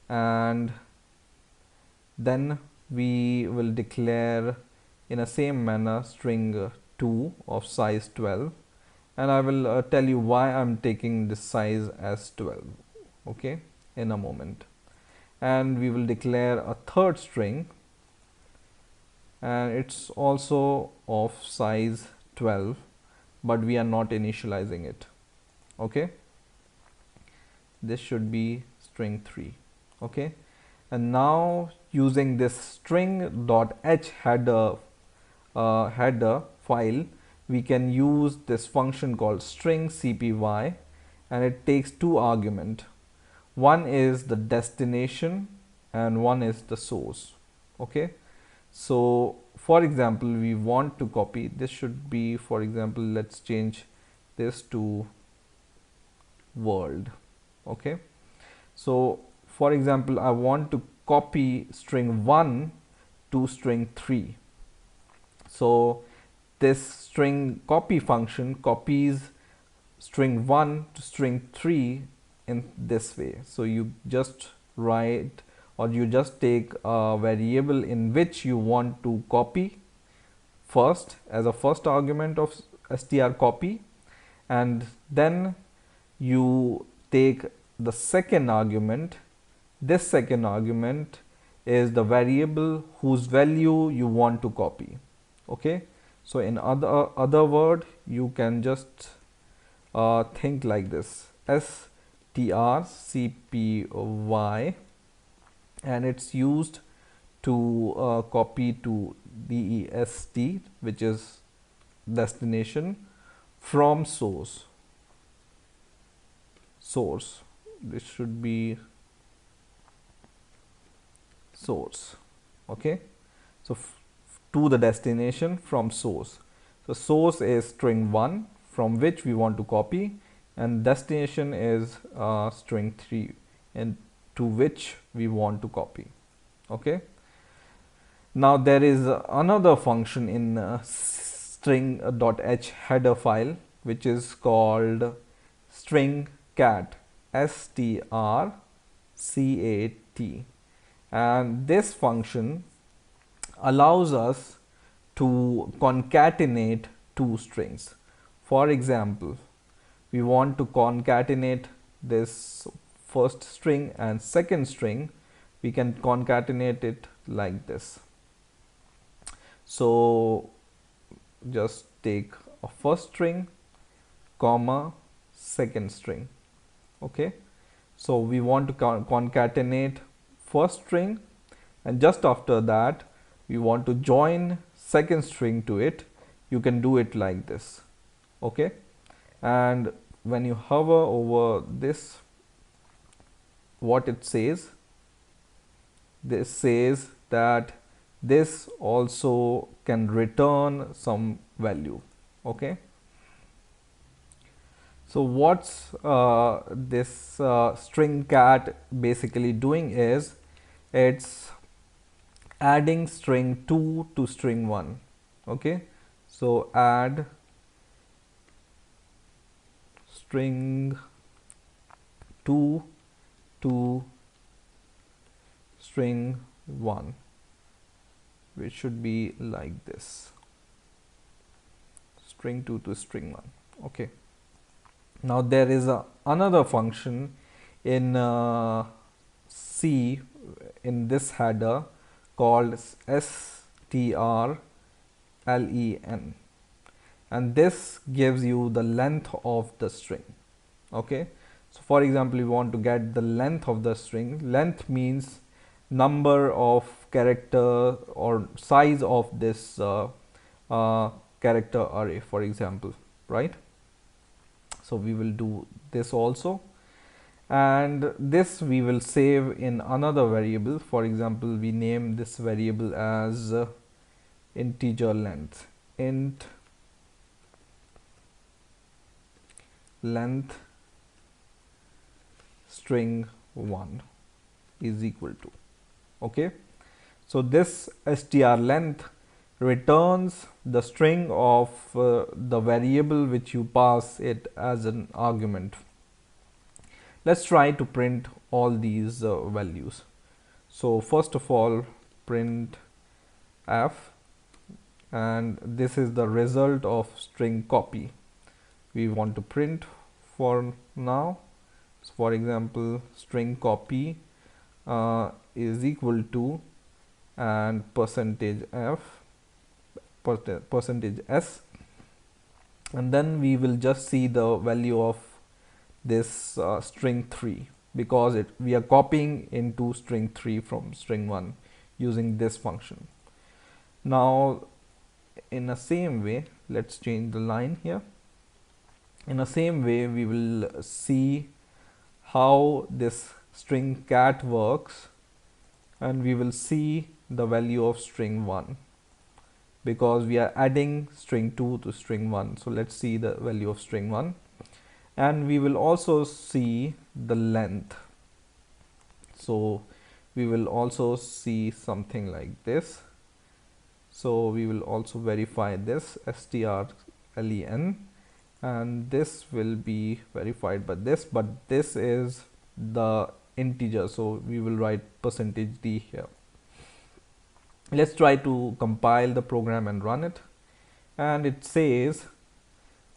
and then we will declare in a same manner string
2 of size 12, and I will tell you why I'm taking this size as 12, okay, in a moment. And we will declare a third string, and it's also of size 12, but we are not initializing it, okay. This should be string 3, okay. And now using this string.h header file, we can use this function called string cpy, and it takes two arguments. One is the destination and one is the source, okay. So for example, we want to copy, this should be, for example, let's change this to world, okay. So for example, I want to copy string 1 to string 3. So this string copy function copies string 1 to string 3 in this way. So you just write, or you just take a variable in which you want to copy first as a first argument of strcopy, and then you take the second argument. This second argument is the variable whose value you want to copy, okay. So in other word, you can just think like this: strcpy, and it's used to copy to dest, which is destination, from source. This should be source, okay. So to the destination from source. So source is string 1 from which we want to copy, and destination is string 3 and to which we want to copy, okay. Now there is another function in string.h header file, which is called string cat, strcat, and this function allows us to concatenate two strings. For example, we want to concatenate this first string and second string. We can concatenate it like this. So just take a first string comma second string, okay. So we want to concatenate first string, and just after that we want to join second string to it. You can do it like this, okay. And when you hover over this, what it says, this says that this also can return some value, okay. So what's this string cat basically doing is, it's adding string 2 to string 1, okay. So add string 2 to string 1, which should be like this: string 2 to string 1, okay. Now there is another function in C in this header called strlen, and this gives you the length of the string, okay. So for example, you want to get the length of the string. Length means number of character or size of this character array, for example, right. So we will do this also, and this we will save in another variable. For example, we name this variable as integer length, int length string 1 is equal to, okay. So this strlength returns the string of the variable which you pass it as an argument. Let's try to print all these values. So first of all, print f, and this is the result of string copy we want to print for now. So for example, string copy is equal to and percentage %s, and then we will just see the value of this string 3, because we are copying into string 3 from string 1 using this function. Now in the same way, let's change the line here. In the same way, we will see how this string cat works, and we will see the value of string 1 because we are adding string 2 to string 1. So let's see the value of string 1, and we will also see the length. So we will also see something like this. So we will also verify this strlen, and this will be verified by this, but this is the integer, so we will write %d here. Let's try to compile the program and run it, and it says,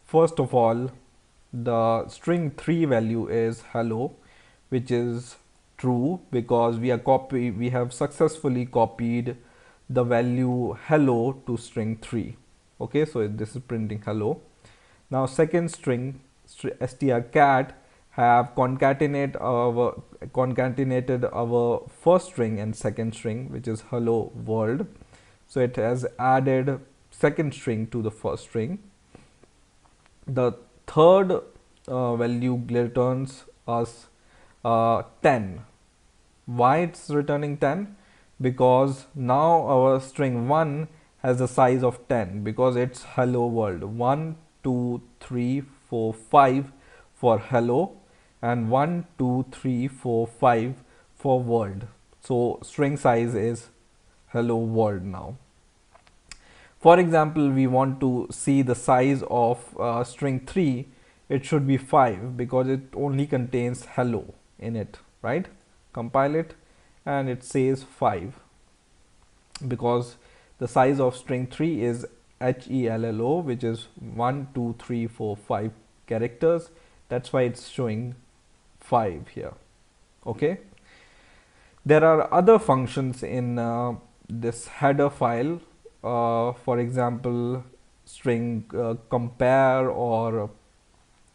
first of all, the string 3 value is hello, which is true because we have successfly copied the value hello to string 3. Okay, so this is printing hello. Now second string strcat have concatenated our first string and second string, which is hello world. So it has added second string to the first string. The third value returns us 10. Why it's returning 10? Because now our string 1 has the size of 10 because it's hello world. 1 2 3 4 5 for hello, and 1 2 3 4 5 for world. So string size is hello world. Now for example, we want to see the size of string 3. It should be 5 because it only contains hello in it, right? Compile it, and it says 5 because the size of string 3 is HELLO, which is 1 2 3 4 5 characters. That's why it's showing 5 here. Okay, there are other functions in this header file. For example, string compare or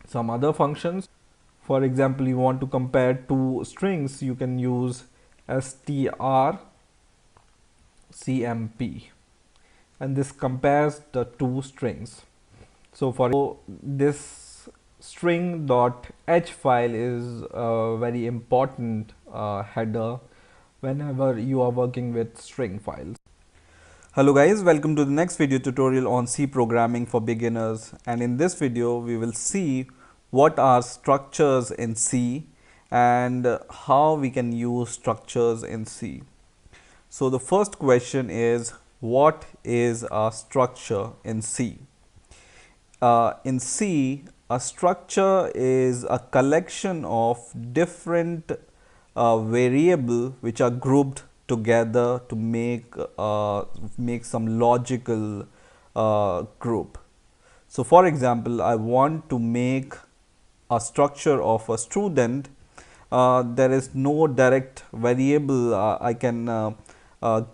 some other functions. For example, you want to compare two strings, you can use strcmp, and this compares the two strings. So for this string.h file is a very important header whenever you are working with string files.
Hello guys, welcome to the next video tutorial on C programming for beginners, and in this video we will see what are structures in C and how we can use structures in C. So the first question is, what is a structure in C? In C, a structure is a collection of different variables which are grouped together to make some logical group. So for example, I want to make a structure of a student. There is no direct variable I can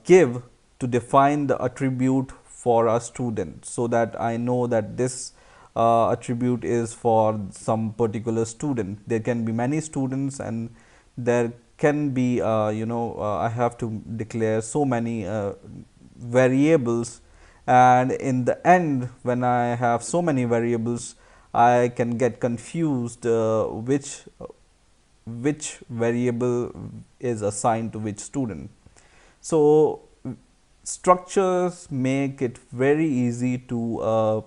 give to define the attribute for a student, so that I know that this attribute is for some particular student. There can be many students, and there can be I have to declare so many variables, and in the end, when I have so many variables, I can get confused which variable is assigned to which student. So structures make it very easy to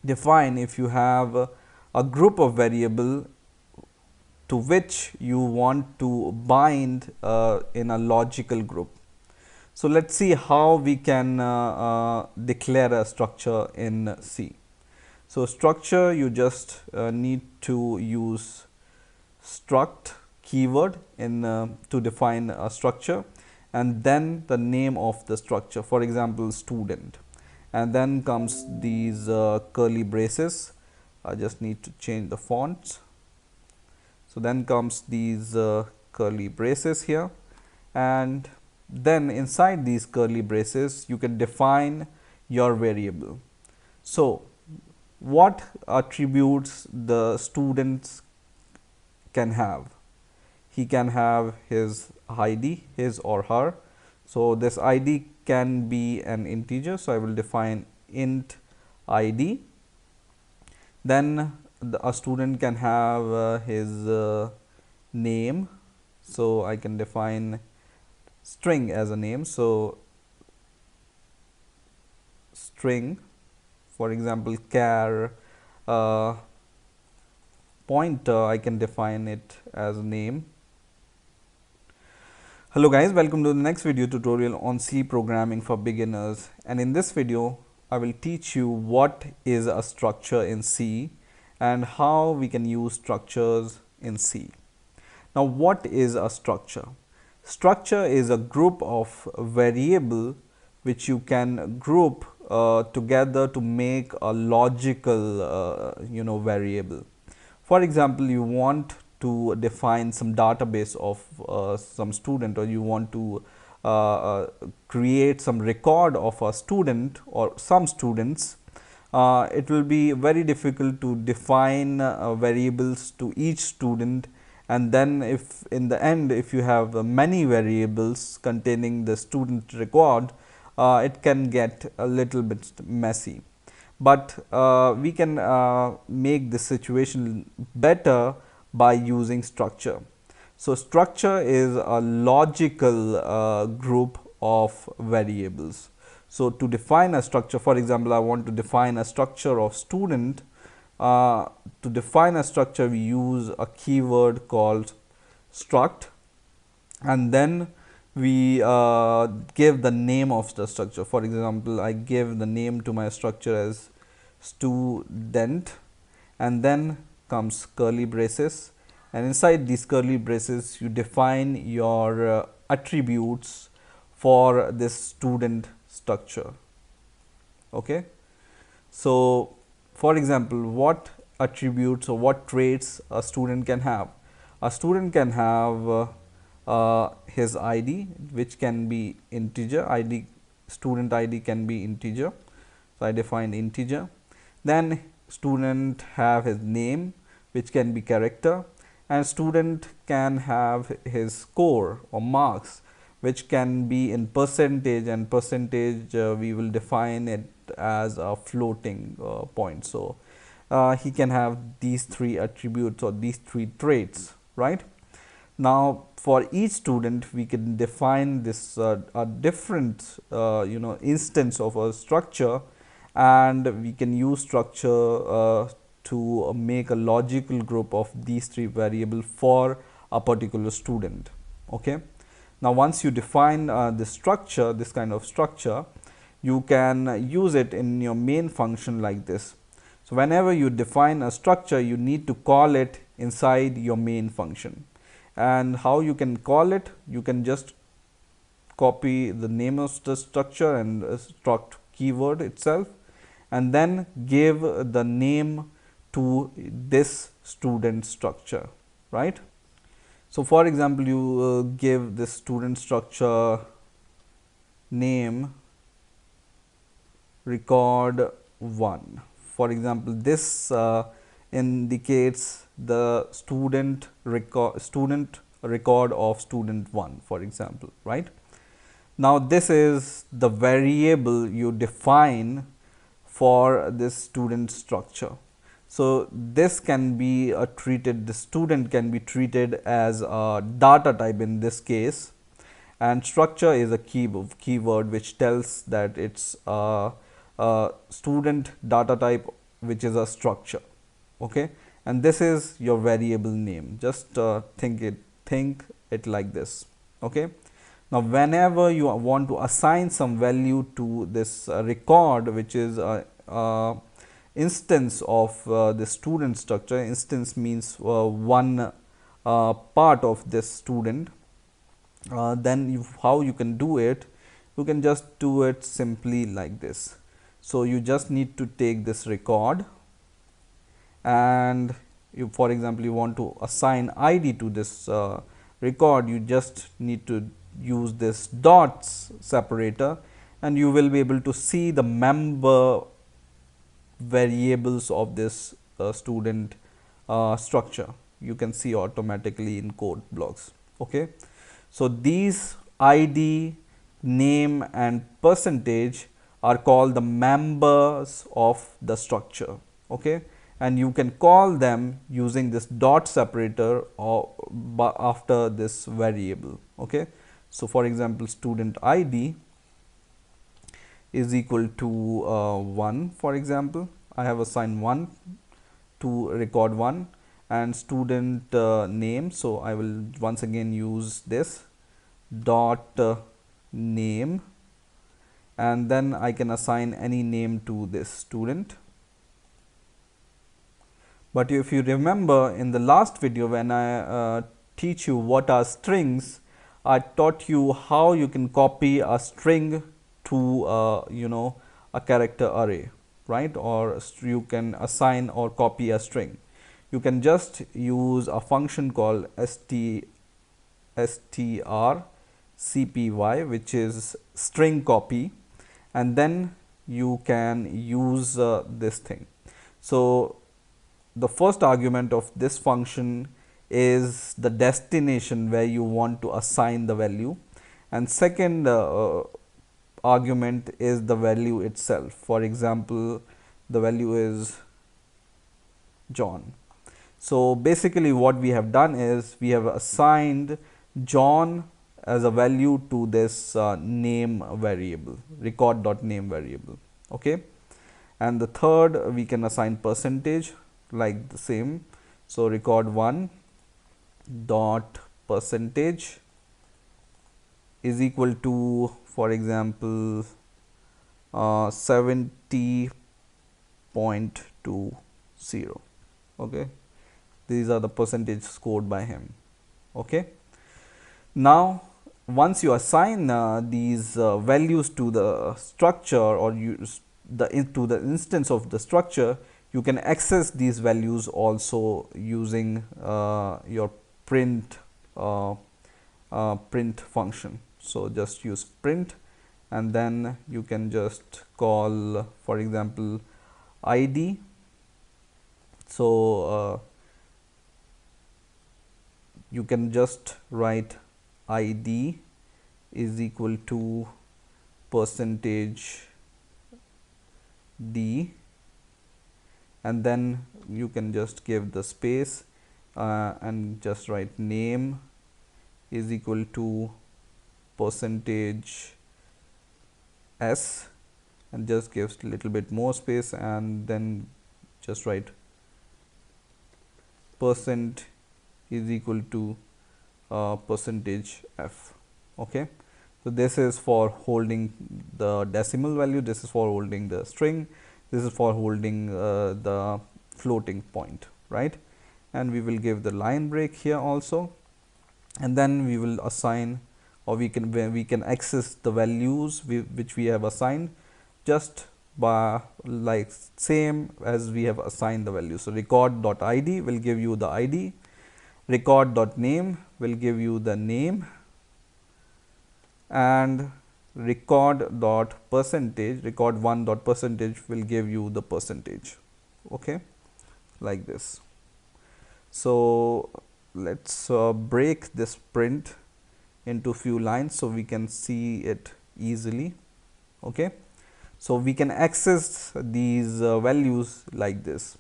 define if you have a group of variable to which you want to bind in a logical group. So let's see how we can declare a structure in C. So structure, you just need to use struct keyword in to define a structure, and then the name of the structure, for example student,
and then comes these curly braces. I just need to change the fonts. So then comes these curly braces here, and then inside these curly braces you can define your variable. So what attributes the students can have? He can have his ID, his or her. So this ID can be an integer, so I will define int ID. Then a student can have his name, so I can define string as a name. So string, for example, char pointer, I can define it as a name. Hello guys, welcome to the next video tutorial on C programming for beginners, and in this video I will teach you what is a structure in C and how we can use structures in C. Now what is a structure? Structure is a group of variable which you can group together to make a logical variable. For example, you want to define some database of some student, or you want to create some record of a student or some students. It will be very difficult to define variables to each student, and then if in the end if you have many variables containing the student record, it can get a little bit messy. But we can make this situation better by using structure. So structure is a logical group of variables. So to define a structure, for example, I want to define a structure of student. To define a structure, we use a keyword called struct, and then we give the name of the structure. For example, I give the name to my structure as student, and then comes curly braces, and inside these curly braces you define your attributes for this student structure. Okay, so for example, what attributes or what traits a student can have? A student can have his ID, which can be integer. Student ID can be integer, so I define integer. Then student have his name, which can be character, and student can have his score or marks, which can be in percentage, and percentage we will define it as a floating point. So he can have these three attributes or these three traits, right? Now for each student we can define this a different instance of a structure, and we can use structure to make a logical group of these three variables for a particular student. Okay, now once you define this structure, this kind of structure, you can use it in your main function like this. So whenever you define a structure, you need to call it inside your main function. And how you can call it? You can just copy the name of the structure and struct keyword itself, and then give the name to this student structure, right? So for example, you give this student structure name record 1. For example, this indicates the student record of student 1, for example, right? Now this is the variable you define for this student structure. So this can be the student can be treated as a data type in this case, and structure is a keyword which tells that it's a student data type, which is a structure. Okay, and this is your variable name. Just think it like this. Okay, now whenever you want to assign some value to this record, which is a instance of the student structure. Instance means one part of this student. Then how you can do it? You can just do it simply like this.
So you just need to take this record, and you, for example, you want to assign ID to this record, you just need to use this dots separator, and you will be able to see the member variables of this student structure. You can see automatically in code blocks. Okay, so these ID, name and percentage are called the members of the structure. Okay, and you can call them using this dot separator or after this variable. Okay, so for example, student ID is equal to 1. For example, I have assigned 1 to record 1, and student name, so I will once again use this dot name, and then I can assign any name to this student. But if you remember in the last video when I teach you what are strings, I taught you how you can copy a string to a character array, right? Or you can assign or copy a string. You can just use a function called strcpy, which is string copy, and then you can use this thing. So the first argument of this function is the destination where you want to assign the value, and second argument is the value itself. For example, the value is John. So basically what we have done is we have assigned John as a value to this name variable, record.name variable. Okay, and the third, we can assign percentage like the same. So record 1 dot percentage is equal to, for example, 70.20. okay, these are the percentage scored by him. Okay, now once you assign these values to the structure, or use to the instance of the structure, you can access these values also using your print function. So just use print, and then you can just call, for example, ID. So you can just write ID is equal to percentage D, and then you can just give the space and just write name is equal to percentage S, and just gives a little bit more space, and then just write percent is equal to percentage F. Okay, so this is for holding the decimal value, this is for holding the string, this is for holding the floating point, right? And we will give the line break here also, and then we will assign, or we can access the values which we have assigned just by like same as we have assigned the value. So record.id will give you the ID, record.name will give you the name, and record1.percentage will give you the percentage. Okay, like this. So let's break this print into few lines so we can see it easily. Okay, so we can access these values like this.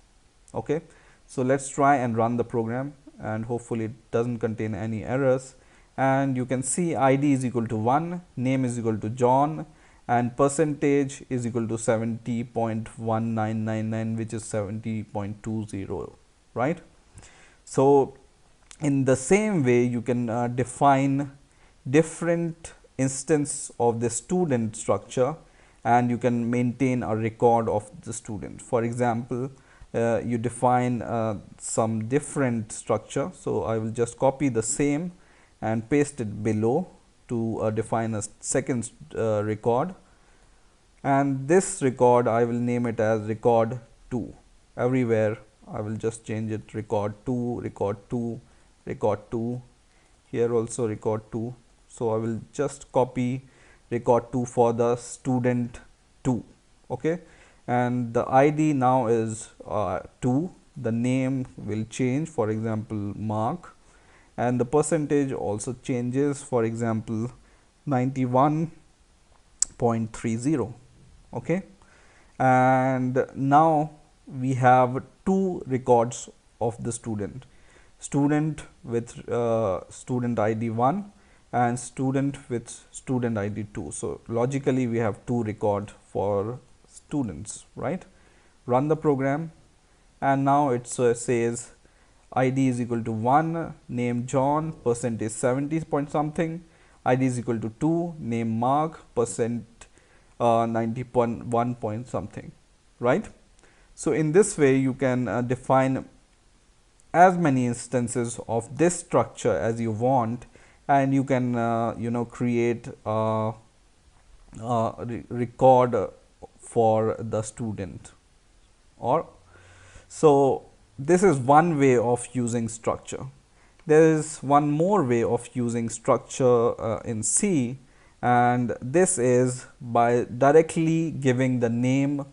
Okay, so let's try and run the program, and hopefully it doesn't contain any errors. And you can see ID is equal to 1, name is equal to John, and percentage is equal to 70.1999, which is 70.20, right? So in the same way, you can define different instance of the student structure, and you can maintain a record of the student. For example, you define some different structure. So I will just copy the same and paste it below to define a second record. and this record I will name it as record 2. Everywhere I will just change it record 2, record 2, record 2, here also record 2. So I will just copy record 2 for the student 2. Okay, and the ID now is 2. The name will change, for example Mark, and the percentage also changes, for example 91.30. okay, and now we have two records of the student with student ID 1 and student with student ID 2. So logically we have two record for students, right? Run the program, and now it says ID is equal to 1, name John, percent is 70 point something, ID is equal to 2, name Mark, percent 90.1 point something, right? So in this way you can define as many instances of this structure as you want, and you can create a record for the student. Or so this is one way of using structure. There is one more way of using structure in C, and this is by directly giving the name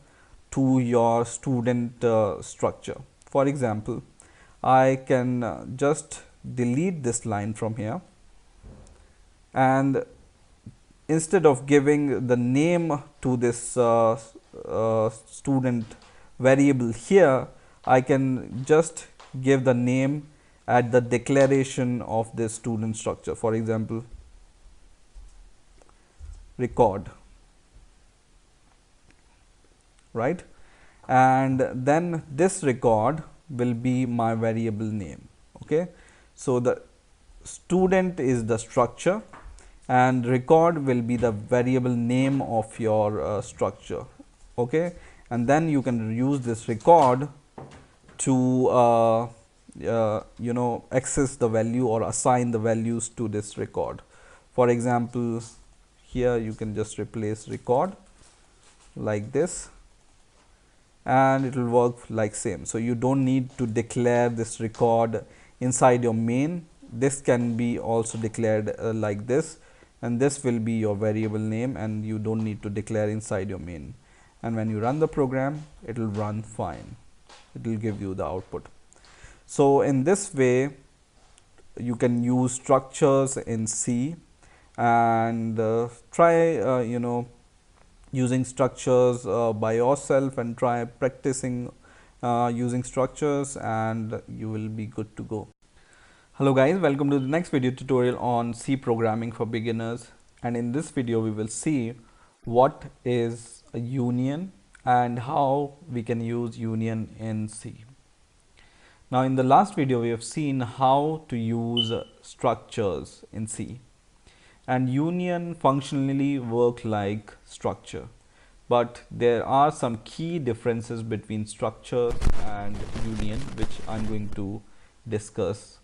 to your student structure. For example, I can just delete this line from here, and instead of giving the name to this student variable here, I can just give the name at the declaration of this student structure. For example, record, right? And then this record will be my variable name. Okay, so the student is the structure and record will be the variable name of your structure. Okay, and then you can use this record to access the value or assign the values to this record. For example, here you can just replace record like this, and it will work like same. So you don't need to declare this record inside your main. This can be also declared like this, and this will be your variable name, and you don't need to declare inside your main. And when you run the program, it will run fine. It will give you the output. So in this way you can use structures in C, and try using structures by yourself, and try practicing using structures, and you will be good to go. Hello guys, welcome to the next video tutorial on C programming for beginners, and in this video we will see what is a union and how we can use union in C. Now in the last video we have seen how to use structures in C, and union functionally work like structure, but there are some key differences between structure and union which I'm going to discuss.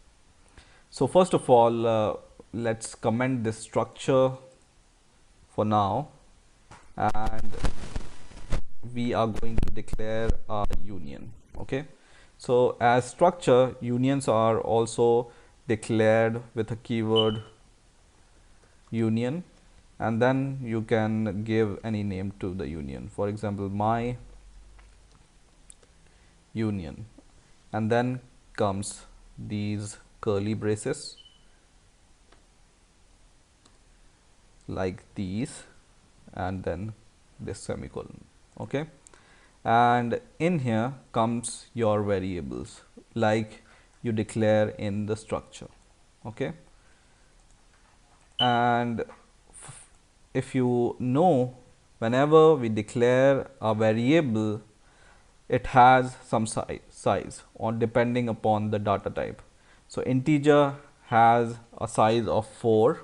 So first of all, let's comment this structure for now, and we are going to declare a union. Okay, so as structure, unions are also declared with a keyword union, and then you can give any name to the union. For example, my union, and then comes these curly braces like these, and then this semicolon. Okay, and in here comes your variables like you declare in the structure. Okay, and if you know, whenever we declare a variable, it has some size or depending upon the data type. So integer has a size of 4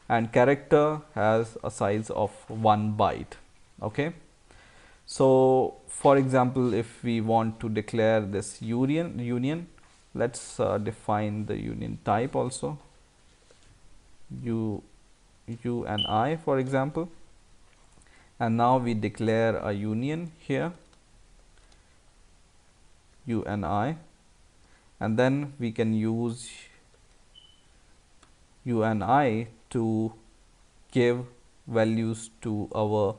and character has a size of 1 byte. Okay, so for example, if we want to declare this union, let's define the union type also, you and I, for example, and now we declare a union here, UNI, and then we can use UNI to give values to our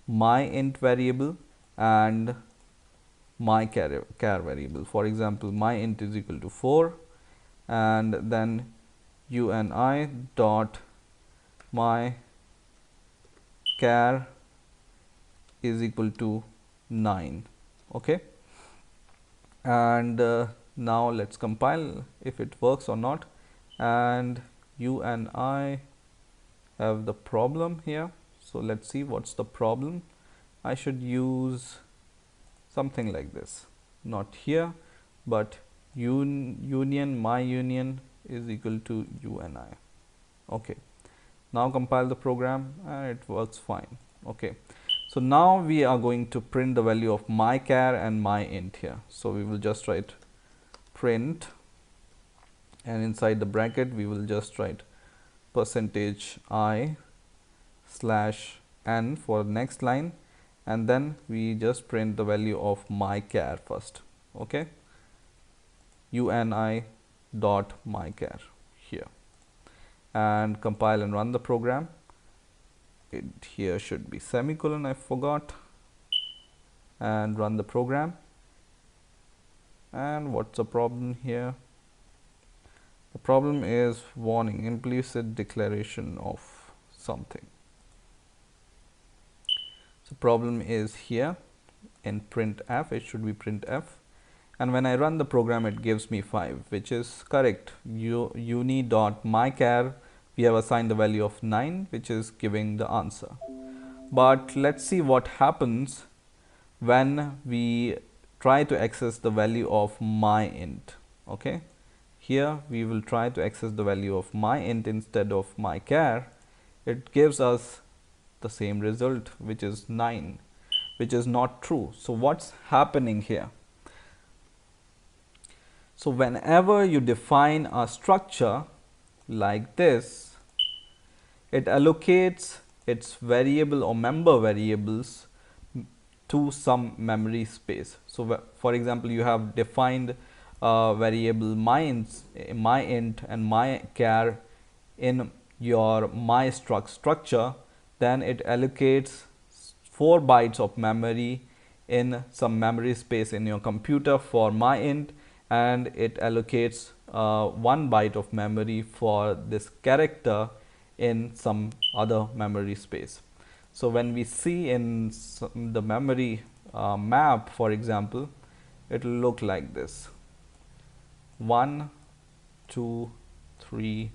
myInt variable and myChar variable. For example, myInt is equal to 4, and then UNI dot myChar is equal to 9. Okay, and now let's compile if it works or not. And UNI have the problem here, so let's see what's the problem. I should use something like this, not here, but union myUnion is equal to UNI. Okay, now compile the program and it works fine. Okay, so now we are going to print the value of myChar and myInt here. So we will just write print, and inside the bracket we will just write %i/n for next line, and then we just print the value of myChar first. Okay, UNI dot myChar here, and compile and run the program. It here should be semicolon, I forgot, and run the program. And what's the problem here? The problem is warning, implicit declaration of something. So problem is here in printf, it should be printf, and when I run the program it gives me 5, which is correct. uni.myChar, we have assigned the value of 9, which is giving the answer. But let's see what happens when we try to access the value of myInt. Okay, here we will try to access the value of myInt instead of myChar. It gives us the same result, which is 9, which is not true. So what's happening here? So whenever you define a structure like this, it allocates its variable or member variables to some memory space. So for example, you have defined variable myInt and myChar in your myStruct structure, then it allocates 4 bytes of memory in some memory space in your computer for myInt, and it allocates 1 byte of memory for this character in some other memory space. So when we see in the memory map, for example, it will look like this: 1, 2, 3,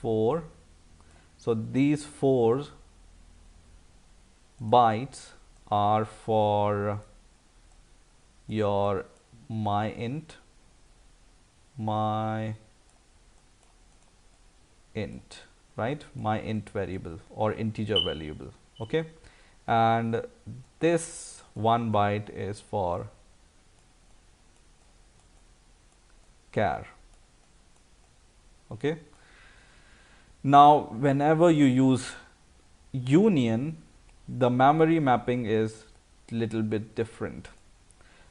4. So these 4 bytes are for your myInt, right? myInt variable or integer variable. Okay, and this 1 byte is for char. Okay, now whenever you use union, the memory mapping is little bit different.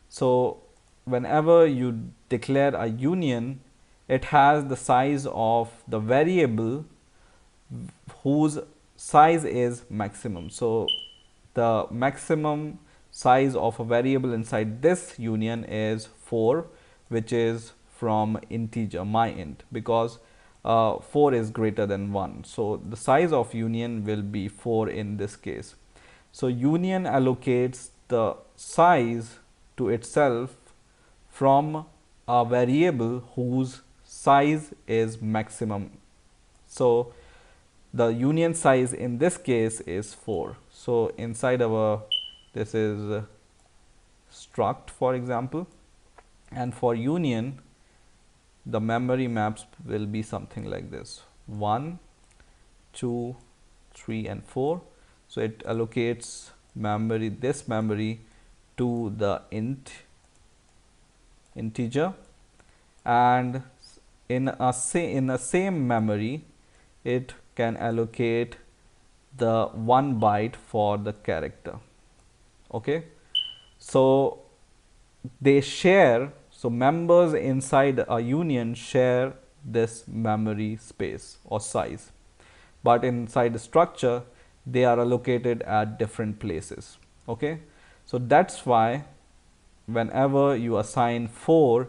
So whenever you declare a union, it has the size of the variable whose size is maximum. So the maximum size of a variable inside this union is 4, which is from integer myInt, because 4 is greater than 1. So the size of union will be 4 in this case. So union allocates the size to itself from a variable whose size is maximum. So the union size in this case is 4. So inside our, this is struct, for example, and for union the memory maps will be something like this: 1, 2, 3 and 4. So it allocates memory, this memory, to the integer, and in a same memory it can allocate the 1 byte for the character. Okay, so they share, so members inside a union share this memory space or size, but inside the structure they are allocated at different places. Okay, so that's why whenever you assign 4,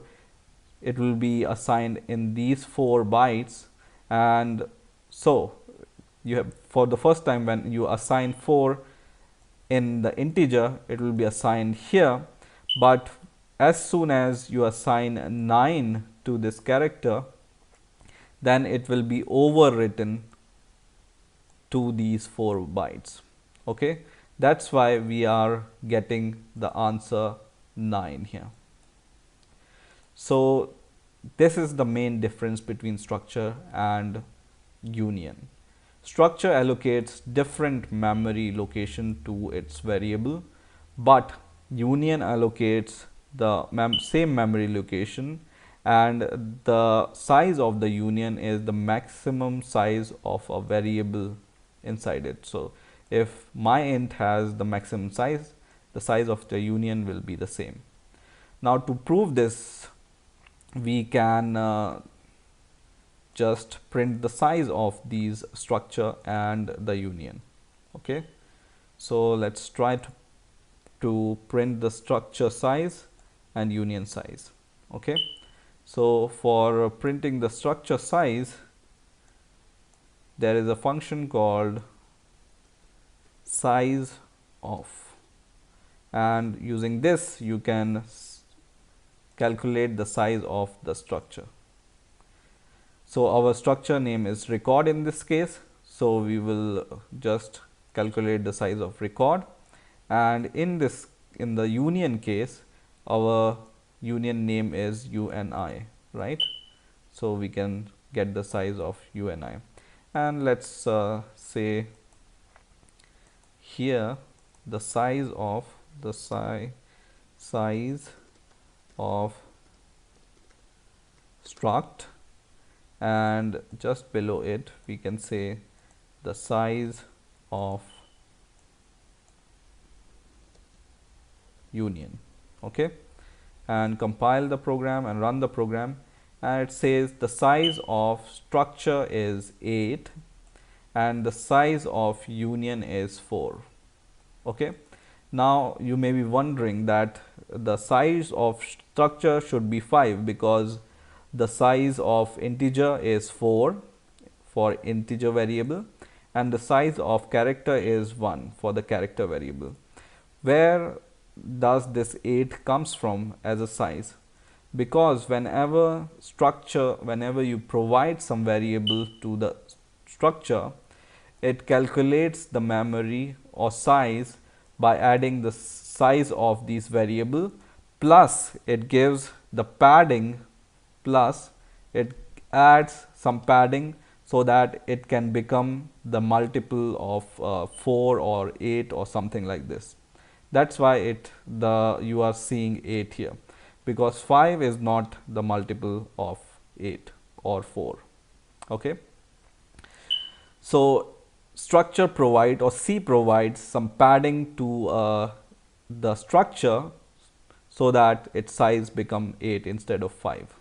it will be assigned in these 4 bytes, and so you have, for the first time when you assign 4 in the integer, it will be assigned here, but as soon as you assign 9 to this character, then it will be overwritten to these 4 bytes. Okay, that's why we are getting the answer 9 here. So this is the main difference between structure and union. Structure allocates different memory location to its variable, but union allocates the same memory location, and the size of the union is the maximum size of a variable inside it. So if my int has the maximum size, the size of the union will be the same. Now to prove this, we can just print the size of these structure and the union. Okay, so let's try to print the structure size and union size. Okay, so for printing the structure size, there is a function called size of, and using this you can calculate the size of the structure. So our structure name is record in this case, so we will just calculate the size of record, and in the union case, our union name is UNI, right? So we can get the size of UNI, and let's say here the size of struct, and just below it we can say the size of union. Okay, and compile the program and run the program, and it says the size of structure is 8 and the size of union is 4. Okay, now you may be wondering that the size of structure should be 5 because the size of integer is 4 for integer variable, and the size of character is 1 for the character variable. Where does this 8 comes from as a size? Because whenever you provide some variable to the structure, it calculates the memory or size by adding the size of these variable, plus it gives the padding, plus it adds some padding so that it can become the multiple of 4 or 8 or something like this. That's why you are seeing 8 here, because 5 is not the multiple of 8 or 4. Okay, so structure provide or C provides some padding to the structure so that its size become 8 instead of 5.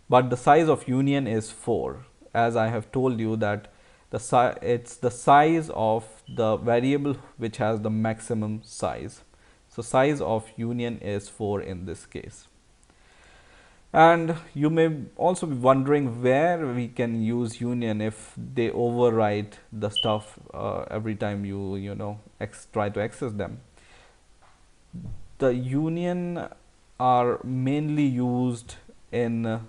But the size of union is 4, as I have told you that it's the size of the variable which has the maximum size. So size of union is 4 in this case. And you may also be wondering where we can use union if they overwrite the stuff every time you try to access them. The union are mainly used in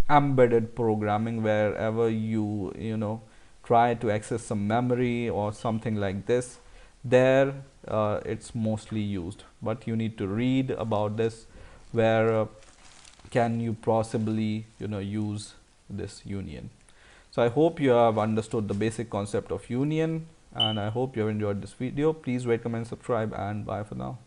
embedded programming, wherever you try to access some memory or something like this. There it's mostly used, but you need to read about this, where can you possibly use this union. So I hope you have understood the basic concept of union, and I hope you have enjoyed this video. Please rate, comment, subscribe, and bye for now.